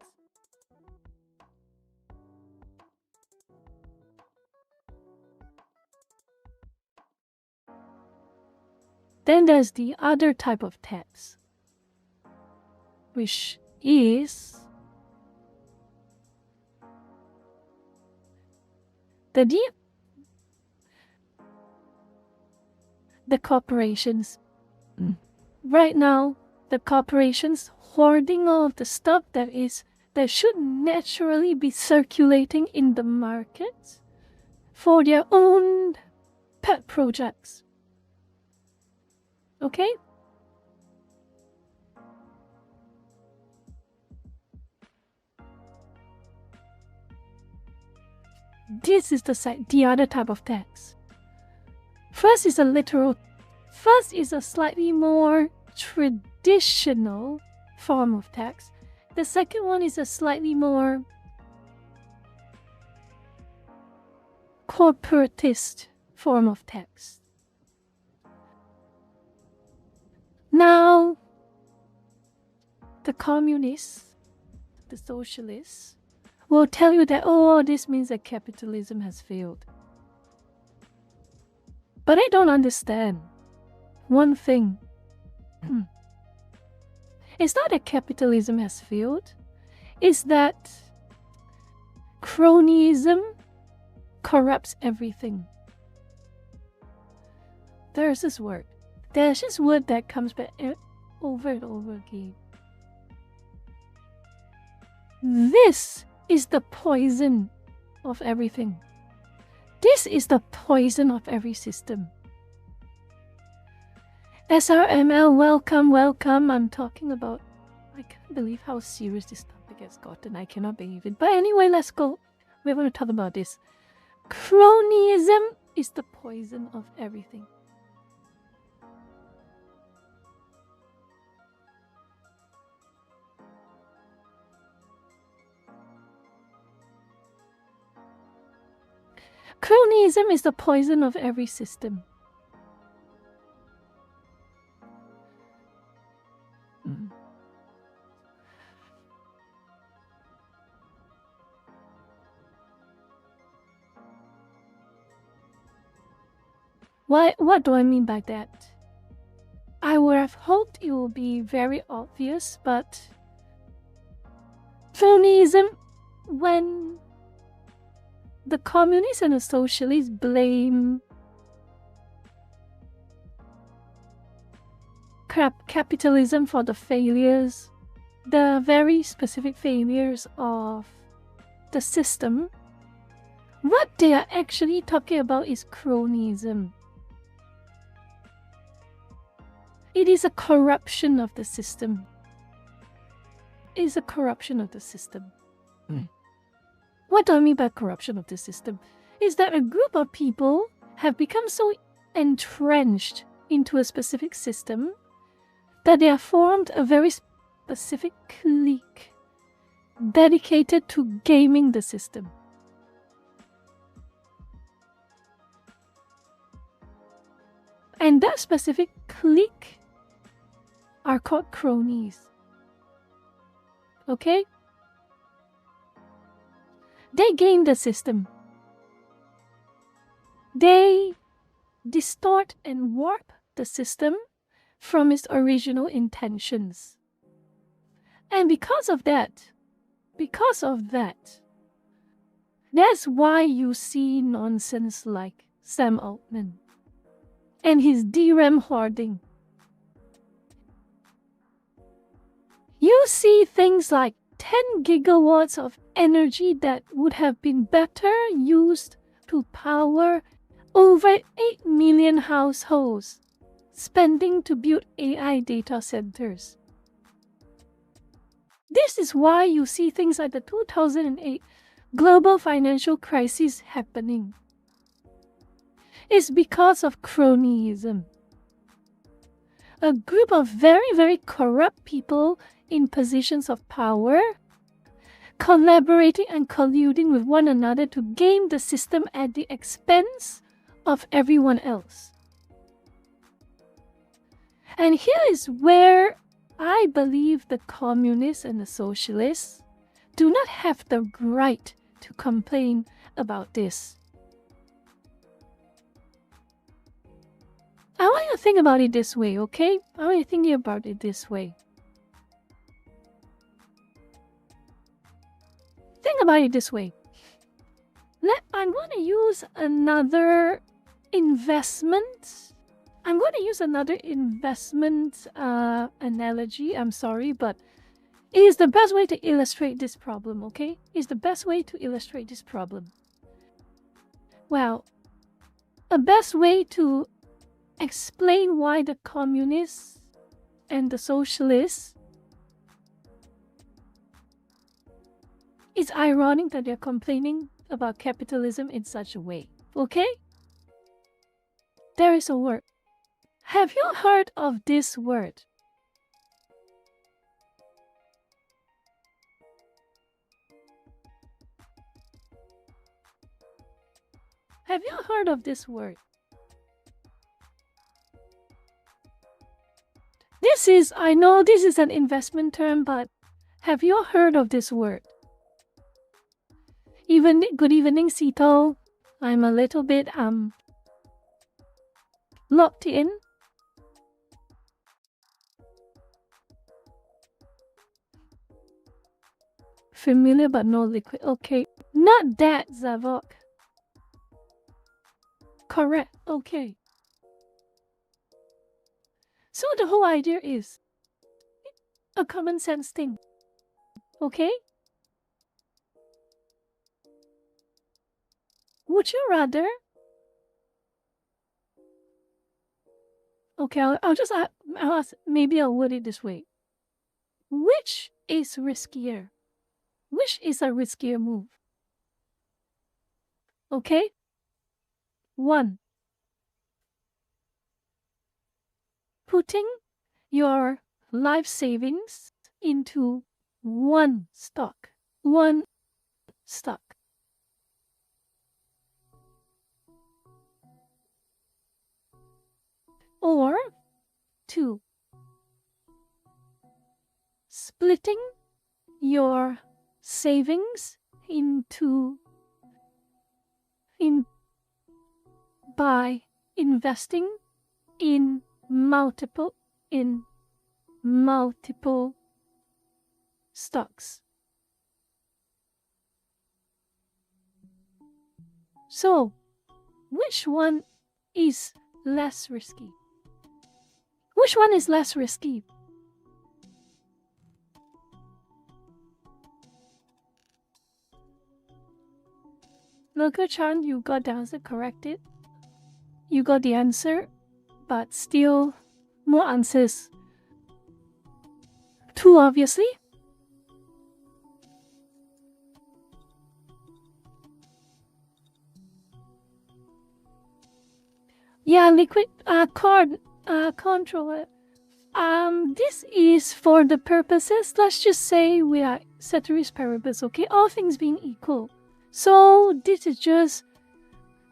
Then there's the other type of tax, which is the corporations. Right now, the corporations hoarding all of the stuff that should naturally be circulating in the market for their own pet projects. Okay? This is the other type of tax. First is a slightly more traditional form of tax. The second one is a slightly more corporatist form of tax. Now, the communists, the socialists, will tell you that, oh, this means that capitalism has failed. But I don't understand one thing. It's not that capitalism has failed. It's that cronyism corrupts everything. There's this word that comes back over and over again. This is the poison of everything. This is the poison of every system. SRML, welcome. I'm talking about... I can't believe how serious this topic has gotten. I cannot believe it. But anyway, let's go. We're going to talk about this. Cronyism is the poison of everything. Cronyism is the poison of every system. What do I mean by that? I would have hoped it would be very obvious, but cronyism when the communists and the socialists blame capitalism for the failures, the very specific failures of the system, what they are actually talking about is cronyism. It is a corruption of the system. It is a corruption of the system. What do I mean by corruption of the system? Is that a group of people have become so entrenched into a specific system that they have formed a very specific clique dedicated to gaming the system. And that specific clique are called cronies. Okay? They game the system. They distort and warp the system from its original intentions. And because of that, that's why you see nonsense like Sam Altman and his DRAM hoarding. You see things like 10 gigawatts of energy that would have been better used to power over 8 million households, spending to build AI data centers. This is why you see things like the 2008 global financial crisis happening. It's because of cronyism. A group of very, very corrupt people in positions of power, collaborating and colluding with one another to game the system at the expense of everyone else. And here is where I believe the communists and the socialists do not have the right to complain about this. I want you to think about it this way, okay? I want you to think about it this way. Think about it this way. I'm going to use another investment. I'm going to use another investment analogy. I'm sorry, but it is the best way to illustrate this problem, okay? It's the best way to illustrate this problem. Well, a best way to explain why the communists and the socialists, it's ironic that they're complaining about capitalism in such a way, okay? There is a word. Have you heard of this word? Have you heard of this word? I know this is an investment term, but have you heard of this word? Good evening, Sito. I'm a little bit locked in. Familiar but no liquid. Okay. Not that, Zavok. Correct. Okay. So the whole idea is a common sense thing. Okay? Would you rather? Okay, I'll ask, maybe I'll word it this way. Which is riskier? Which is a riskier move? Okay? 1. Putting your life savings into one stock. Or 2. Splitting your savings by investing in multiple stocks. So, which one is less risky? Which one is less risky? Loka-chan, you got the answer corrected. You got the answer, but still more answers. Two, obviously. Yeah, liquid controller. This is for the purposes. Let's just say we are ceteris paribus, okay? All things being equal. So this is just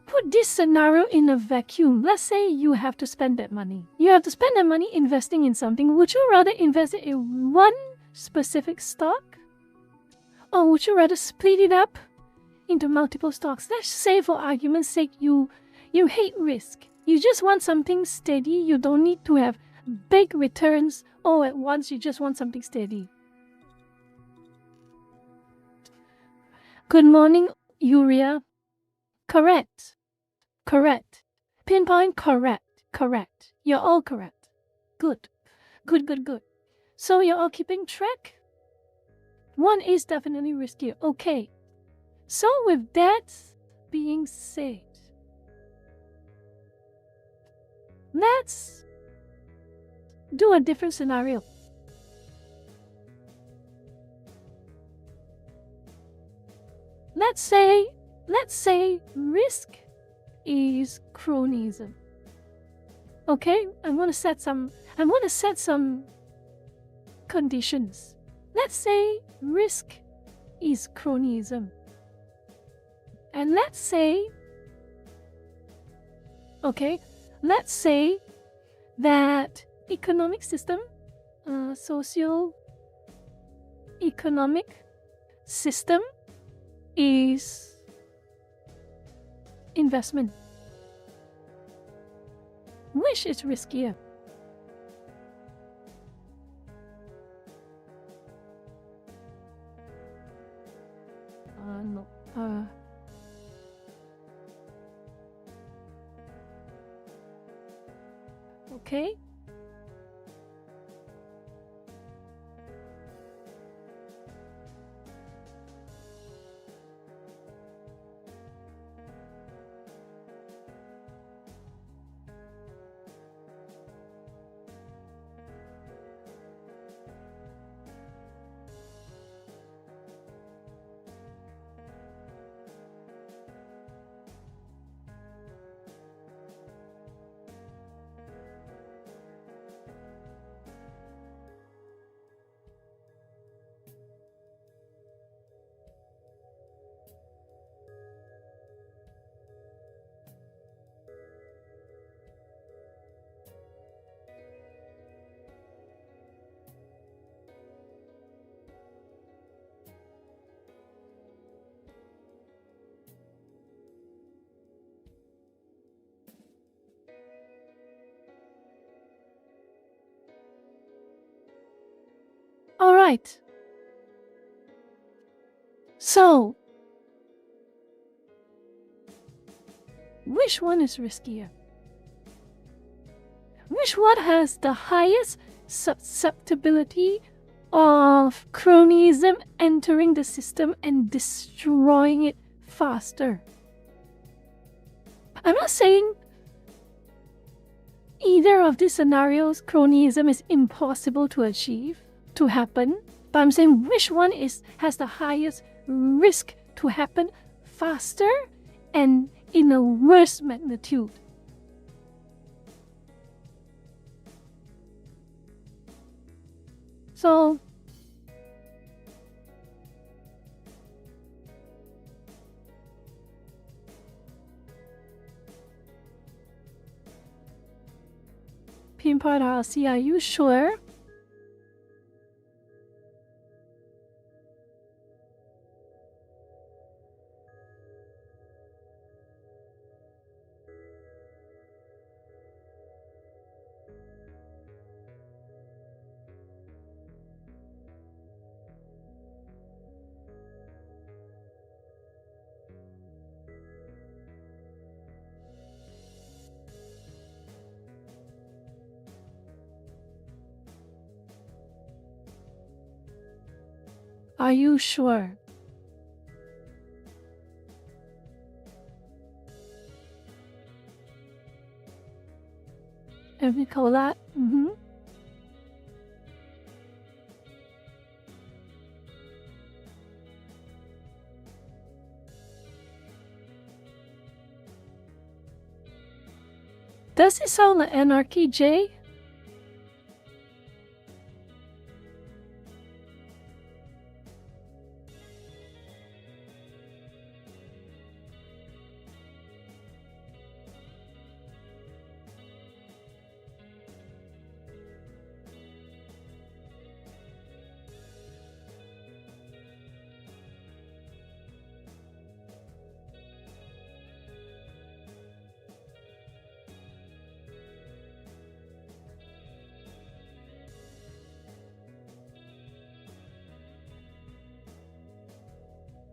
put this scenario in a vacuum. Let's say you have to spend that money. You have to spend that money investing in something. Would you rather invest it in one specific stock? Or would you rather split it up into multiple stocks? Let's say for argument's sake you hate risk. You just want something steady. You don't need to have big returns all at once. You just want something steady. Good morning, Uria. Correct. Correct. Pinpoint correct. Correct. You're all correct. Good. Good. So you're all keeping track? One is definitely riskier. Okay. So with that being said, let's do a different scenario. Let's say risk is cronyism. Okay, I'm gonna set some conditions. Let's say risk is cronyism. And let's say that economic system, socio-economic system is investment. Which is riskier? No. Okay. All right. So, which one is riskier? Which one has the highest susceptibility of cronyism entering the system and destroying it faster? I'm not saying either of these scenarios cronyism is impossible to achieve, to happen, but I'm saying which one has the highest risk to happen faster and in a worse magnitude. So Pinpoint RC, are you sure? Are you sure? Nicola? Does it sound like anarchy, Jay?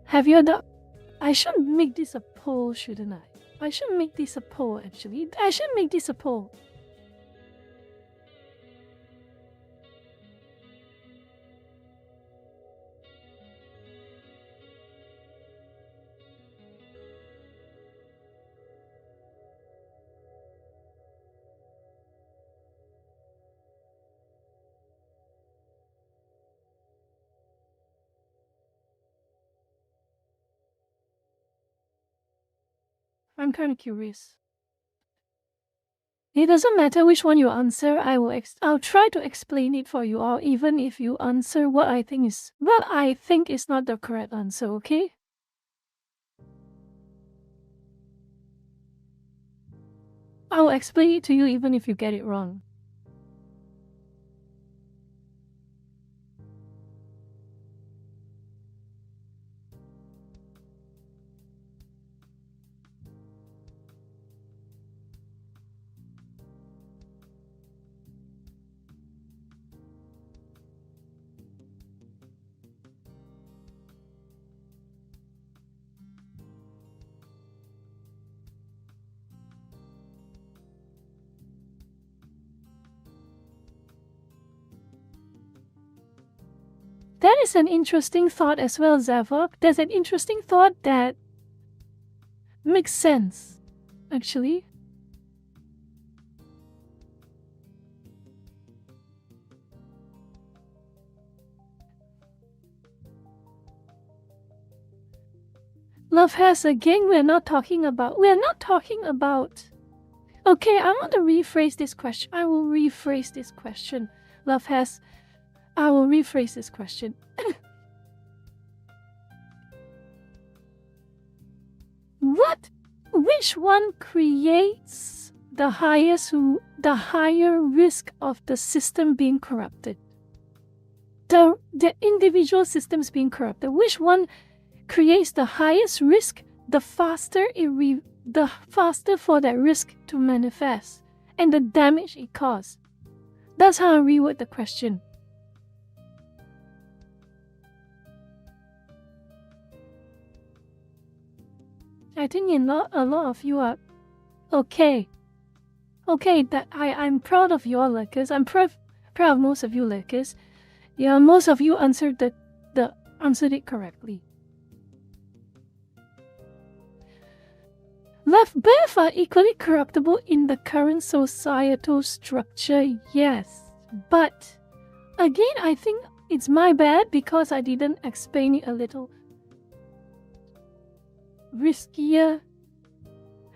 Have you done? I should make this a poll, shouldn't I? I should make this a poll, actually. I should make this a poll. I'm kind of curious. It doesn't matter which one you answer. I'll try to explain it for you all, even if you answer what I think is not the correct answer. Okay? I'll explain it to you even if you get it wrong. That is an interesting thought as well, Zavok. There's an interesting thought that makes sense, actually. Love has a gang. We're not talking about. Okay, I want to rephrase this question. I will rephrase this question. I will rephrase this question. Which one creates the higher risk of the system being corrupted? The individual systems being corrupted. Which one creates the highest risk? The faster for that risk to manifest and the damage it causes. That's how I reword the question. I think a lot of you are okay. That I'm proud of you all, lurkers. I'm proud of most of you lurkers. Yeah, most of you answered it correctly. Both are equally corruptible in the current societal structure, yes. But again, I think it's my bad because I didn't explain it a little riskier.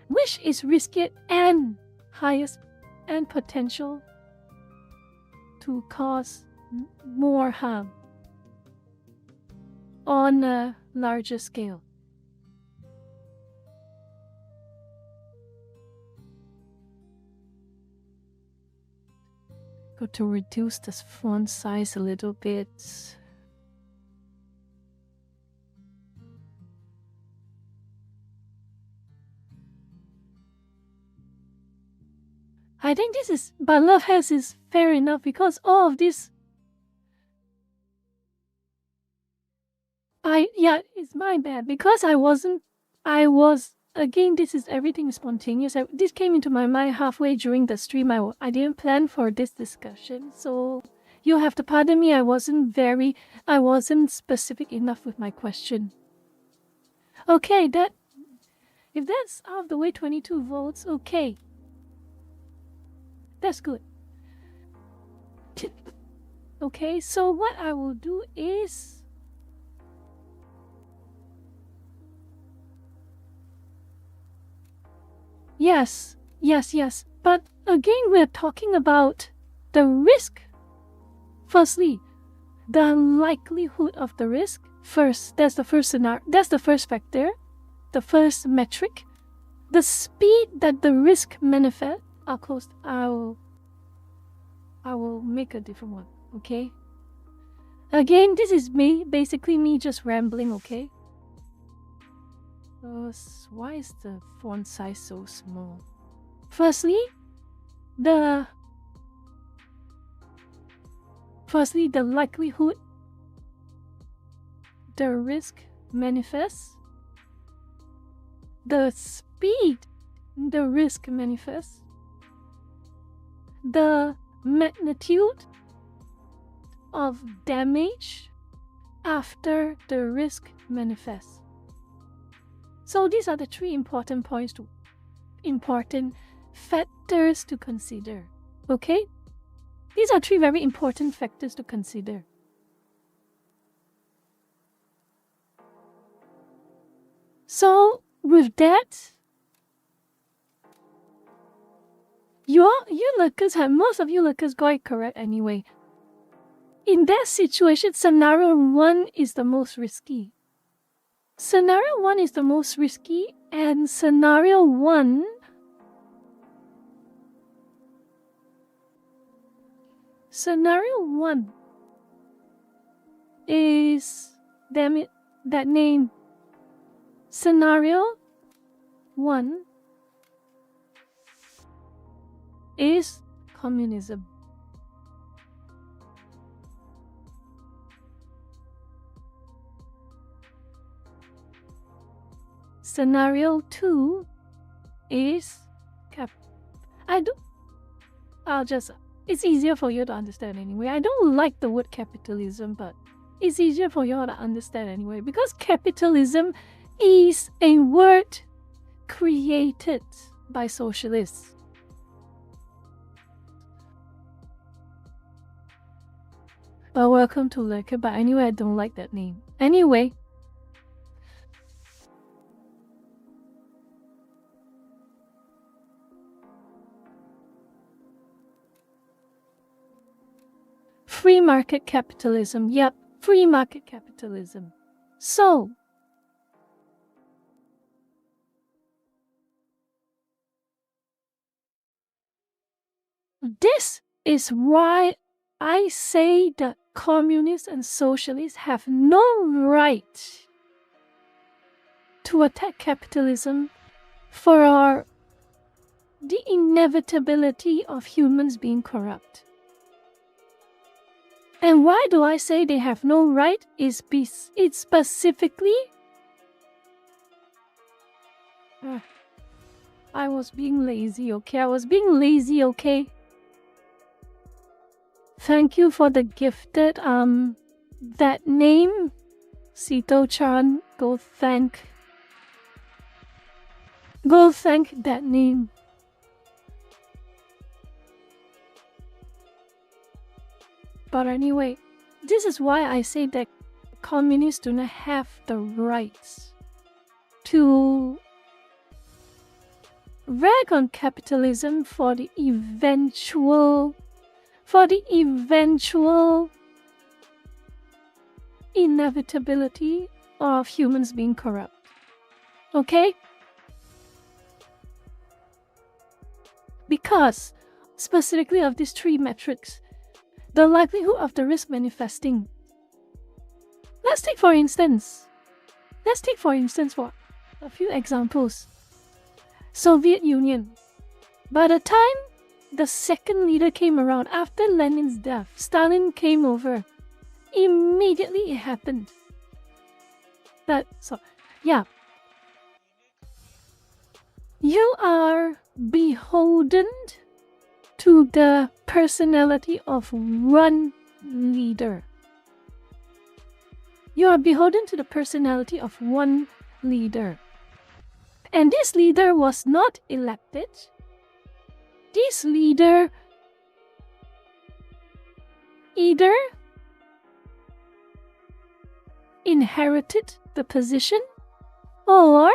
Which is riskier and highest and potential to cause more harm on a larger scale. Go to reduce the font size a little bit. I think but Love Has is fair enough because all of this. It's my bad because again, everything is spontaneous. This came into my mind halfway during the stream. I didn't plan for this discussion, so You have to pardon me, I wasn't specific enough with my question. Okay, if that's out of the way, 22 votes, okay. That's good. Okay, so what I will do is... Yes. But again, we're talking about the risk. Firstly, the likelihood of the risk. First, that's the first scenario. That's the first factor. The first metric. The speed that the risk manifests. I will make a different one. Okay. Again, this is basically me just rambling. Okay. Why is the font size so small? Firstly, the likelihood the risk manifests, the speed the risk manifests, the magnitude of damage after the risk manifests. So these are the three important factors to consider. Okay? These are three very important factors to consider. So with that, most of you lookers got it correct anyway. In that situation, scenario 1 is the most risky. Scenario 1 is the most risky, and scenario 1 is, damn it, that name. Scenario 1 is communism. Scenario 2 is it's easier for you to understand anyway. I don't like the word capitalism, but it's easier for you to understand anyway, because capitalism is a word created by socialists. But welcome to Lurker, but anyway, I don't like that name. Anyway, free market capitalism. Yep, free market capitalism. So, this is why I say that communists and socialists have no right to attack capitalism for the inevitability of humans being corrupt. And why do I say they have no right? It's specifically... I was being lazy, okay? Thank you for the gifted, that name, Sito-chan. Go thank that name. But anyway, this is why I say that communists do not have the rights to rag on capitalism for the eventual inevitability of humans being corrupt. Okay? Because, specifically of these three metrics, the likelihood of the risk manifesting. Let's take for instance for a few examples. Soviet Union. By the time the second leader came around after Lenin's death, Stalin came over. Immediately it happened. You are beholden to the personality of one leader. You are beholden to the personality of one leader. And this leader was not elected. This leader either inherited the position or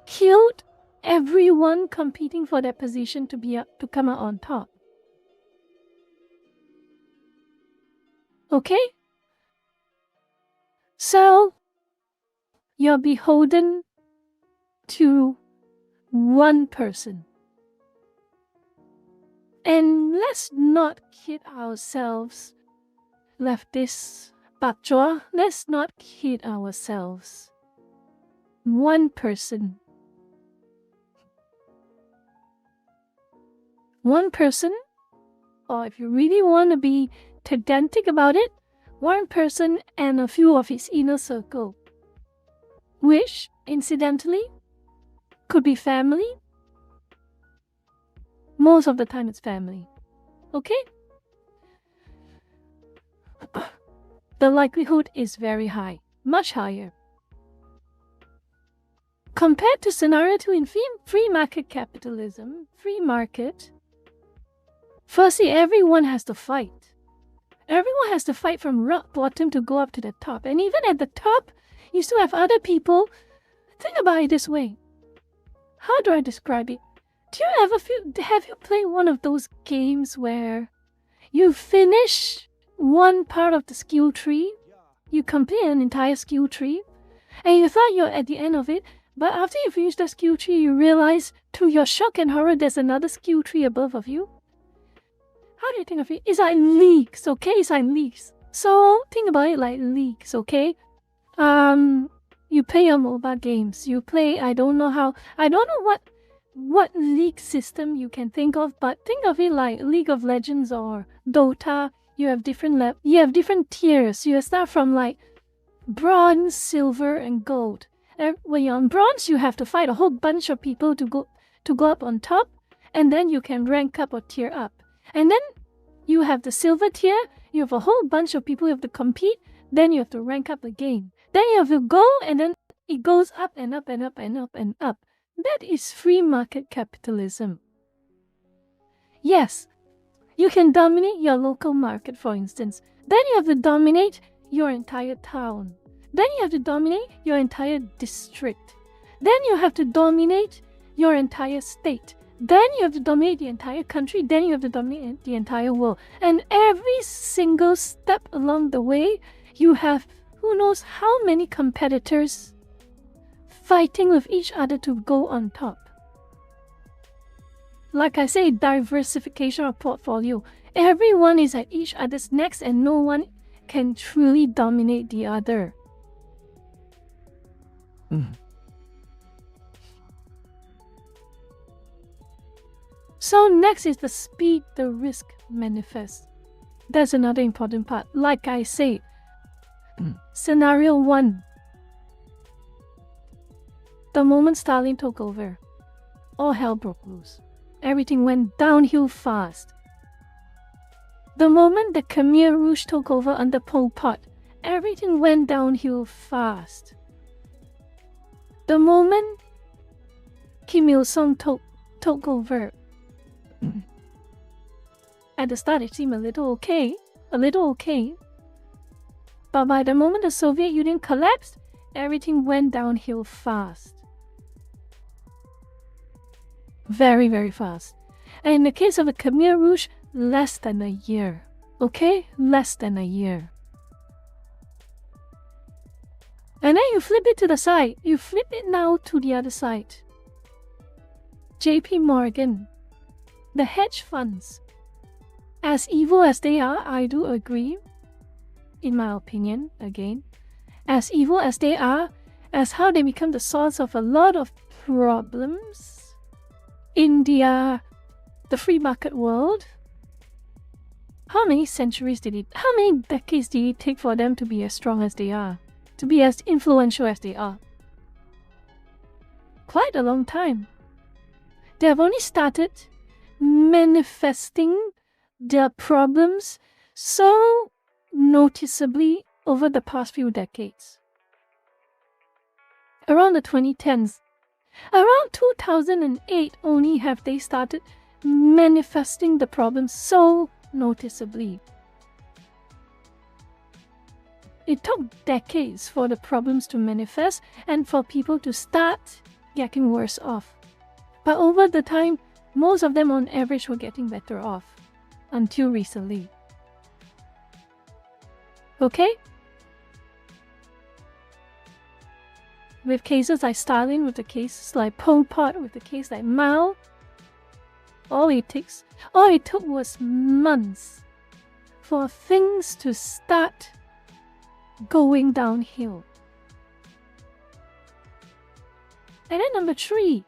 killed everyone competing for that position to come out on top. Okay? So, you're beholden to one person. And let's not kid ourselves, leftists, bakchua, let's not kid ourselves. One person. One person, or if you really want to be pedantic about it, one person and a few of his inner circle, which, incidentally, could be family. Most of the time it's family. Okay? The likelihood is very high, much higher. Compared to scenario 2 in free market capitalism, free market, firstly, everyone has to fight. Everyone has to fight from rock bottom to go up to the top. And even at the top, you still have other people. Think about it this way. How do I describe it? Do you ever have you played one of those games where you finish one part of the skill tree, you complete an entire skill tree, and you thought you're at the end of it, but after you finish the skill tree, you realize, to your shock and horror, there's another skill tree above of you? How do you think of it? It's like leagues, okay? It's like leagues. So think about it like leagues, okay? You play your mobile games. You play, I don't know what league system you can think of, but think of it like League of Legends or Dota. You have different tiers. You start from like bronze, silver, and gold. And when you're on bronze, you have to fight a whole bunch of people to go up on top, and then you can rank up or tier up. And then you have the silver tier, you have a whole bunch of people you have to compete, then you have to rank up again. Then you have to go, and then it goes up and up and up and up and up. That is free market capitalism. Yes, you can dominate your local market, for instance. Then you have to dominate your entire town. Then you have to dominate your entire district. Then you have to dominate your entire state. Then you have to dominate the entire country. Then you have to dominate the entire world. And every single step along the way, you have who knows how many competitors fighting with each other to go on top. Like I say, diversification of portfolio. Everyone is at each other's necks and no one can truly dominate the other. So next is the speed the risk manifests. That's another important part. Like I said, scenario 1. The moment Stalin took over, all hell broke loose. Everything went downhill fast. The moment the Khmer Rouge took over under Pol Pot, everything went downhill fast. The moment Kim Il-sung took over, at the start it seemed a little okay, but by the moment the Soviet Union collapsed, everything went downhill fast. Very, very fast. And in the case of the Khmer Rouge, less than a year. Okay? Less than a year. And then you flip it to the side. You flip it now to the other side. JP Morgan. The hedge funds. As evil as they are, I do agree. In my opinion, again. As evil as they are, as how they become the source of a lot of problems in the free market world. How many decades did it take for them to be as strong as they are? To be as influential as they are? Quite a long time. They have only started manifesting their problems so noticeably over the past few decades. Around the 2010s, around 2008 only have they started manifesting the problem so noticeably. It took decades for the problems to manifest and for people to start getting worse off. But over the time, most of them on average were getting better off. Until recently. Okay? With cases like Stalin, with the cases like Pol Pot, with the case like Mao, all it took was months for things to start going downhill. And then number 3,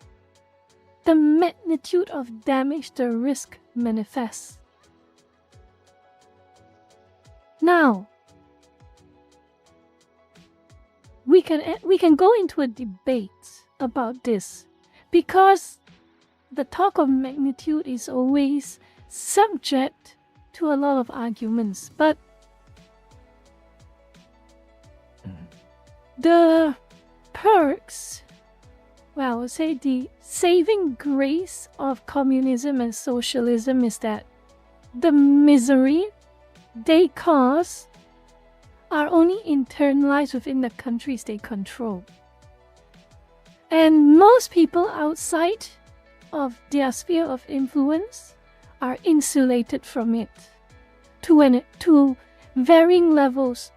the magnitude of damage the risk manifests. Now, we can go into a debate about this because the talk of magnitude is always subject to a lot of arguments, but the perks, well, I would say the saving grace of communism and socialism is that the misery they cause are only internalized within the countries they control. And most people outside of their sphere of influence are insulated from it to varying levels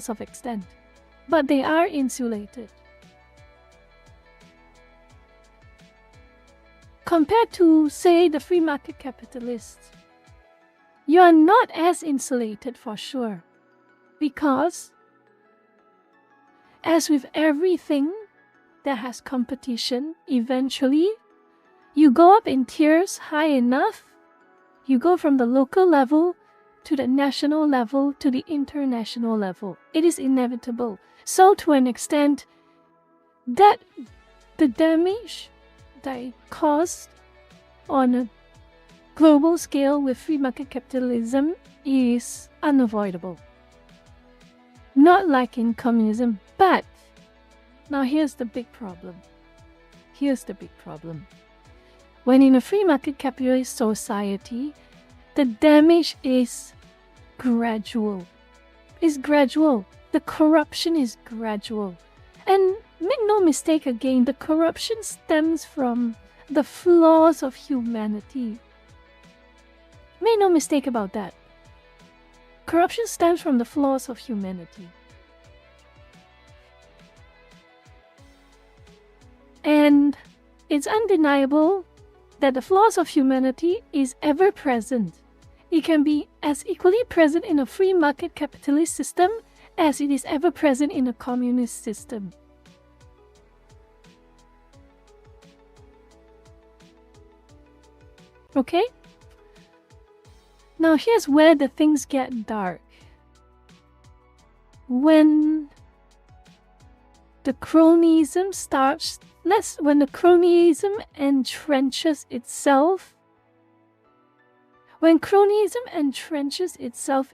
of extent. But they are insulated. Compared to, say, the free market capitalists, you are not as insulated for sure, because as with everything that has competition, eventually you go up in tiers high enough, you go from the local level to the national level to the international level. It is inevitable. So to an extent, that the damage that it caused on a global scale with free market capitalism is unavoidable. Not like in communism, but now here's the big problem. When in a free market capitalist society, the damage is gradual. The corruption is gradual. And make no mistake again, the corruption stems from the flaws of humanity. Make no mistake about that. Corruption stems from the flaws of humanity. And it's undeniable that the flaws of humanity is ever present. It can be as equally present in a free market capitalist system as it is ever present in a communist system. Okay? Now here's where the things get dark. When the cronyism entrenches itself,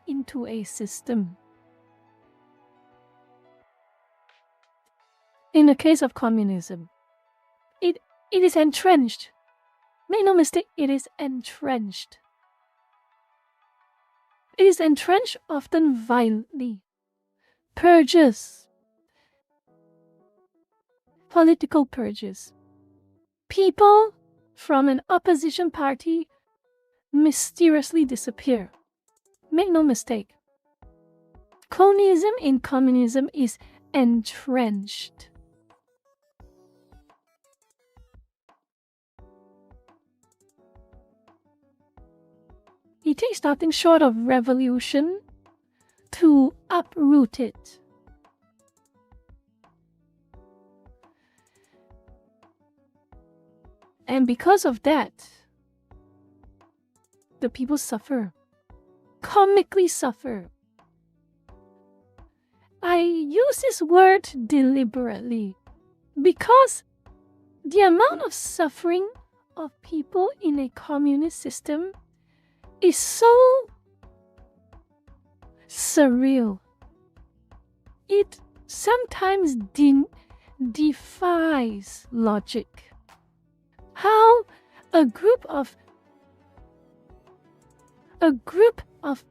into a system. In the case of communism, it is entrenched. Make no mistake, it is entrenched. It is entrenched often violently. Purges. Political purges. People from an opposition party mysteriously disappear. Make no mistake. Cronyism in communism is entrenched. It takes nothing short of revolution to uproot it. And because of that, the people suffer. Comically suffer. I use this word deliberately because the amount of suffering of people in a communist system is so surreal. It sometimes defies logic. How a group of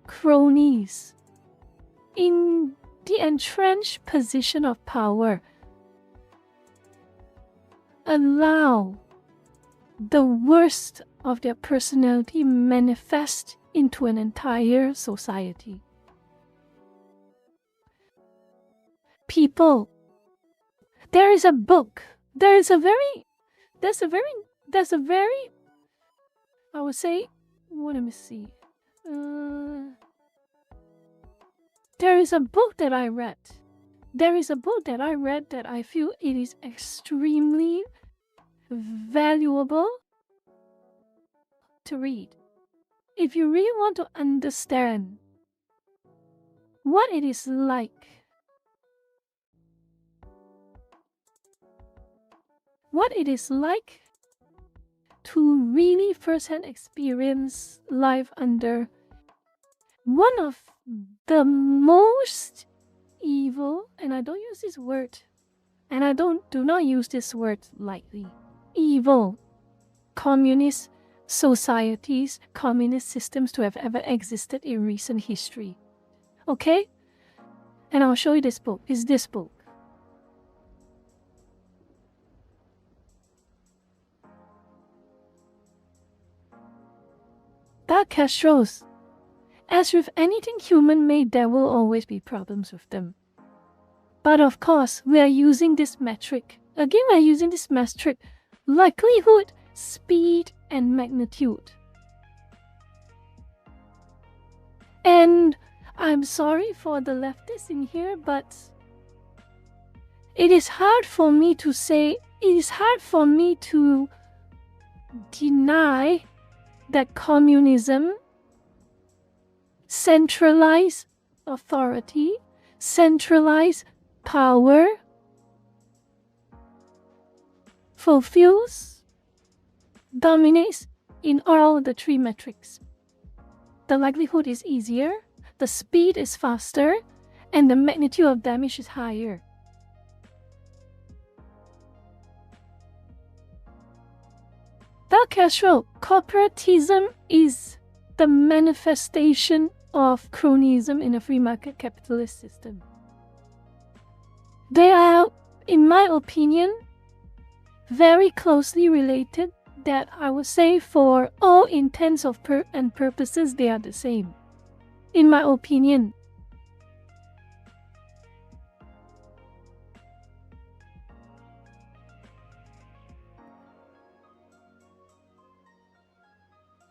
cronies in the entrenched position of power allow the worst of their personality manifest into an entire society. People, there is a book, there's a very, I would say, let me see. There is a book that I read. That I feel it is extremely valuable to read. If you really want to understand what it is like to really firsthand experience life under one of the most evil, and I don't use this word, and I do not use this word lightly, evil communist societies, communist systems to have ever existed in recent history. Okay? And I'll show you this book. It's this book. Dark Castros. As with anything human-made, there will always be problems with them. But of course, we are using this metric. Again, we are using this metric. Likelihood, speed, and magnitude. And I'm sorry for the leftists in here, but it is hard for me to deny that communism, centralized authority, centralized power, dominates in all the three metrics. The likelihood is easier, the speed is faster, and the magnitude of damage is higher. Dark Castro, corporatism is the manifestation of cronyism in a free market capitalist system. They are, in my opinion, very closely related, that I would say for all intents and purposes they are the same, in my opinion.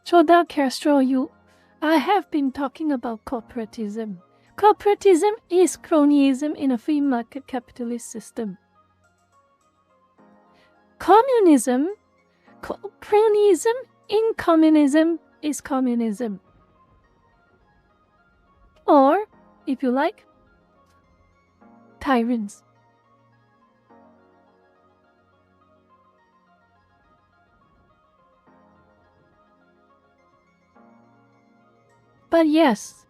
So Dark Castro, I have been talking about corporatism. Corporatism is cronyism in a free market capitalist system. Cronyism in communism is communism. Or, if you like, tyrants. But yes,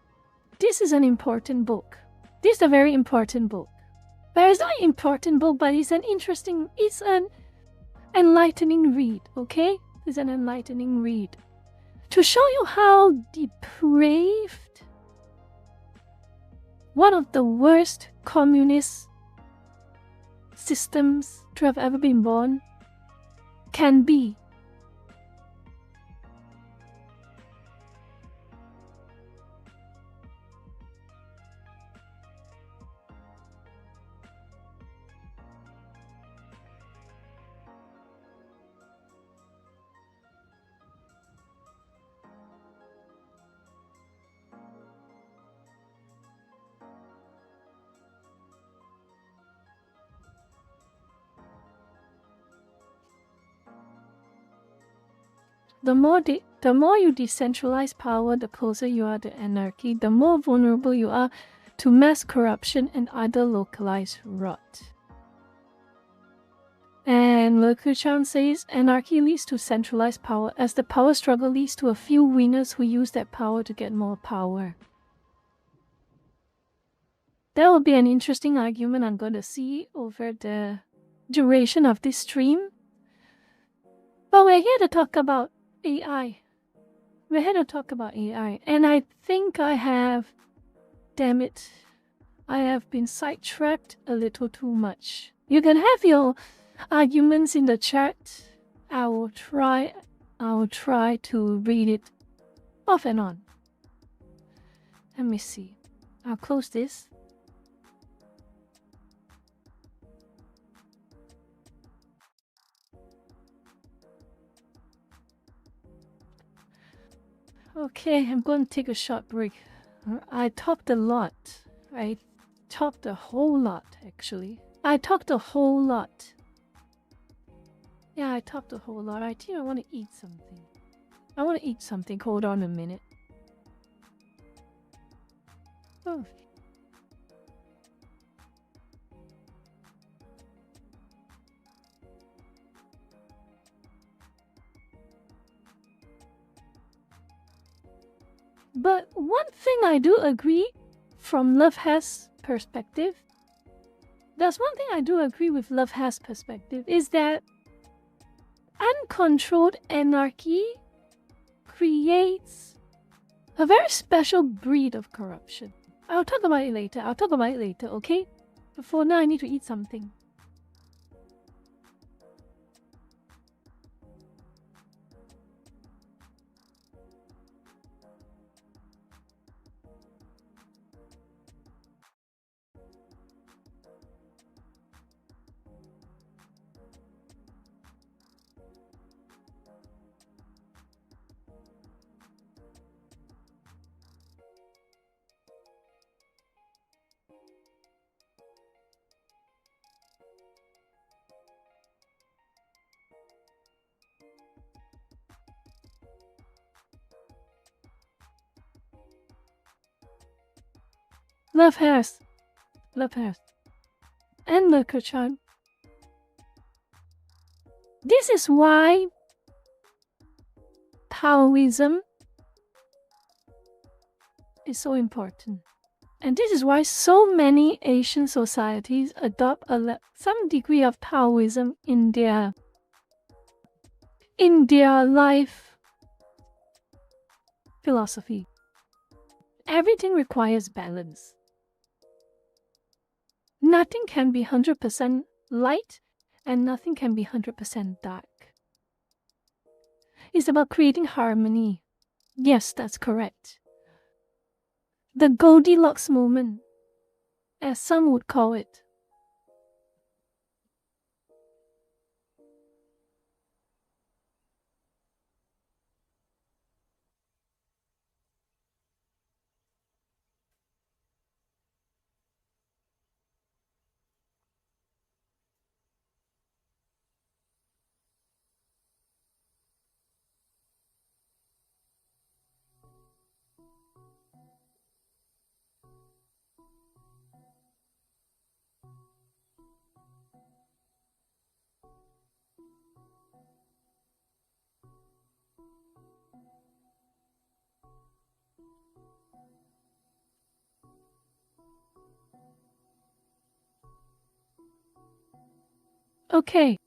this is an important book. This is a very important book. But it's not an important book, but it's an enlightening read, okay? It's an enlightening read. To show you how depraved one of the worst communist systems to have ever been born can be. The more you decentralize power, the closer you are to anarchy, the more vulnerable you are to mass corruption and other localized rot. And And Lerkuchan says anarchy leads to centralized power, as the power struggle leads to a few winners who use that power to get more power. That will be an interesting argument I'm going to see over the duration of this stream. But we're here to talk about AI. We're here to talk about AI. And I think I have... Damn it. I have been sidetracked a little too much. You can have your arguments in the chat. I will try to read it off and on. Let me see. I'll close this. Okay, I'm going to take a short break. I talked a lot. I talked a whole lot, actually. I talked a whole lot. Yeah, I talked a whole lot. I think I want to eat something. I want to eat something. Hold on a minute. Oh. But one thing I do agree from Love Has perspective, there's one thing I do agree with Love Has perspective, is that uncontrolled anarchy creates a very special breed of corruption. I'll talk about it later. Okay? But for now, I need to eat something. Love Has. And Lerkuchan. This is why Taoism is so important. And this is why so many Asian societies adopt some degree of Taoism in their life philosophy. Everything requires balance. Nothing can be 100% light and nothing can be 100% dark. It's about creating harmony. Yes, that's correct. The Goldilocks moment, as some would call it. Okay.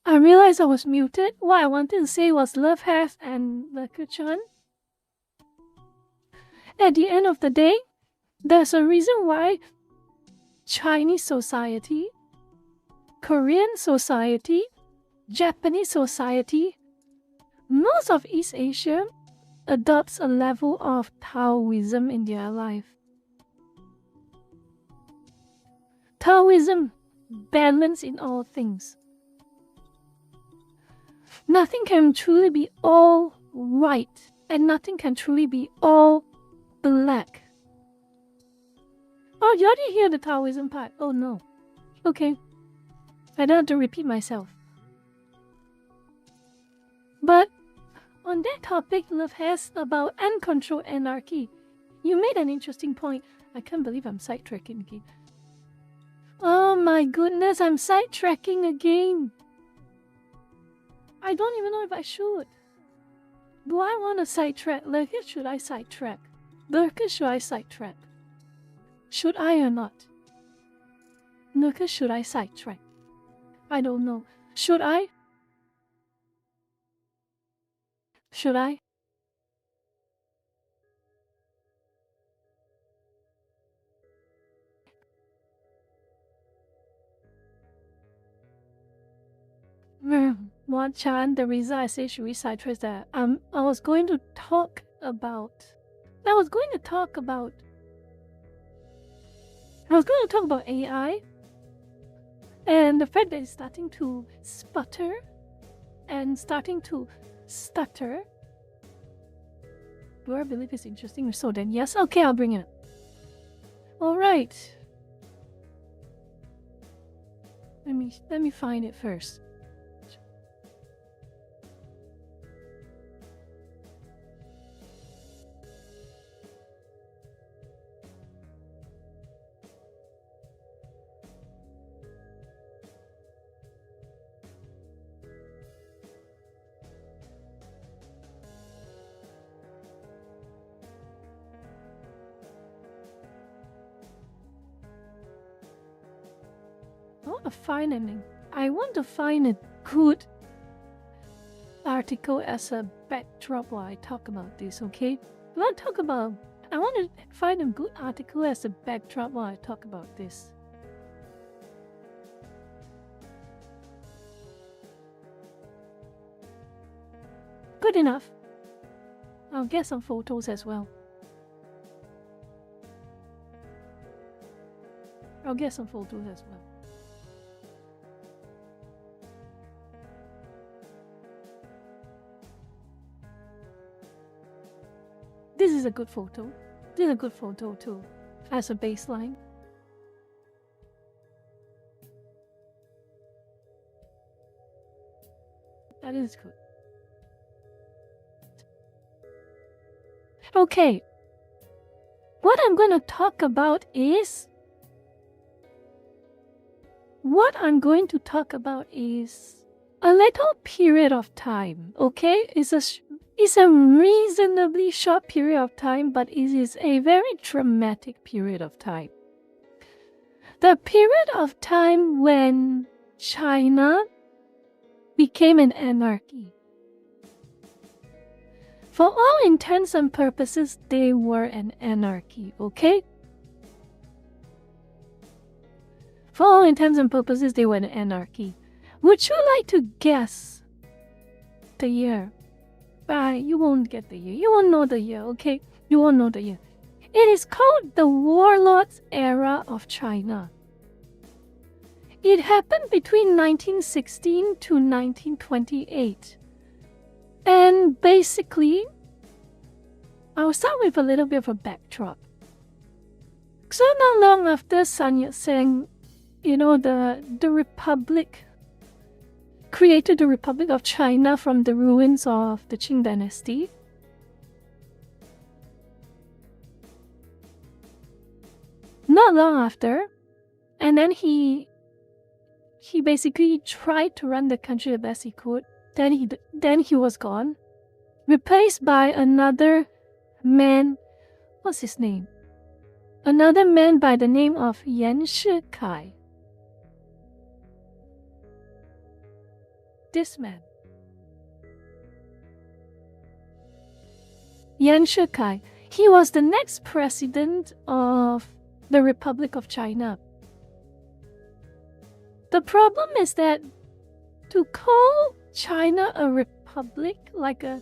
I realized I was muted. What I wanted to say was Love Has and Lerkuchan. At the end of the day, there's a reason why Chinese society, Korean society, Japanese society, most of East Asia adopts a level of Taoism in their life. Taoism, balance in all things. Nothing can truly be all right, and nothing can truly be all black. Oh, you didn't hear the Taoism part? Oh no. Okay. I don't have to repeat myself. But on that topic, Love Has about uncontrolled anarchy. You made an interesting point. I can't believe I'm sidetracking again. Oh my goodness, I'm sidetracking again. I don't even know if I should. Do I want to sidetrack? Like, should I sidetrack? Lucas, should I sidetrack? Should I or not? Lucas, should I sidetrack? I don't know. Should I? Should I? What Chan, the reason I say should we sidetrack that I was going to talk about AI and the fact that it's starting to sputter and starting to stutter. Do I believe it's interesting? So then yes, okay, I'll bring it up. Alright. Let me find it first. I want to find a good article as a backdrop while I talk about this, okay? I want to find a good article as a backdrop while I talk about this. Good enough. I'll get some photos as well. This is a good photo. Too, as a baseline. That is good. Okay. What I'm going to talk about is a little period of time, okay? It's a reasonably short period of time, but it is a very dramatic period of time. The period of time when China became an anarchy. For all intents and purposes, they were an anarchy, okay? For all intents and purposes, they were an anarchy. Would you like to guess the year? You won't get the year. You won't know the year, okay? You won't know the year. It is called the Warlords Era of China. It happened between 1916 to 1928. And basically, I'll start with a little bit of a backdrop. So not long after Sun Yat-sen, the Republic, created the Republic of China from the ruins of the Qing dynasty. Not long after, and then he basically tried to run the country the best he could. Then he was gone, replaced by another man. What's his name? Another man by the name of Yuan Shikai. This man, Yuan Shikai, he was the next president of the Republic of China. The problem is that to call China a republic, like a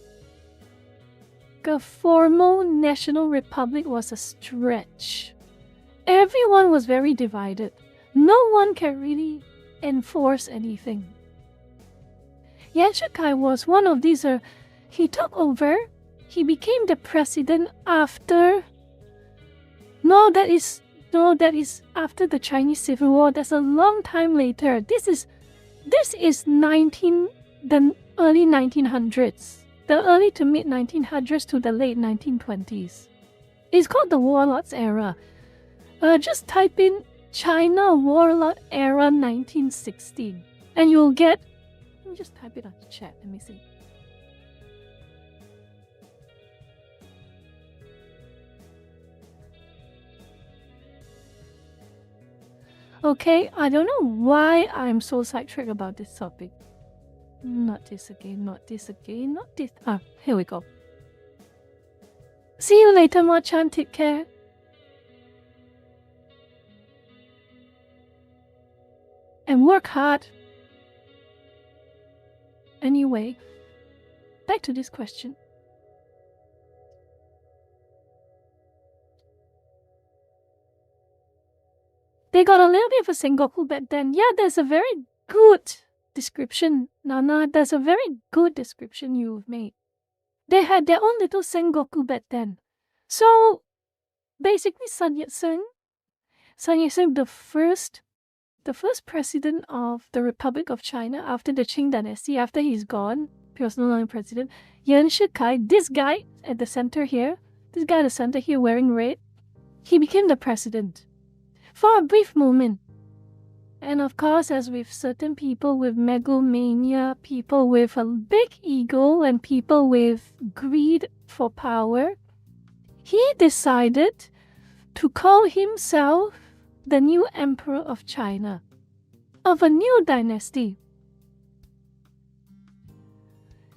formal national republic, was a stretch. Everyone was very divided. No one can really enforce anything. Yuan Shikai was one of these. He took over. He became the president after. No, that is after the Chinese Civil War. That's a long time later. This is the early 1900s, the early to mid 1900s to the late 1920s. It's called the Warlords Era. Just type in China Warlord Era 1916. And you'll get... Let me just type it on the chat. Let me see. Okay, I don't know why I'm so sidetracked about this topic. Not this again, not this again, not this. Ah, here we go. See you later, Mo-chan. Take care. And work hard. Anyway, back to this question. They got a little bit of a Sengoku back then. Yeah, there's a very good description. Nana, there's a very good description you've made. They had their own little Sengoku back then. So, basically Sun Yat-sen, the first president of the Republic of China after the Qing dynasty, after he's gone, he was no longer president, Yuan Shikai, this guy at the center here wearing red, he became the president. For a brief moment. And of course, as with certain people with megalomania, people with a big ego, and people with greed for power, he decided to call himself the new emperor of China, of a new dynasty.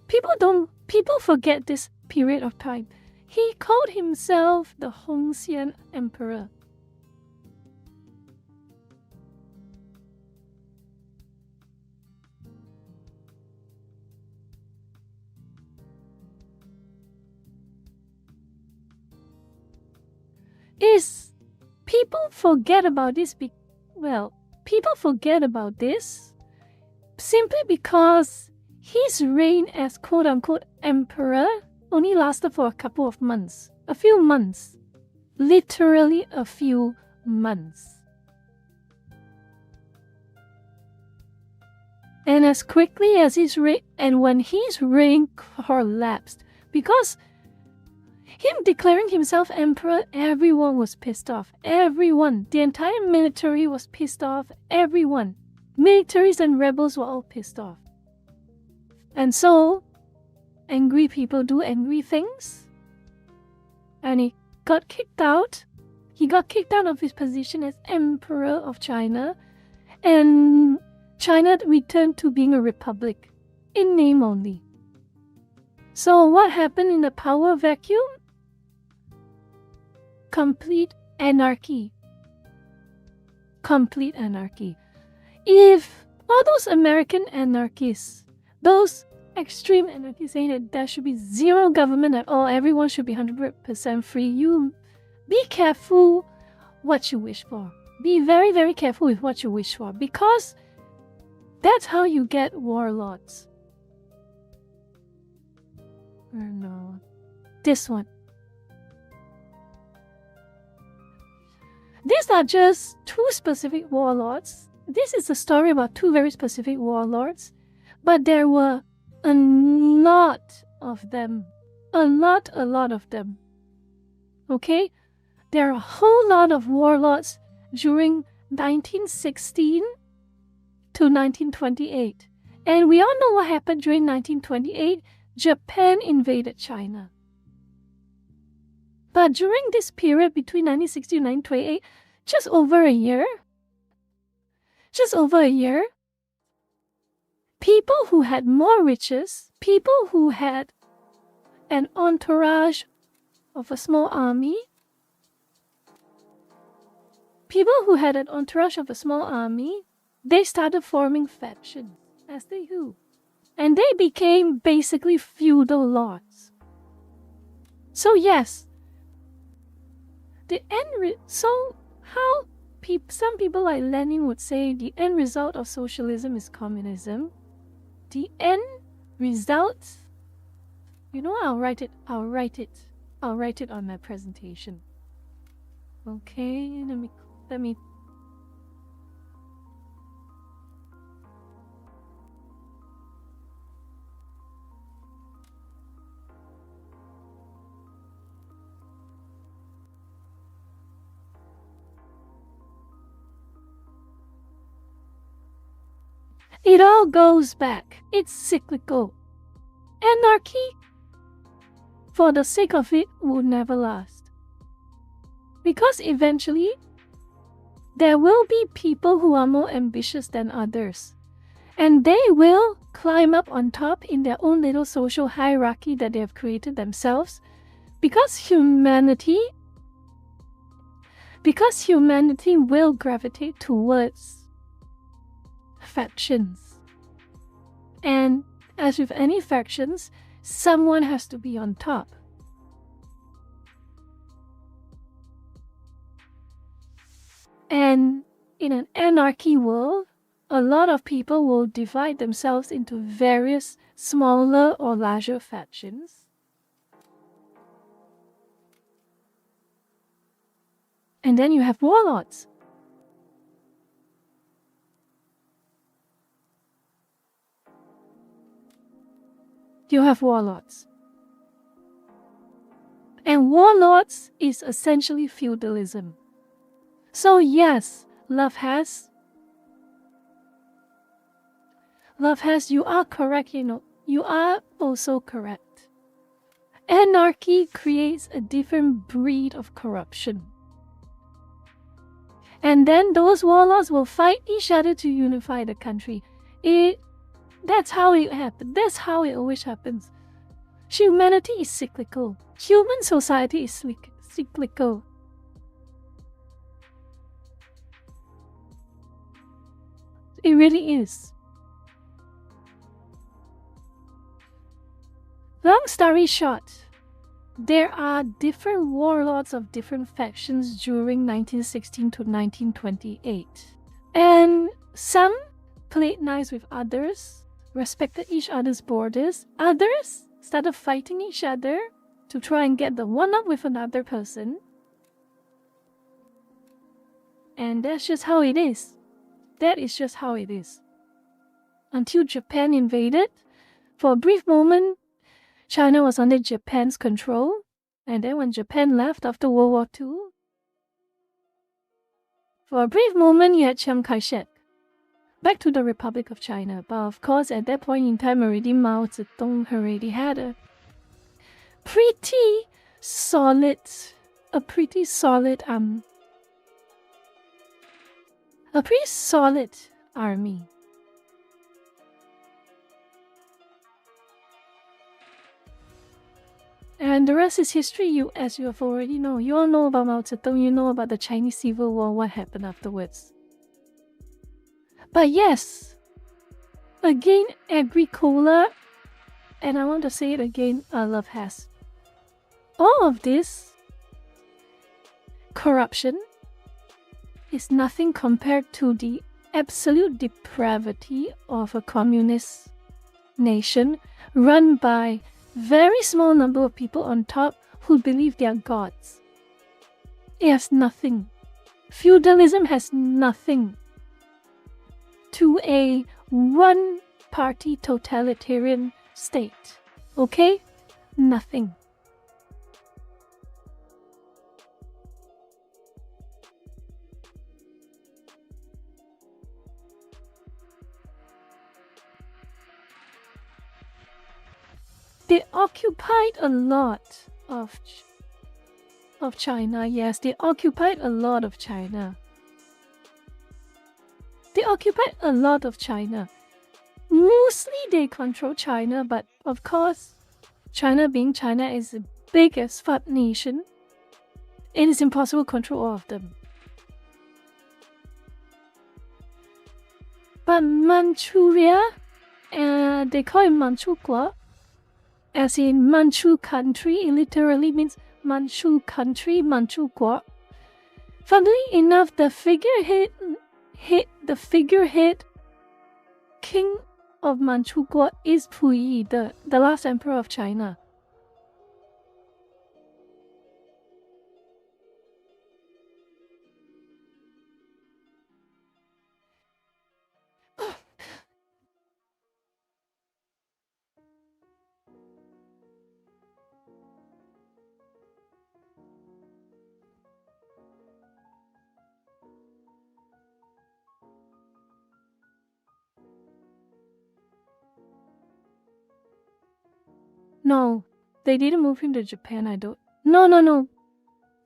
People forget this period of time. He called himself the Hongxian Emperor. People forget about this simply because his reign as quote-unquote emperor only lasted for a couple of months. A few months. Literally a few months. And as quickly as when his reign collapsed, because him declaring himself emperor, everyone was pissed off. Everyone. The entire military was pissed off. Everyone. Militaries and rebels were all pissed off. And so, angry people do angry things. And he got kicked out. He got kicked out of his position as emperor of China. And China returned to being a republic. In name only. So what happened in the power vacuum? Complete anarchy. Complete anarchy. If all those American anarchists, those extreme anarchists saying that there should be zero government at all, everyone should be 100% free, you be careful what you wish for. Be very, very careful with what you wish for, because that's how you get warlords. Or no. This one. These are just two specific warlords. This is a story about two very specific warlords. But there were a lot of them. A lot of them. Okay? There are a whole lot of warlords during 1916 to 1928. And we all know what happened during 1928. Japan invaded China. But during this period between 1960 and 1928, just over a year, people who had more riches, people who had an entourage of a small army, they started forming factions, as they do. And they became basically feudal lords. So yes, some people like Lenin would say the end result of socialism is communism. The end result, I'll write it on my presentation. Okay, let me It all goes back. It's cyclical. Anarchy, for the sake of it, will never last. Because eventually, there will be people who are more ambitious than others. And they will climb up on top in their own little social hierarchy that they have created themselves. Because humanity will gravitate towards factions. And as with any factions, someone has to be on top. And in an anarchy world, a lot of people will divide themselves into various smaller or larger factions. And then you have warlords. You have warlords. And warlords is essentially feudalism. So yes, love has, you are correct, you are also correct. Anarchy creates a different breed of corruption. And then those warlords will fight each other to unify the country. That's how it happens. That's how it always happens. Humanity is cyclical. Human society is cyclical. It really is. Long story short, there are different warlords of different factions during 1916 to 1928. And some played nice with others, respected each other's borders. Others started fighting each other to try and get the one-up with another person. And that's just how it is. That is just how it is. Until Japan invaded, for a brief moment, China was under Japan's control. And then when Japan left after World War II, for a brief moment you had Chiang Kai-shek. Back to the Republic of China. But of course, at that point in time already, Mao Zedong already had a pretty solid army. And the rest is history, as you have already know. You all know about Mao Zedong, you know about the Chinese Civil War, what happened afterwards. But yes, again, Agricola, and I want to say it again, love has. All of this corruption is nothing compared to the absolute depravity of a communist nation run by very small number of people on top who believe they are gods. It has nothing. Feudalism has nothing to a one-party totalitarian state. Okay? Nothing. They occupied a lot of China. Yes, they occupied a lot of China. They occupied a lot of China. Mostly they control China, but of course, China being China is the biggest fat nation. It is impossible to control all of them. But Manchuria, they call it Manchukuo, as in Manchu country. It literally means Manchu country, Manchukuo. Funnily enough, the figurehead king of Manchukuo is Puyi, the last emperor of China. No, they didn't move him to Japan. No.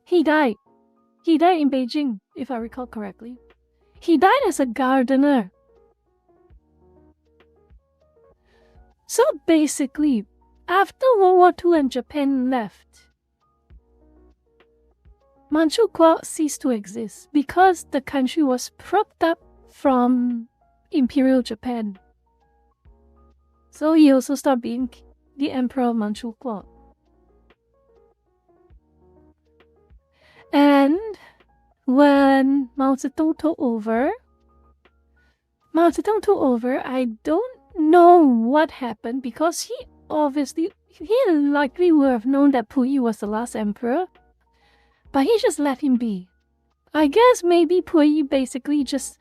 He died. He died in Beijing, if I recall correctly. He died as a gardener. So basically, after World War II and Japan left, Manchukuo ceased to exist because the country was propped up from Imperial Japan. So he also stopped being the Emperor of Manchukuo. And when Mao Zedong took over, I don't know what happened because he likely would have known that Puyi was the last emperor, but he just let him be. I guess maybe Puyi basically just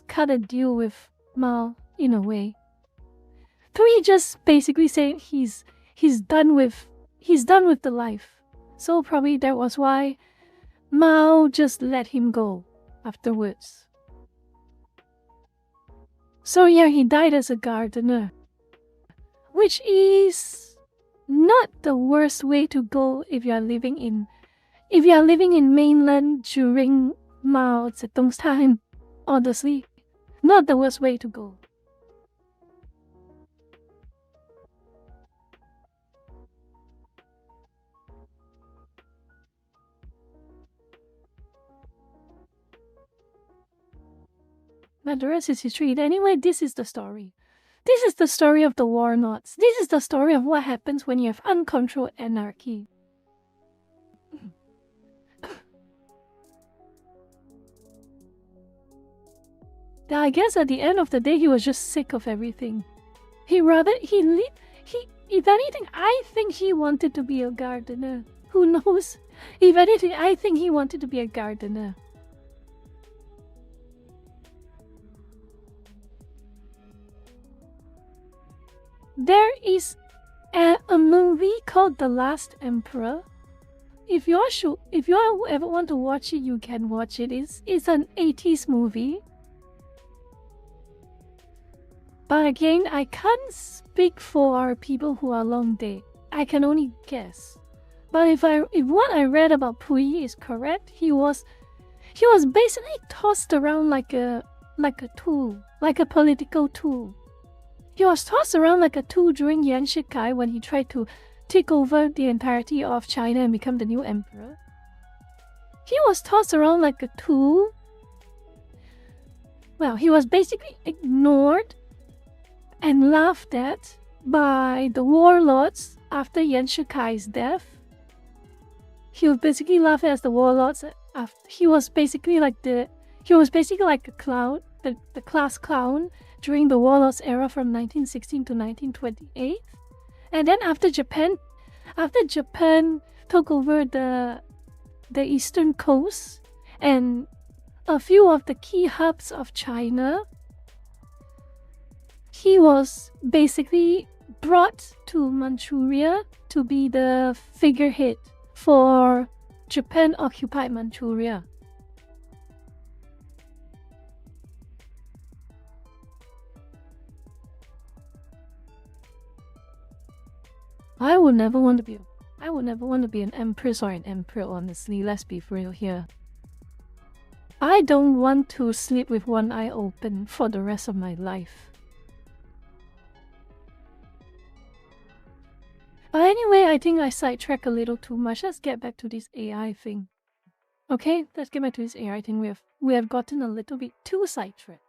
cut a deal with Mao in a way. Puyi just basically said he's done with the life. So probably that was why Mao just let him go afterwards. So yeah, he died as a gardener, which is not the worst way to go if you are living in mainland during Mao Zedong's time. Honestly, not the worst way to go. But the rest is history. Anyway, this is the story. This is the story of the Warlords. This is the story of what happens when you have uncontrolled anarchy. I guess at the end of the day, he was just sick of everything. If anything, I think he wanted to be a gardener. Who knows? If anything, I think he wanted to be a gardener. There is a movie called The Last Emperor. If you ever want to watch it, you can watch it. It's an 80s movie. But again, I can't speak for people who are long dead. I can only guess. But if what I read about Puyi is correct, he was basically tossed around like a tool, like a political tool. He was tossed around like a tool during Yuan Shikai when he tried to take over the entirety of China and become the new emperor. He was tossed around like a tool. Well, he was basically ignored and laughed at by the warlords after Yuan Shikai's death. He was basically laughed at as the warlords. He was basically like a clown, the class clown during the warlords era from 1916 to 1928. And then after Japan took over the eastern coast and a few of the key hubs of China, he was basically brought to Manchuria to be the figurehead for Japan-occupied Manchuria. I would never want to be an empress or an emperor, honestly. Let's be real here. I don't want to sleep with one eye open for the rest of my life. But anyway, I think I sidetracked a little too much. Let's get back to this AI thing. Okay, let's get back to this AI thing. We have gotten a little bit too sidetracked.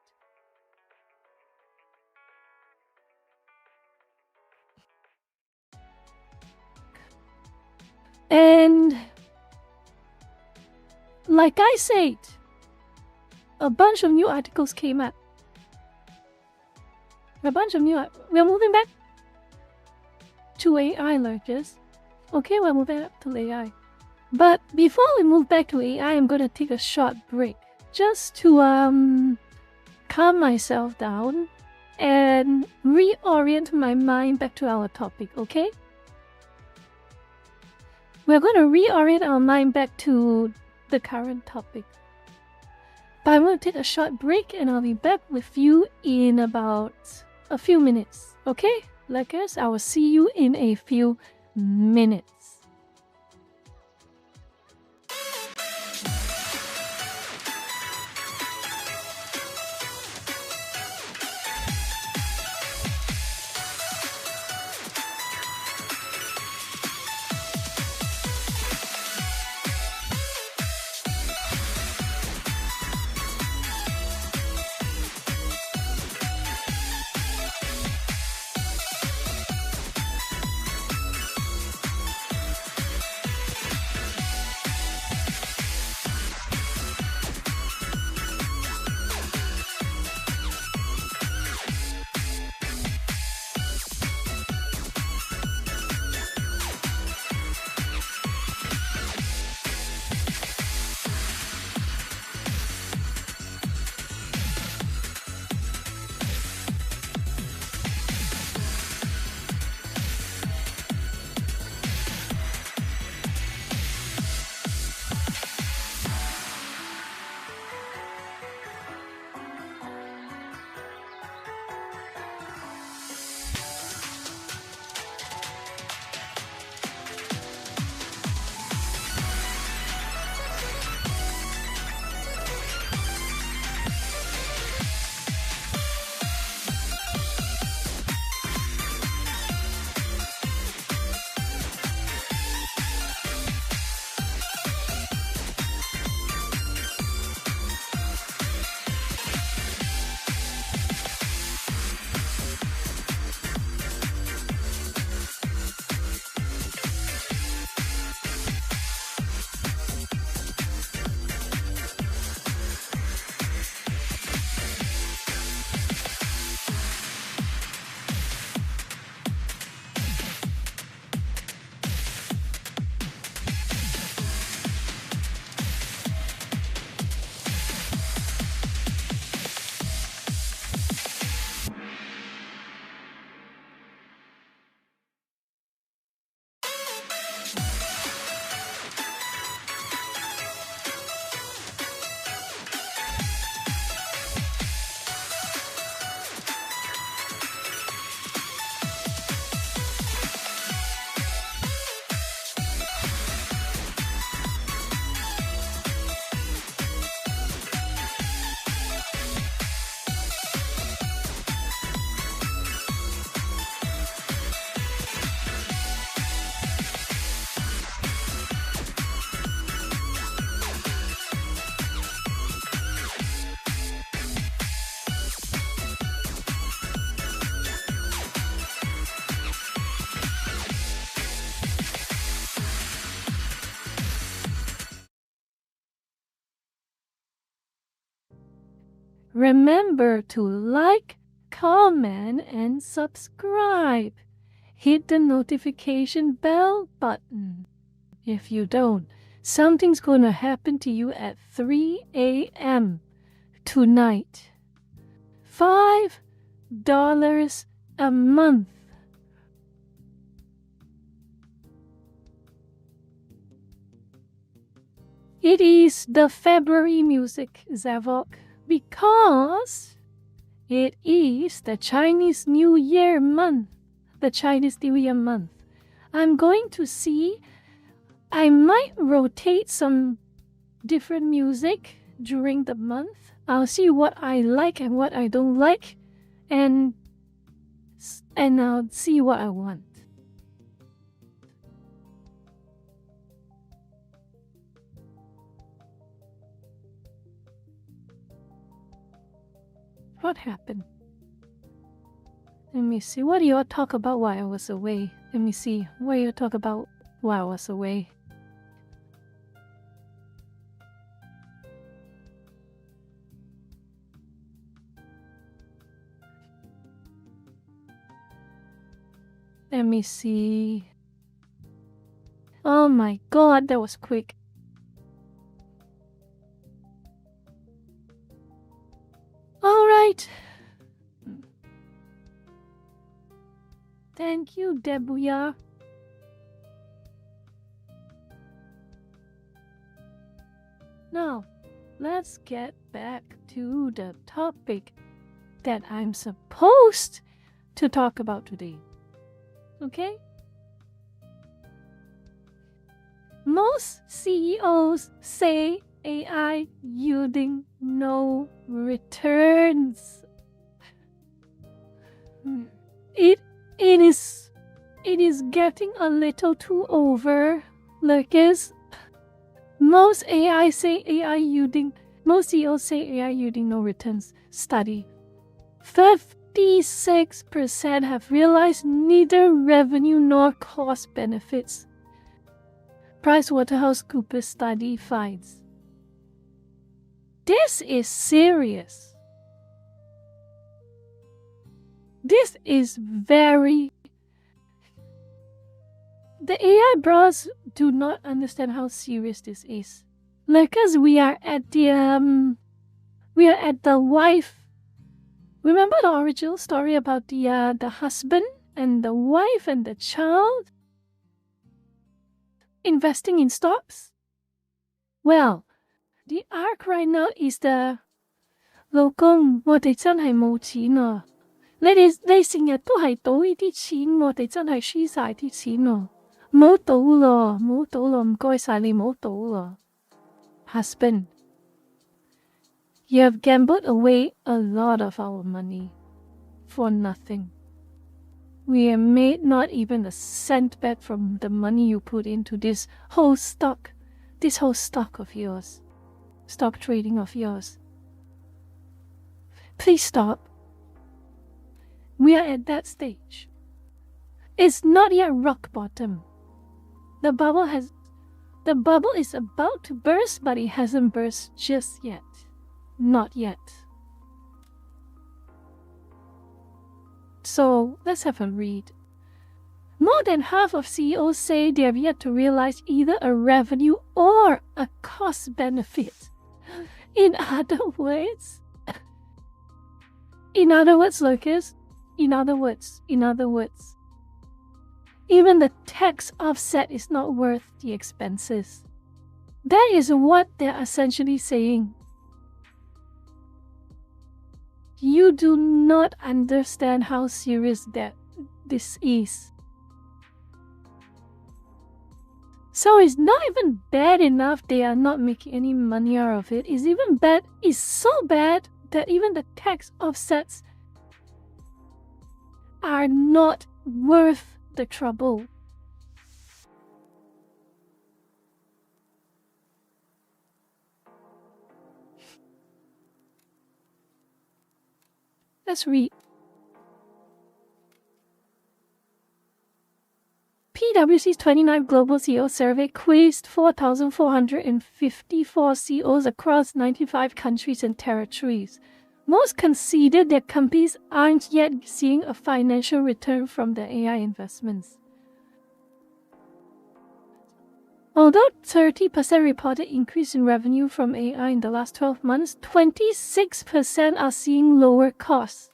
And like I said, a bunch of new articles came up. We're moving back to AI lurkers. Okay, we're moving up to AI. But before we move back to AI, I'm gonna take a short break just to calm myself down and reorient my mind back to our topic, okay? We're gonna reorient our mind back to the current topic. But I'm gonna take a short break and I'll be back with you in about a few minutes, okay? bootleggers. I will see you in a few minutes. Remember to like, comment, and subscribe. Hit the notification bell button. If you don't, something's gonna happen to you at 3 a.m. tonight. $5 a month. It is the February music, Zavok, because it is the Chinese New Year month. The Chinese New Year month. I'm going to see, I might rotate some different music during the month. I'll see what I like and what I don't like, and I'll see what I want. What happened? Let me see. What do you all talk about while I was away? Let me see. What do you talk about while I was away? Let me see. Oh my god, that was quick. Alright. Thank you, Debuya. Now, let's get back to the topic that I'm supposed to talk about today. Okay? Most CEOs say AI yielding no returns. It is getting a little too over, Lucas. Most CEOs say AI yielding no returns. Study. 56% have realized neither revenue nor cost benefits. PricewaterhouseCoopers study finds. This is serious. This is very... The AI bros do not understand how serious this is. Because we are at the wife. Remember the original story about the husband and the wife and the child investing in stocks? Well, the arc right now is the 老公，我哋真係冇錢啊！你成日都係賭呢啲錢，我哋真係輸晒啲錢咯！唔好賭咯，唔好賭咯，唔該晒你唔好賭咯。Husband, you have gambled away a lot of our money for nothing. We have made not even a cent back from the money you put into this whole stock of yours, stock trading of yours. Please stop. We are at that stage. It's not yet rock bottom. The bubble is about to burst, but it hasn't burst just yet. Not yet. So let's have a read. More than half of CEOs say they have yet to realize either a revenue or a cost benefit. In other words, Lucas, in other words, even the tax offset is not worth the expenses. That is what they're essentially saying. You do not understand how serious this is. So it's not even bad enough they are not making any money out of it. It's so bad that even the tax offsets are not worth the trouble. Let's read. PwC's 29 Global CEO Survey quizzed 4,454 CEOs across 95 countries and territories. Most conceded their companies aren't yet seeing a financial return from their AI investments. Although 30% reported increase in revenue from AI in the last 12 months, 26% are seeing lower costs.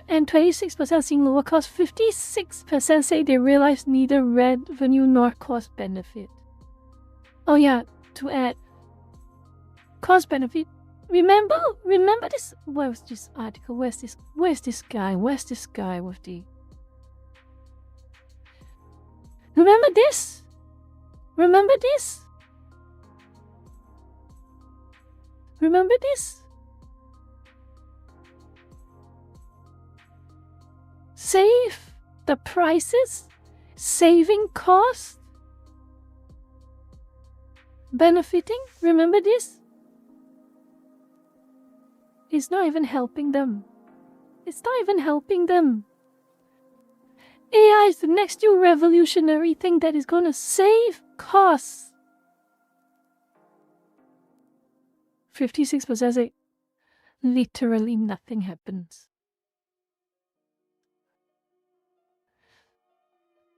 And 26% are seeing lower costs. 56% say they realize neither revenue nor cost benefit. Oh yeah, to add, cost benefit. Remember this? Where was this article? Where's this guy? Where's this guy with the? Remember this? Remember this? Remember this? Save the prices, saving costs, benefiting. Remember this? It's not even helping them. It's not even helping them. AI is the next new revolutionary thing that is going to save costs. 56% say literally nothing happens.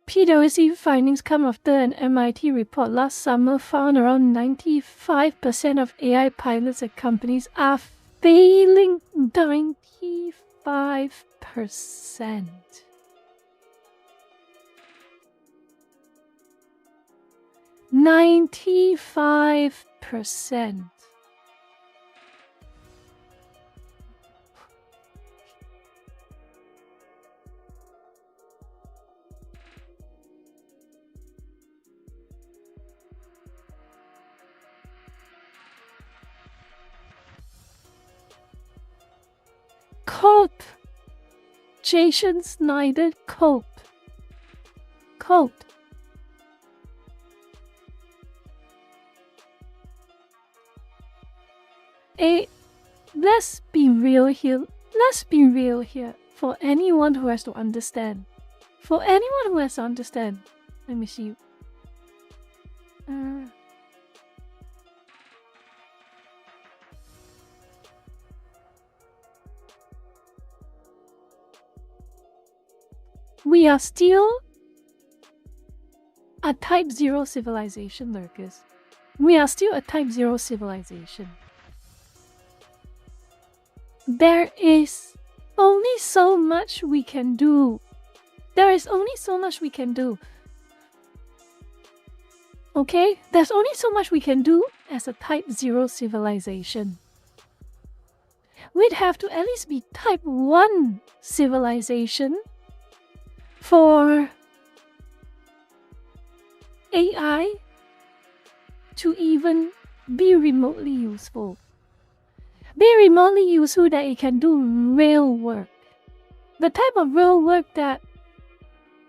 PwC findings come after an MIT report last summer found around 95% of AI pilots at companies are failing. 95%. 95%. Cope. Jason Snyder Cope. Cope. Let's be real here. Let's be real here. For anyone who has to understand. For anyone who has to understand. Let me see. We are still a Type 0 civilization, Lurkers. We are still a Type 0 civilization. There is only so much we can do. There is only so much we can do. Okay? There's only so much we can do as a Type 0 civilization. We'd have to at least be Type 1 civilization for AI to even be remotely useful. Be remotely useful that it can do real work. The type of real work that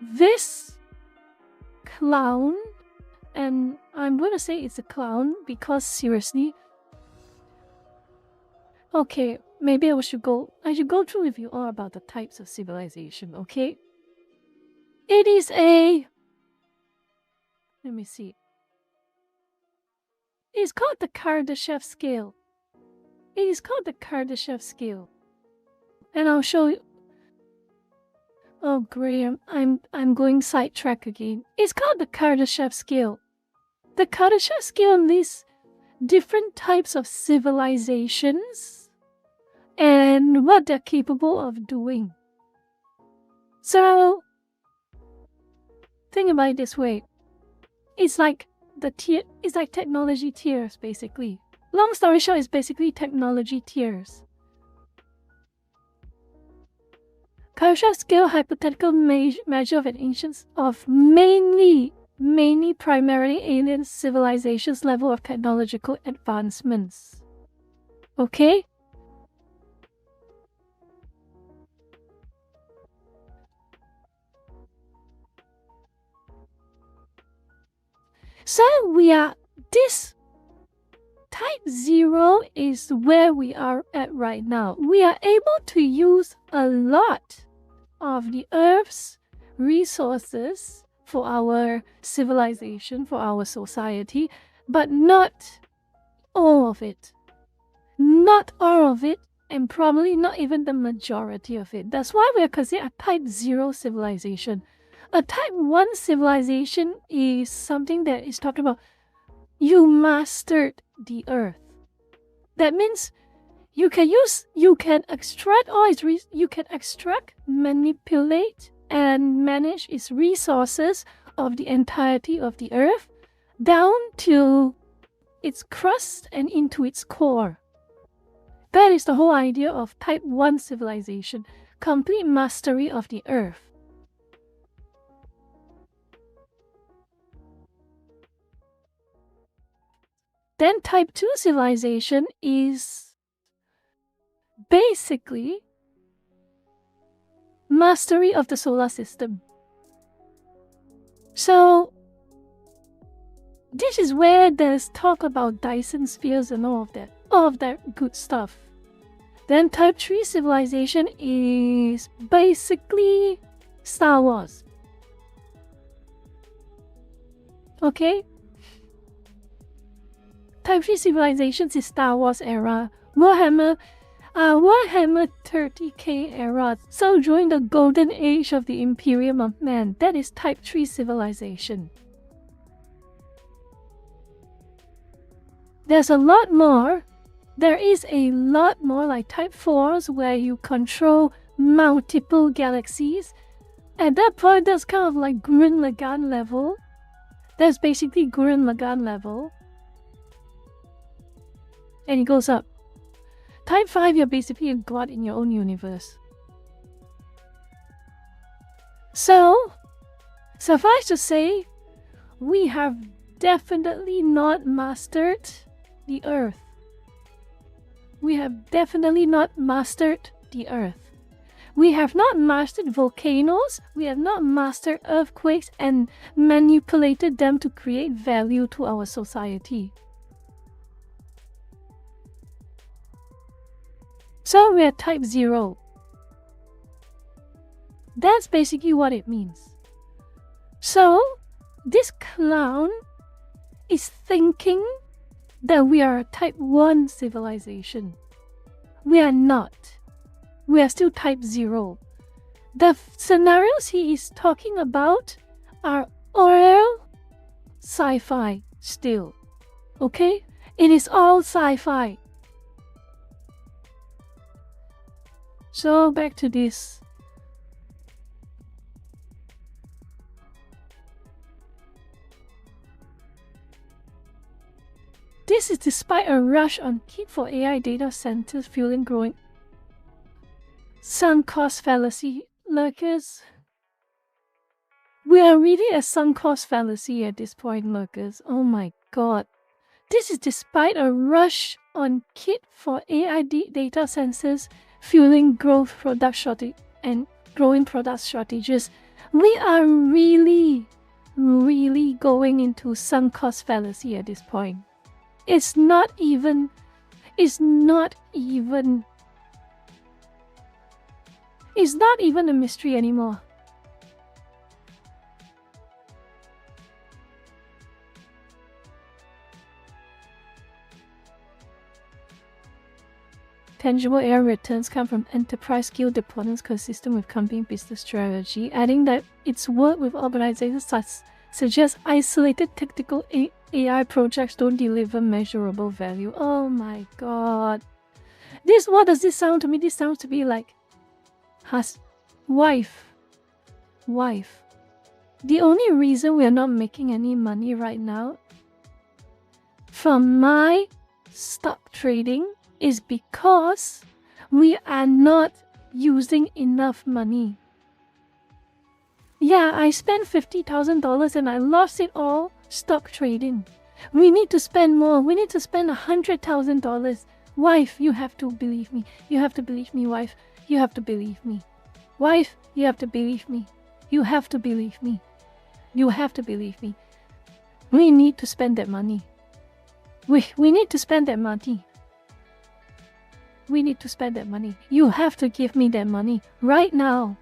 this clown, and I'm going to say it's a clown because seriously, okay, maybe I should go through with you all about the types of civilization, okay? It is a, let me see. It's called the Kardashev scale. It is called the Kardashev scale. And I'll show you. Oh, Graham, I'm going sidetrack again. It's called the Kardashev scale. The Kardashev scale lists different types of civilizations and what they're capable of doing. So, think about it this way. It's like technology tiers, basically. Long story short, it's basically technology tiers. Kardashev scale hypothetical measure of an ancient of mainly primarily alien civilizations' level of technological advancements. Okay? So this Type 0 is where we are at right now. We are able to use a lot of the Earth's resources for our civilization, for our society, but not all of it. Not all of it, and probably not even the majority of it. That's why we are considered a Type 0 civilization. A Type 1 civilization is something that is talking about you mastered the Earth. That means you can extract, manipulate, and manage its resources of the entirety of the Earth down to its crust and into its core. That is the whole idea of Type 1 civilization, complete mastery of the Earth. Then Type 2 civilization is basically mastery of the solar system. So this is where there's talk about Dyson spheres and all of that good stuff. Then Type 3 civilization is basically Star Wars. Okay? Type 3 civilizations is Star Wars era, Warhammer 30k era. So during the golden age of the Imperium of Man, that is Type 3 civilization. There's a lot more. There is a lot more like Type 4s where you control multiple galaxies. At that point, that's kind of like Gurren Lagann level. That's basically Gurren Lagann level. And it goes up. Type 5, you're basically a god in your own universe. So, suffice to say, we have definitely not mastered the Earth. We have definitely not mastered the Earth. We have not mastered volcanoes, we have not mastered earthquakes and manipulated them to create value to our society. So we are type 0. That's basically what it means. So, this clown is thinking that we are a type 1 civilization. We are not. We are still type 0. The scenarios he is talking about are all sci-fi still. Okay? It is all sci-fi. So back to this. This is despite a rush on kit for AI data centers fueling growing sunk cost fallacy. Lurkers, we are really a sunk cost fallacy at this point, lurkers. Oh my god. This is despite a rush on kit for AI data centers fueling growing product shortages. We are really going into sunk cost fallacy at this point. It's not even a mystery anymore. Tangible AI returns come from enterprise skill deployments consistent with company business strategy, adding that its work with organizations suggests isolated tactical AI projects don't deliver measurable value. Oh my god. What does this sound to me? This sounds to be like wife. The only reason we are not making any money right now from my stock trading is because we are not using enough money. Yeah, I spent $50,000 and I lost it all stock trading. We need to spend more. We need to spend $100,000. Wife, you have to believe me. You have to believe me, wife. You have to believe me. Wife, you have to believe me. You have to believe me. You have to believe me. We need to spend that money. We need to spend that money. We need to spend that money. You have to give me that money right now.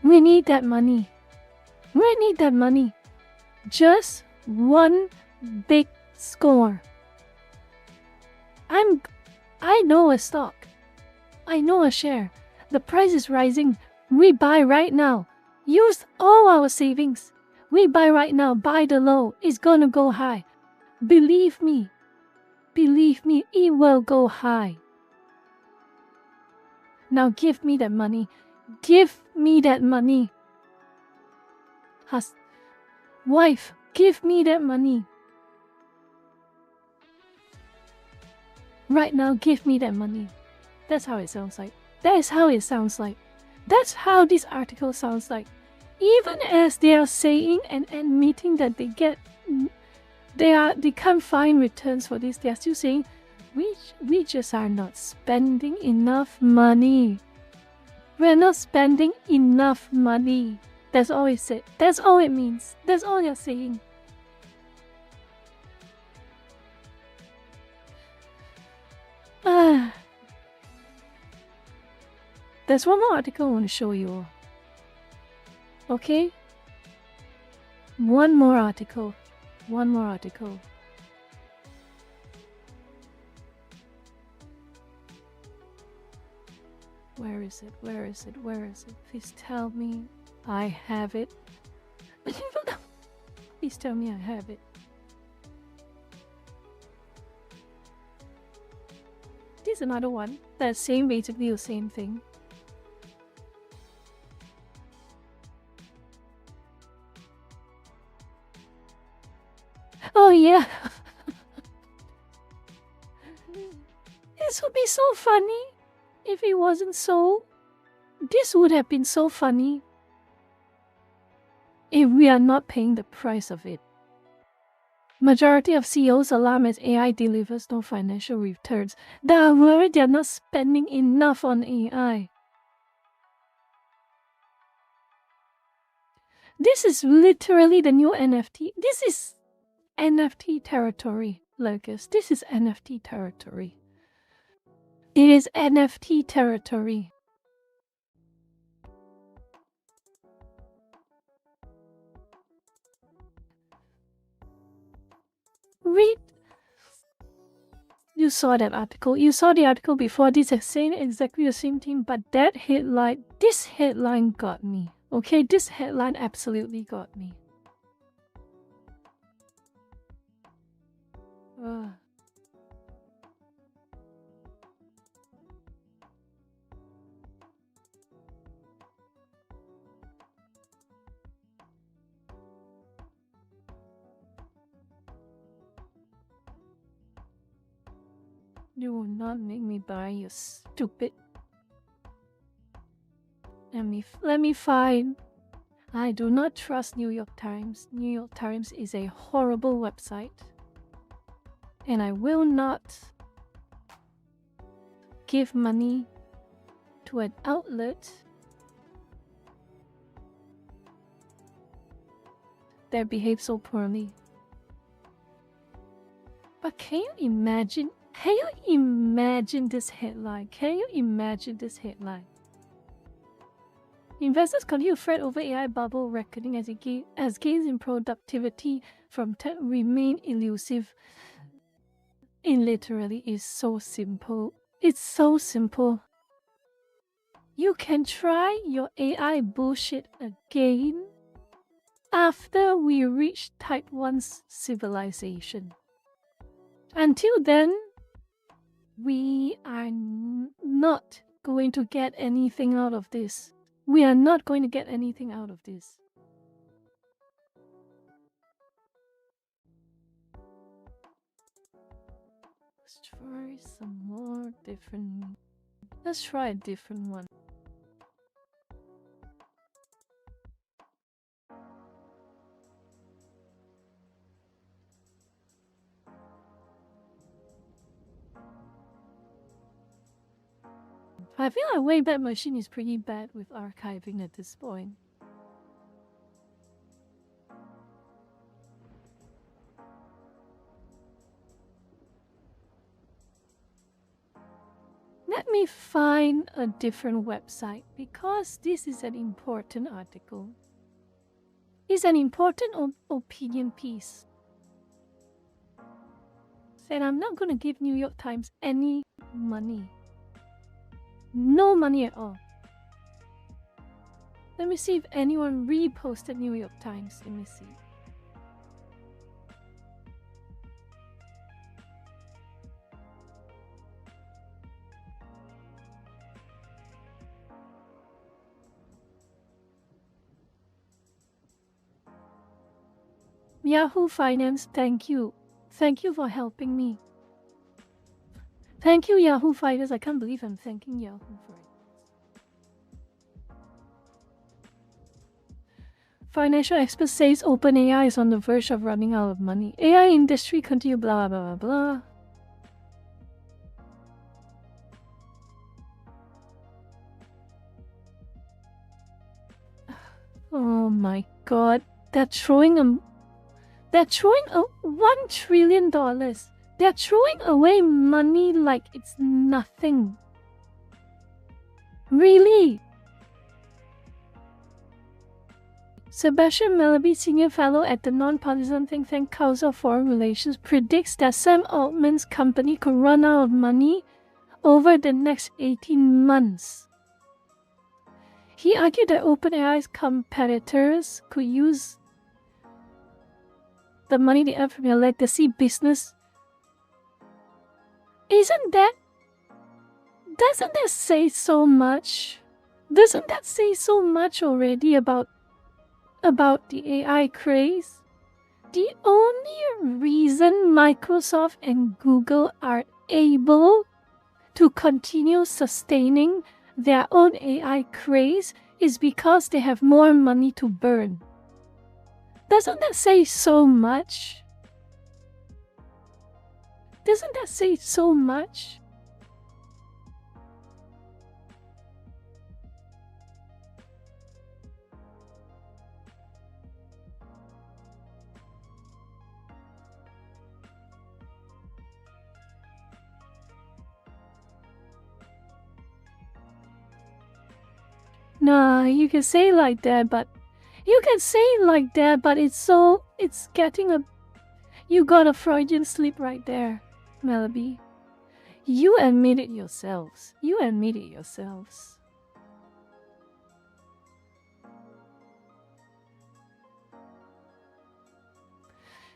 We need that money. We need that money. Just one big score. I know a stock. I know a share. The price is rising. We buy right now. Use all our savings. We buy right now. Buy the low. It's gonna go high. Believe me. Believe me, it will go high. Now give me that money. Give me that money. Wife, give me that money. Right now, give me that money. That's how it sounds like. That is how it sounds like. That's how this article sounds like. Even as they are saying and admitting that they can't find returns for this, they are still saying we just are not spending enough money. We're not spending enough money. That's all it said. That's all it means. That's all you're saying. There's one more article I want to show you. Okay? One more article. One more article. Where is it? Where is it? Where is it? Please tell me I have it. Please tell me I have it. This is another one. That's basically the same thing. Oh yeah. This would be so funny if it wasn't so. This would have been so funny if we are not paying the price of it. Majority of CEOs alarm as AI delivers no financial returns. They are worried they are not spending enough on AI. This is literally the new NFT. This is NFT territory, Lucas. This is NFT territory. It is NFT territory. Read. You saw that article. You saw the article before. This is saying exactly the same thing, but that headline, this headline got me. Okay, this headline absolutely got me. You will not make me buy, you stupid. Let me find. I do not trust New York Times. New York Times is a horrible website. And I will not give money to an outlet that behaves so poorly. But can you imagine? Can you imagine this headline? Can you imagine this headline? Investors continue to fret over AI bubble reckoning as gains in productivity from tech remain elusive. It literally is so simple. It's so simple. You can try your AI bullshit again after we reach Type 1's civilization. Until then, we are not going to get anything out of this. We are not going to get anything out of this. Let's try some more different. Let's try a different one. I feel like Wayback Machine is pretty bad with archiving at this point. Let me find a different website because this is an important article. It's an important opinion piece. Said I'm not going to give New York Times any money. No money at all. Let me see if anyone reposted New York Times. Let me see. Yahoo Finance, thank you. Thank you for helping me. Thank you, Yahoo Finance. I can't believe I'm thanking Yahoo for it. Financial expert says OpenAI is on the verge of running out of money. AI industry continue blah blah blah blah. Oh my god. They're throwing $1 trillion. They're throwing away money like it's nothing. Really? Sebastian Mallaby, Senior Fellow at the non-partisan think tank Council of Foreign Relations, predicts that Sam Altman's company could run out of money over the next 18 months. He argued that OpenAI's competitors could use the money they earn from their legacy business. Doesn't that say so much? Doesn't that say so much already about the AI craze? The only reason Microsoft and Google are able to continue sustaining their own AI craze is because they have more money to burn. Doesn't that say so much? Doesn't that say so much? Nah, you can say like that, but it's getting a. You got a Freudian slip right there, Melody. You admit it yourselves.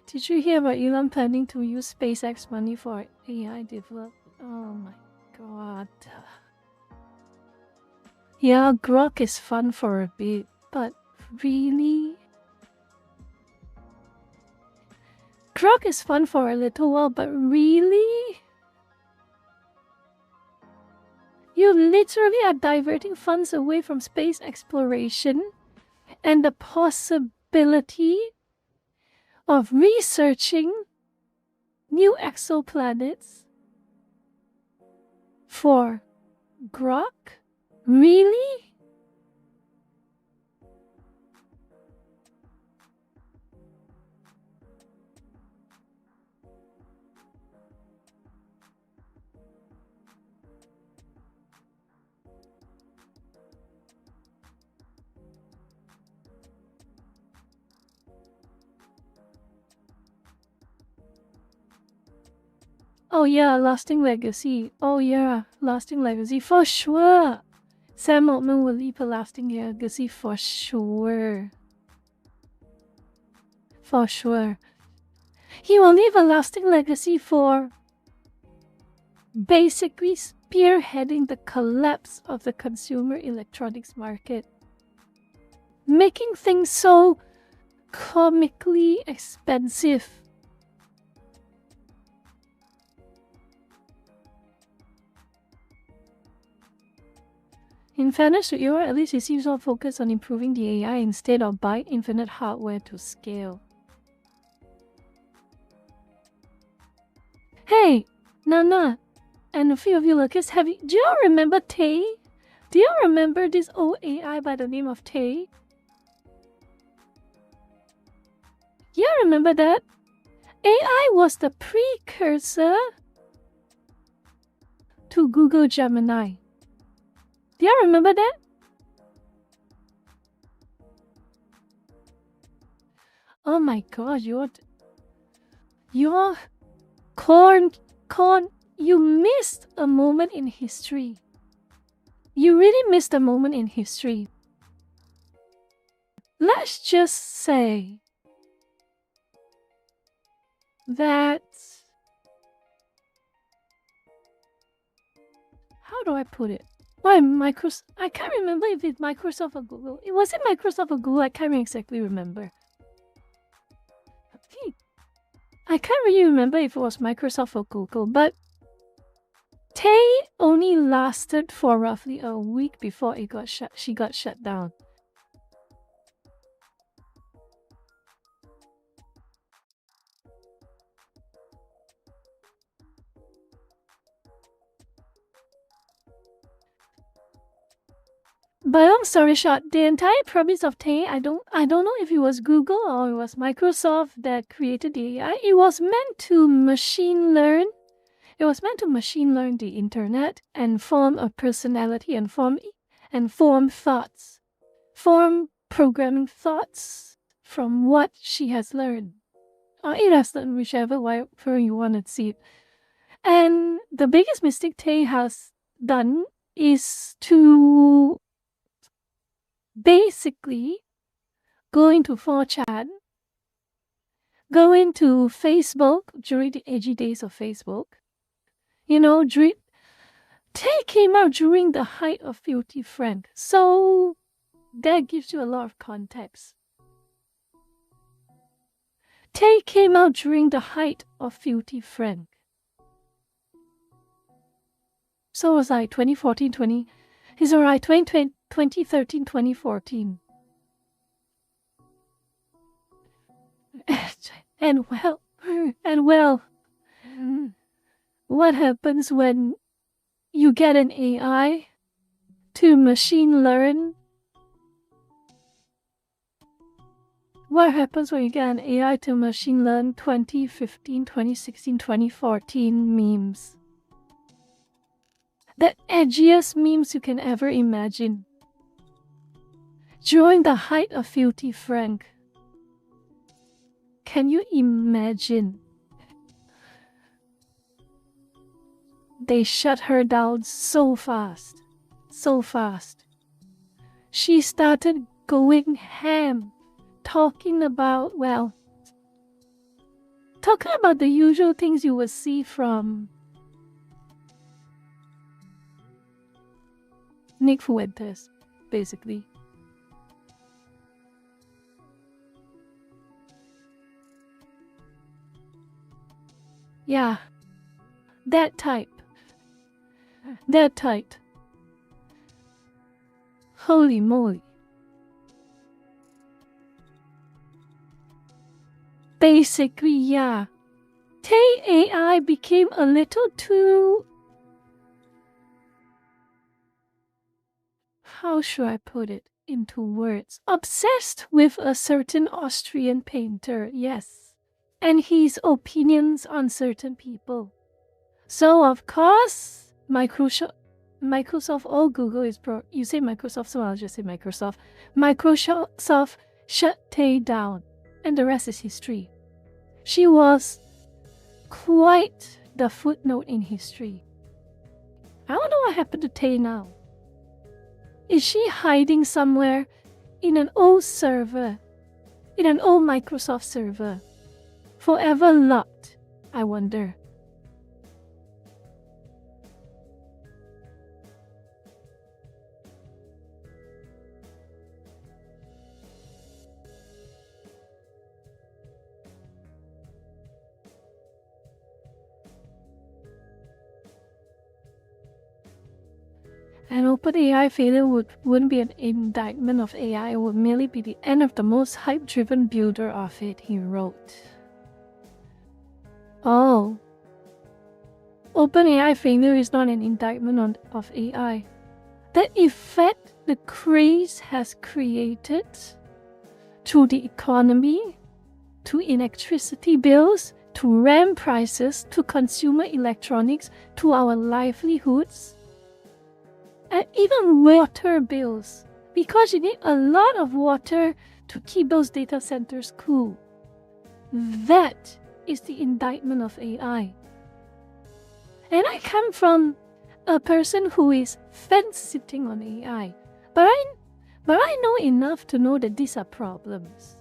Did you hear about Elon planning to use SpaceX money for AI development? Oh my god. Yeah, Grok is fun for a bit, but really? Grok is fun for a little while, but really? You literally are diverting funds away from space exploration and the possibility of researching new exoplanets for Grok? Really? Oh yeah, Lasting Legacy. Oh yeah, Lasting Legacy for sure. Sam Altman will leave a lasting legacy for sure. For sure. He will leave a lasting legacy for basically spearheading the collapse of the consumer electronics market. Making things so comically expensive. In fairness to Eeyore, at least he seems more focused on improving the AI instead of buying infinite hardware to scale. Hey, Nana, and a few of you lookers, do you remember Tay? Do you remember this old AI by the name of Tay? You remember that? AI was the precursor to Google Gemini. Do you remember that? Oh my god, you're corn, you missed a moment in history. You really missed a moment in history. Let's just say that... How do I put it? Why Microsoft? I can't remember if it's Microsoft or Google. Was it Microsoft or Google? I can't exactly remember. I can't really remember if it was Microsoft or Google, but Tay only lasted for roughly a week before she got shut down. But long story short, the entire premise of Tay, I don't know if it was Google or it was Microsoft that created the AI. It was meant to machine learn. It was meant to machine learn the internet and form a personality and form thoughts, form programming thoughts from what she has learned, or it has learned, whichever way you want to see it. And the biggest mistake Tay has done is to basically go into 4chan, go into Facebook during the edgy days of Facebook. You know, Tay came out during the height of Filthy Frank, so that gives you a lot of context. Tay came out during the height of Filthy Frank. So it was like 2013, 2014. And well, what happens when you get an AI to machine learn? What happens when you get an AI to machine learn 2015, 2016, 2014 memes? The edgiest memes you can ever imagine. During the height of Filthy Frank. Can you imagine? They shut her down so fast. So fast. She started going ham. Talking about the usual things you would see from Nick Fuentes, basically. Yeah, that type. That type. Holy moly. Basically, yeah. Tay AI became a little too... How should I put it into words? Obsessed with a certain Austrian painter, yes. And his opinions on certain people. So, of course, Microsoft or Google is you say Microsoft, so I'll just say Microsoft. Microsoft shut Tay down. And the rest is history. She was quite the footnote in history. I don't know what happened to Tay now. Is she hiding somewhere in an old server? In an old Microsoft server? Forever locked, I wonder. An OpenAI failure wouldn't be an indictment of AI, it would merely be the end of the most hype-driven builder of it, he wrote. Oh. OpenAI failure is not an indictment of AI. The effect the craze has created to the economy, to electricity bills, to RAM prices, to consumer electronics, to our livelihoods, and even water bills, because you need a lot of water to keep those data centers cool. That is the indictment of AI. And I come from a person who is fence-sitting on AI, but I know enough to know that these are problems.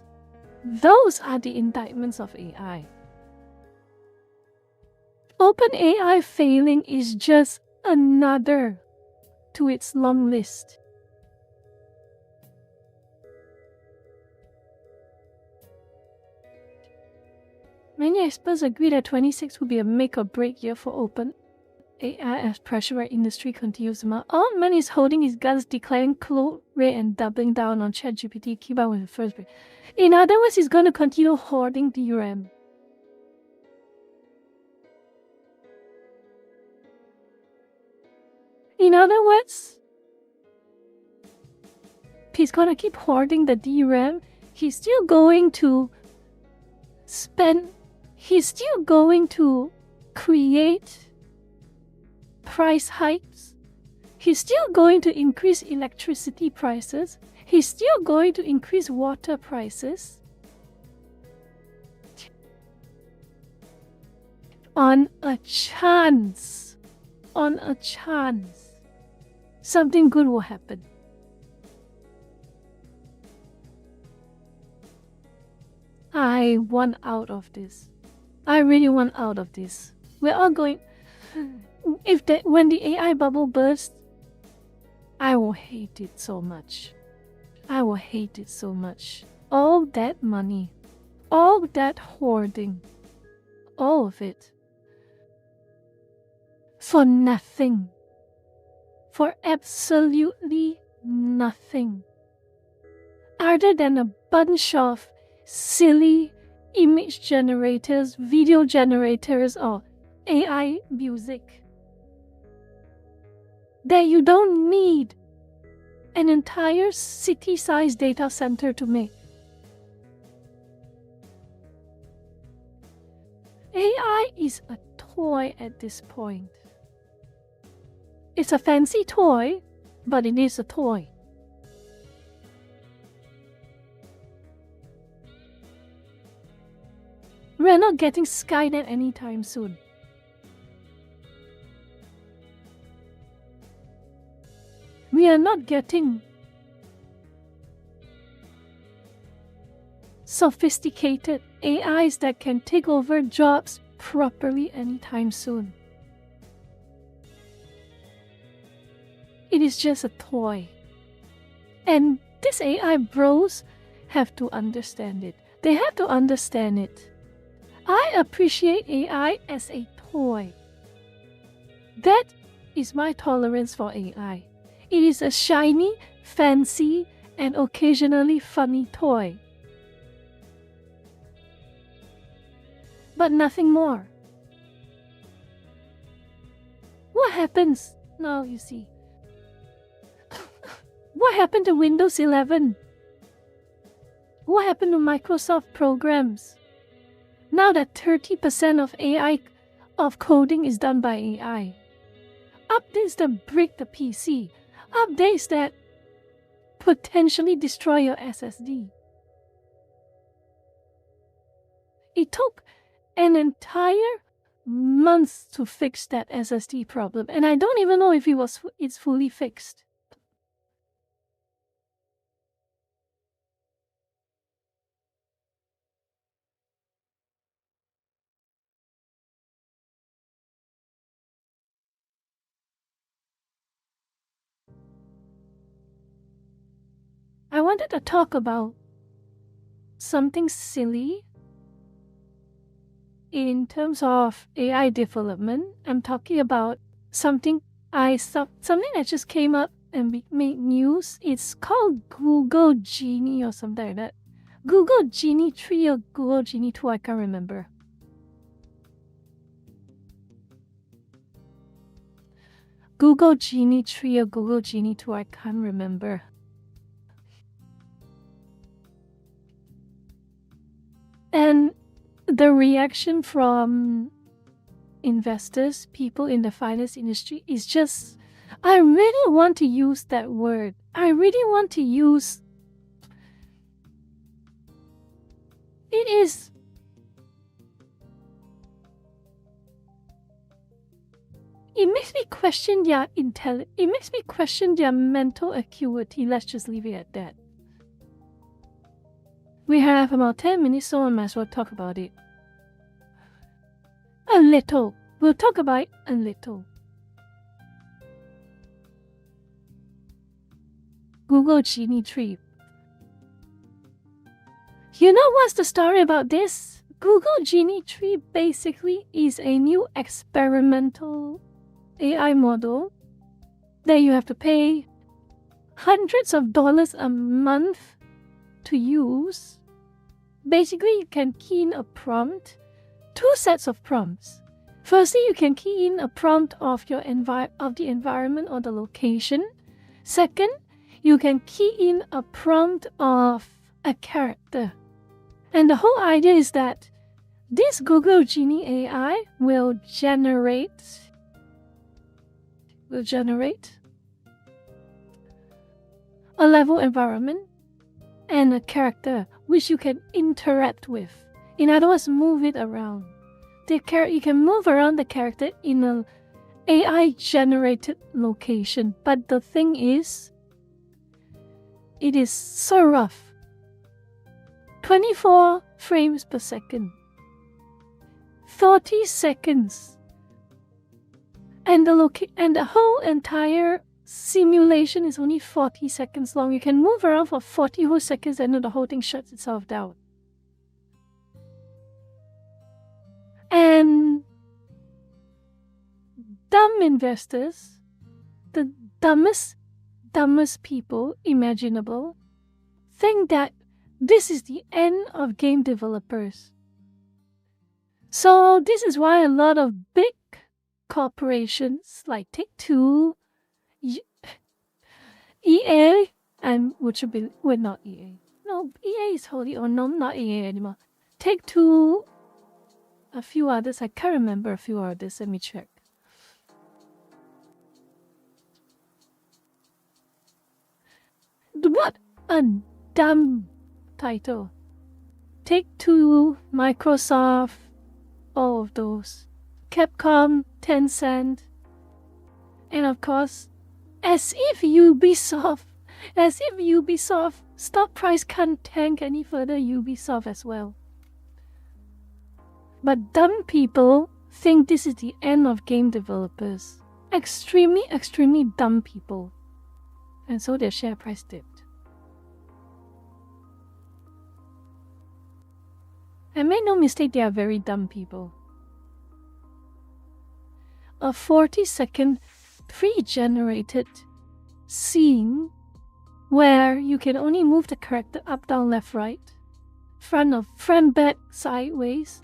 Those are the indictments of AI. OpenAI failing is just another to its long list. Many experts agree that 26 will be a make or break year for OpenAI as pressurized industry continues to mount. Altman is holding his guns, declaring close rate and doubling down on ChatGPT. Keep up with the first break. In other words, he's going to continue hoarding DRAM. In other words, he's going to keep hoarding the DRAM. He's still going to create price hikes. He's still going to increase electricity prices. He's still going to increase water prices. On a chance, something good will happen. I want out of this. I really want out of this. We're all going... When the AI bubble bursts, I will hate it so much. I will hate it so much. All that money, all that hoarding, all of it. For nothing. For absolutely nothing. Other than a bunch of silly image generators, video generators, or AI music that you don't need an entire city-sized data center to make. AI is a toy at this point. It's a fancy toy, but it is a toy. We're not getting Skynet anytime soon. We are not getting sophisticated AIs that can take over jobs properly anytime soon. It is just a toy. And these AI bros have to understand it. They have to understand it. I appreciate AI as a toy. That is my tolerance for AI. It is a shiny, fancy, and occasionally funny toy. But nothing more. What happens now, you see? What happened to Windows 11? What happened to Microsoft programs? Now that 30% of AI of coding is done by AI. Updates that break the PC. Updates that potentially destroy your SSD. It took an entire month to fix that SSD problem, and I don't even know if it's fully fixed. I wanted to talk about something silly in terms of AI development. I'm talking about something that just came up and made news. It's called Google Genie or something like that. Google Genie 3 or Google Genie 2, I can't remember. Google Genie 3 or Google Genie 2, I can't remember. And the reaction from investors, people in the finance industry is just, I really want to use that word. I really want to use, it is, it makes me question their it makes me question their mental acuity. Let's just leave it at that. We have about 10 minutes, so I might as well talk about it. A little. We'll talk about it a little. Google Genie 3. You know what's the story about this? Google Genie 3 basically is a new experimental AI model that you have to pay hundreds of dollars a month to use. Basically, you can key in a prompt, two sets of prompts. Firstly, you can key in a prompt of the environment or the location. Second, you can key in a prompt of a character. And the whole idea is that this Google Genie AI will generate a level environment and a character which you can interact with. In other words, move it around. You can move around the character in an AI-generated location. But the thing is, it is so rough. 24 frames per second. 30 seconds. And the whole entire simulation is only 40 seconds long. You can move around for 40 whole seconds and then the whole thing shuts itself down. And dumb investors, the dumbest people imaginable, think that this is the end of game developers. So this is why a lot of big corporations like Take-Two, EA, and which would be not EA. No, EA is wholly owned. No, not EA anymore. Take-Two, a few others. I can't remember a few others. Let me check. What a dumb title. Take-Two, Microsoft, all of those. Capcom, Tencent. And of course, as if Ubisoft stock price can't tank any further, Ubisoft as well. But dumb people think this is the end of game developers. Extremely, extremely dumb people. And so their share price dipped. And make no mistake, they are very dumb people. A 40-second pre-generated scene where you can only move the character up, down, left, right, front, back, sideways.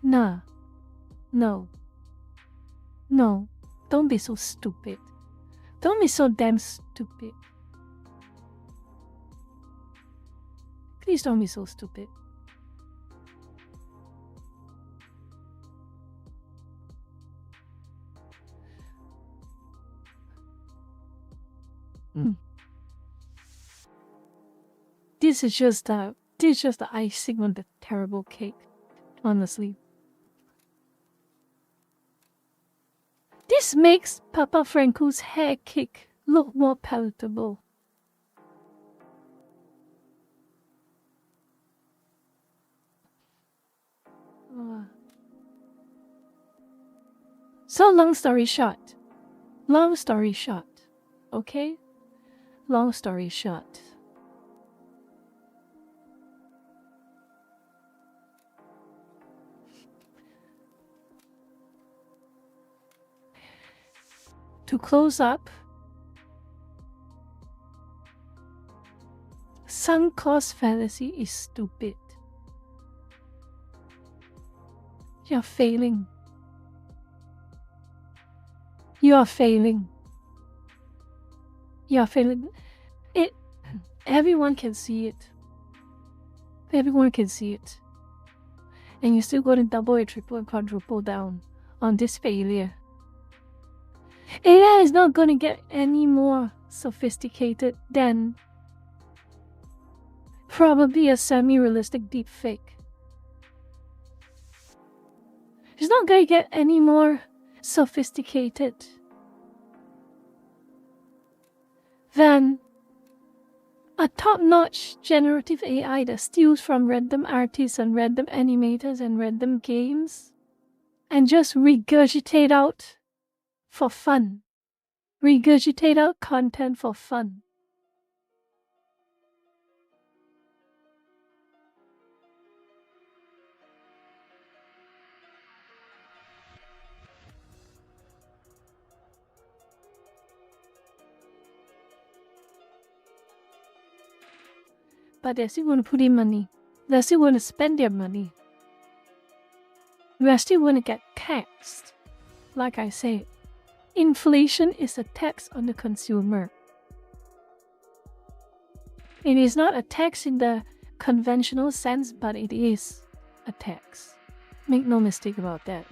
Nah. No. Don't be so stupid. Don't be so damn stupid. Please don't be so stupid. This is just the icing on the terrible cake, honestly. This makes Papa Franco's hair cake look more palatable. So long story short, okay? Long story short. To close up, sunk cost fallacy is stupid. You're failing. You are failing. Everyone can see it. Everyone can see it. And you're still going to double and triple and quadruple down on this failure. AI is not going to get any more sophisticated than probably a semi-realistic deepfake. It's not going to get any more sophisticated than a top-notch generative AI that steals from random artists and random animators and random games and just regurgitate out for fun. Regurgitate out content for fun. But they're still going to put in money. They're still going to spend their money. We are still going to get taxed. Like I said, inflation is a tax on the consumer. It is not a tax in the conventional sense, but it is a tax. Make no mistake about that.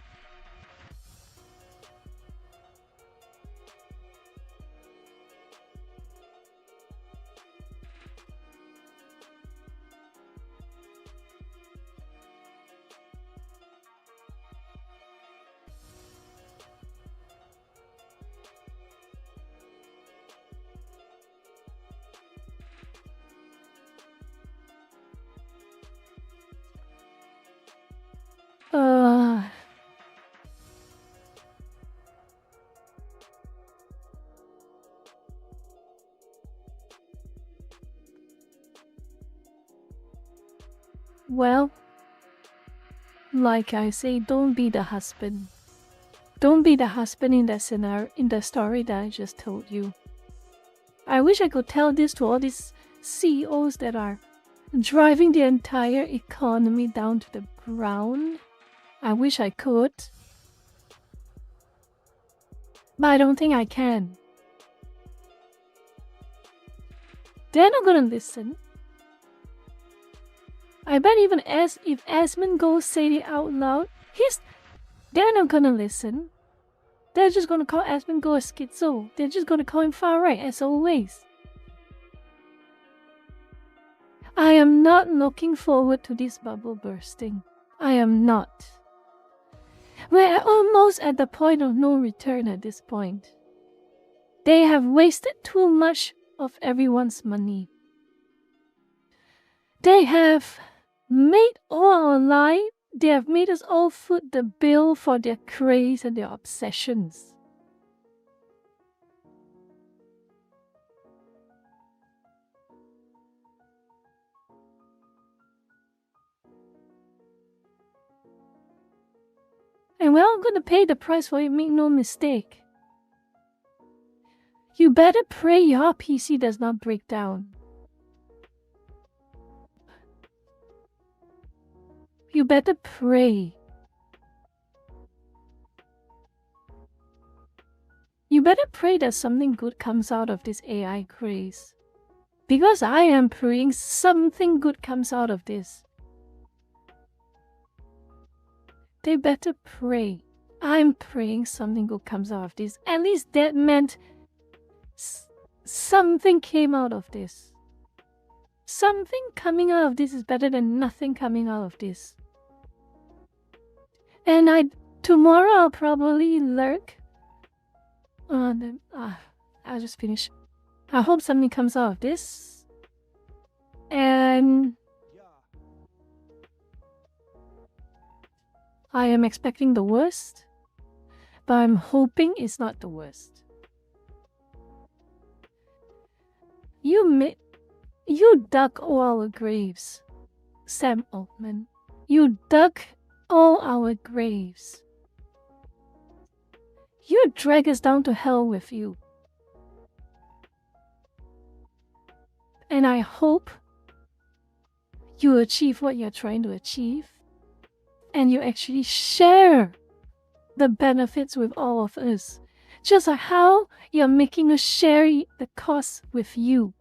Well, like I say, don't be the husband. Don't be the husband in that scenario, in the story that I just told you. I wish I could tell this to all these CEOs that are driving the entire economy down to the ground. I wish I could, but I don't think I can. They're not gonna listen. I bet even if Asmongold said it out loud, they're not gonna listen. They're just gonna call Asmongold a schizo. They're just gonna call him far right, as always. I am not looking forward to this bubble bursting. I am not. We're almost at the point of no return at this point. They have wasted too much of everyone's money. They have made all our life, they have made us all foot the bill for their craze and their obsessions. And we're all going to pay the price for it, make no mistake. You better pray your PC does not break down. You better pray. You better pray that something good comes out of this AI craze. Because I am praying something good comes out of this. They better pray. I'm praying something good comes out of this. At least that meant something came out of this. Something coming out of this is better than nothing coming out of this. And tomorrow I'll probably lurk. I'll just finish. I hope something comes out of this. And I am expecting the worst, but I'm hoping it's not the worst. You dug all our graves, Sam Altman. You dug all our graves. You drag us down to hell with you. And I hope you achieve what you're trying to achieve. And you actually share the benefits with all of us. Just like how you're making us share the cost with you.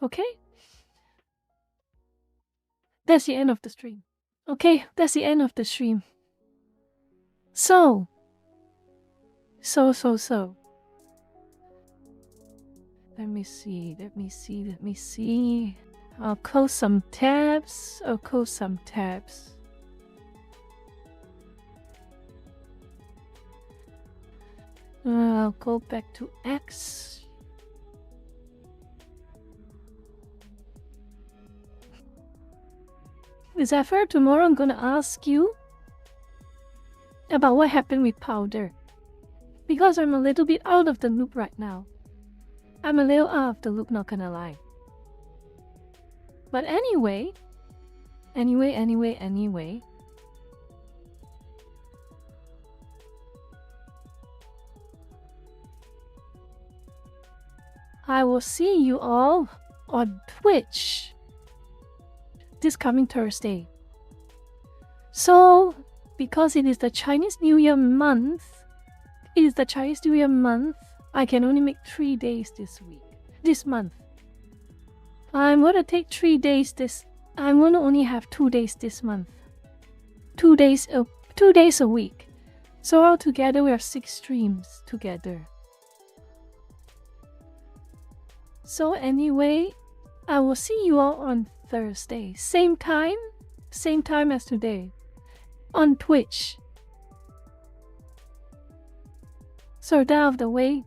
Okay? That's the end of the stream. Okay, that's the end of the stream. So. Let me see. I'll close some tabs. I'll go back to X. Zephyr, tomorrow I'm gonna ask you about what happened with Powder. Because I'm a little bit out of the loop right now. I'm a little out of the loop, not gonna lie. But anyway. I will see you all on Twitch this coming Thursday. So, because it is the Chinese New Year month, I can only make 3 days this month. I'm gonna take 3 days I'm gonna only have 2 days this month. 2 days a week. So altogether we have 6 streams together. So anyway, I will see you all on Thursday. Same time as today. On Twitch. So that out of the way.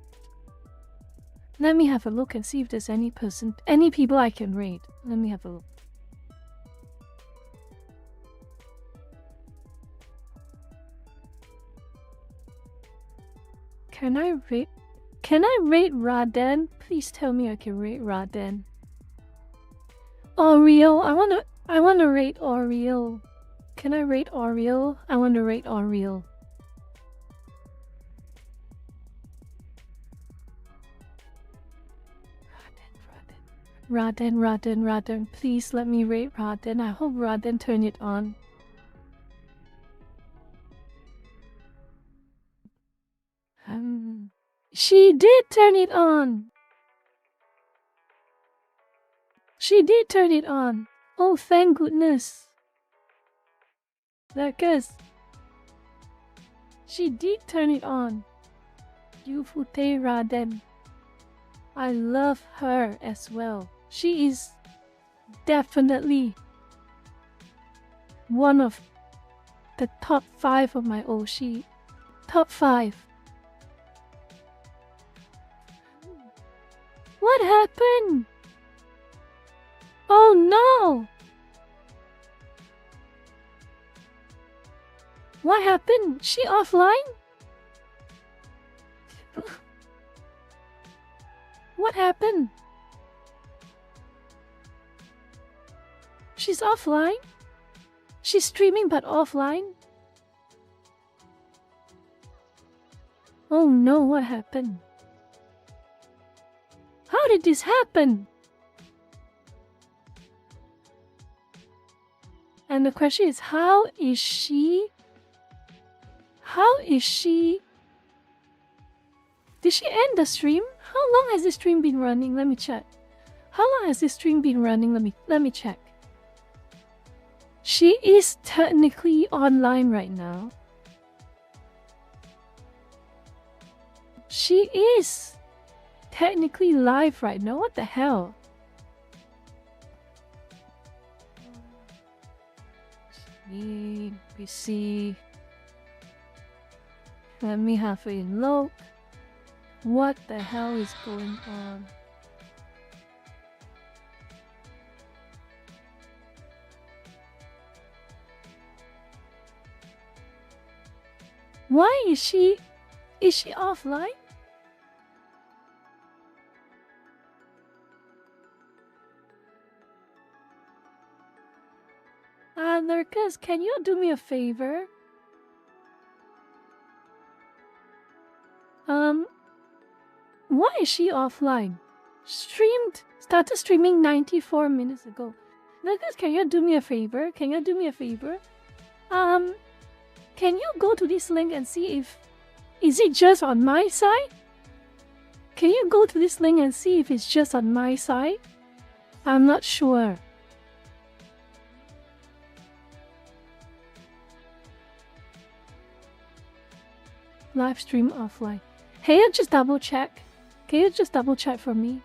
Let me have a look and see if there's any people I can raid. Let me have a look. Can I raid Raden? Please tell me I can raid Raden. Oriel, I wanna raid Oriel. Can I raid Oriel? I wanna raid Oriel. Raden, please let me rate Raden. I hope Raden turn it on. She did turn it on. She did turn it on. Oh, thank goodness. Lurkers. She did turn it on. Yufute Raden. I love her as well. She is definitely one of the top 5 of my Oshi. Top 5. What happened? Oh no! What happened? She offline? What happened? She's offline? She's streaming but offline? Oh no, what happened? How did this happen? And the question is, how is she? Did she end the stream? How long has this stream been running? Let me check. How long has this stream been running? Let me check. She is technically online right now. She is technically live right now. What the hell? We see. Let me have a look. What the hell is going on? Why is she offline? Lurkers, can you do me a favor? Why is she offline? Started streaming 94 minutes ago. Lurkers, can you do me a favor? Can you go to this link and see if... Is it just on my side? Can you go to this link and see if it's just on my side? I'm not sure. Live stream offline. Can you just double check? Can you just double check for me?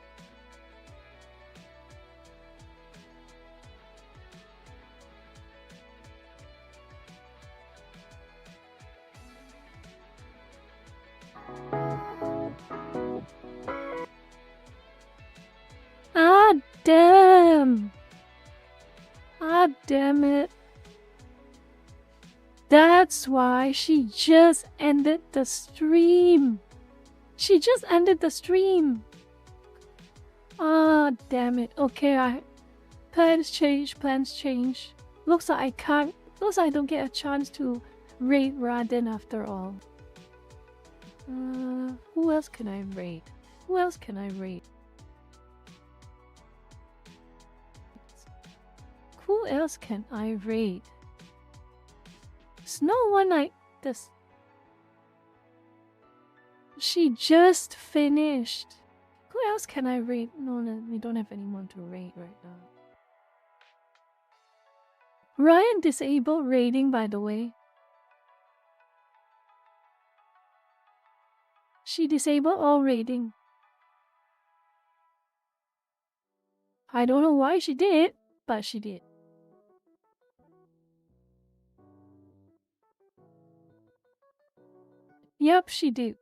Ah, damn. Ah, damn it. That's why she just ended the stream. She just ended the stream. Ah, damn it. Okay, plans change. Looks like I don't get a chance to raid Raden after all. Who else can I raid? Who else can I raid? Snow One Night. She just finished. Who else can I raid? No, we don't have anyone to raid right now. Ryan disabled raiding, by the way. She disabled all raiding. I don't know why she did, but she did. Yep, she did.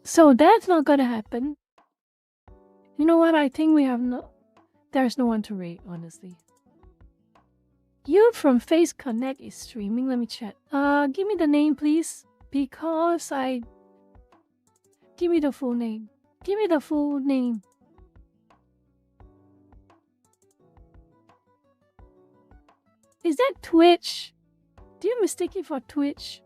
So that's not gonna happen. You know what? I think there's no one to raid, honestly. You from Face Connect is streaming. Let me check. Give me the name, please. Because give me the full name. Give me the full name. Is that Twitch? Do you mistake it for Twitch?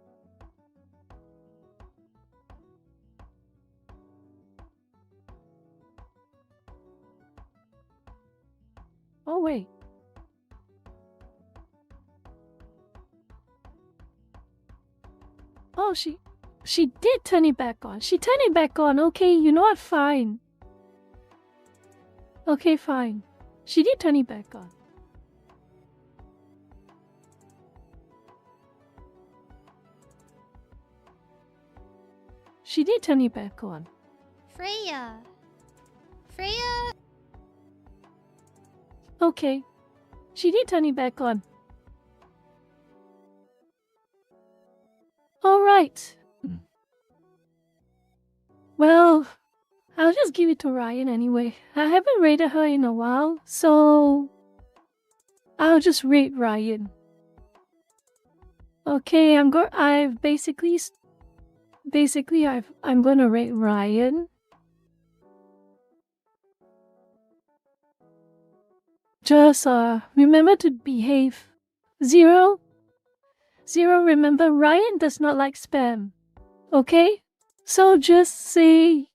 Oh wait. Oh, she did turn it back on. She turned it back on. Okay, you know what? Fine. Okay, fine. She did turn it back on. She did turn it back on. Freya. Okay. She did turn it back on. Alright. Well, I'll just give it to Ryan anyway. I haven't rated her in a while, so I'll just rate Ryan. Okay, I'm gonna rate Ryan. Just remember to behave. 0. Remember, Ryan does not like spam. Okay? So just say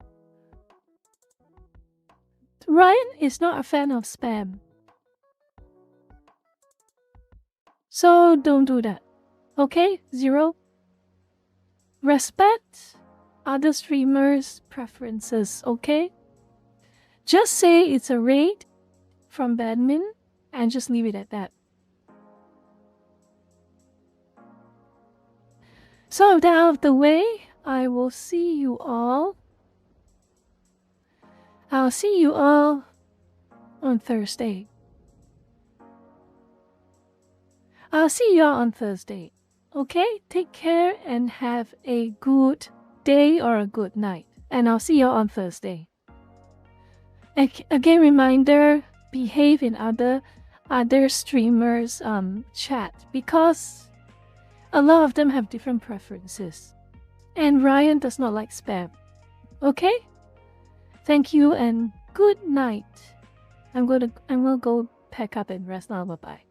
Ryan is not a fan of spam. So don't do that. Okay? 0. Respect other streamers' preferences, okay? Just say it's a raid from Badmin and just leave it at that. So with that out of the way, I will see you all. I'll see you all on Thursday. I'll see you all on Thursday. Okay? Take care and have a good day or a good night. And I'll see you all on Thursday. Again, reminder, behave in other streamers' chat, because a lot of them have different preferences. And Ryan does not like spam. Okay? Thank you and good night. I'm gonna go pack up and rest now. Bye-bye.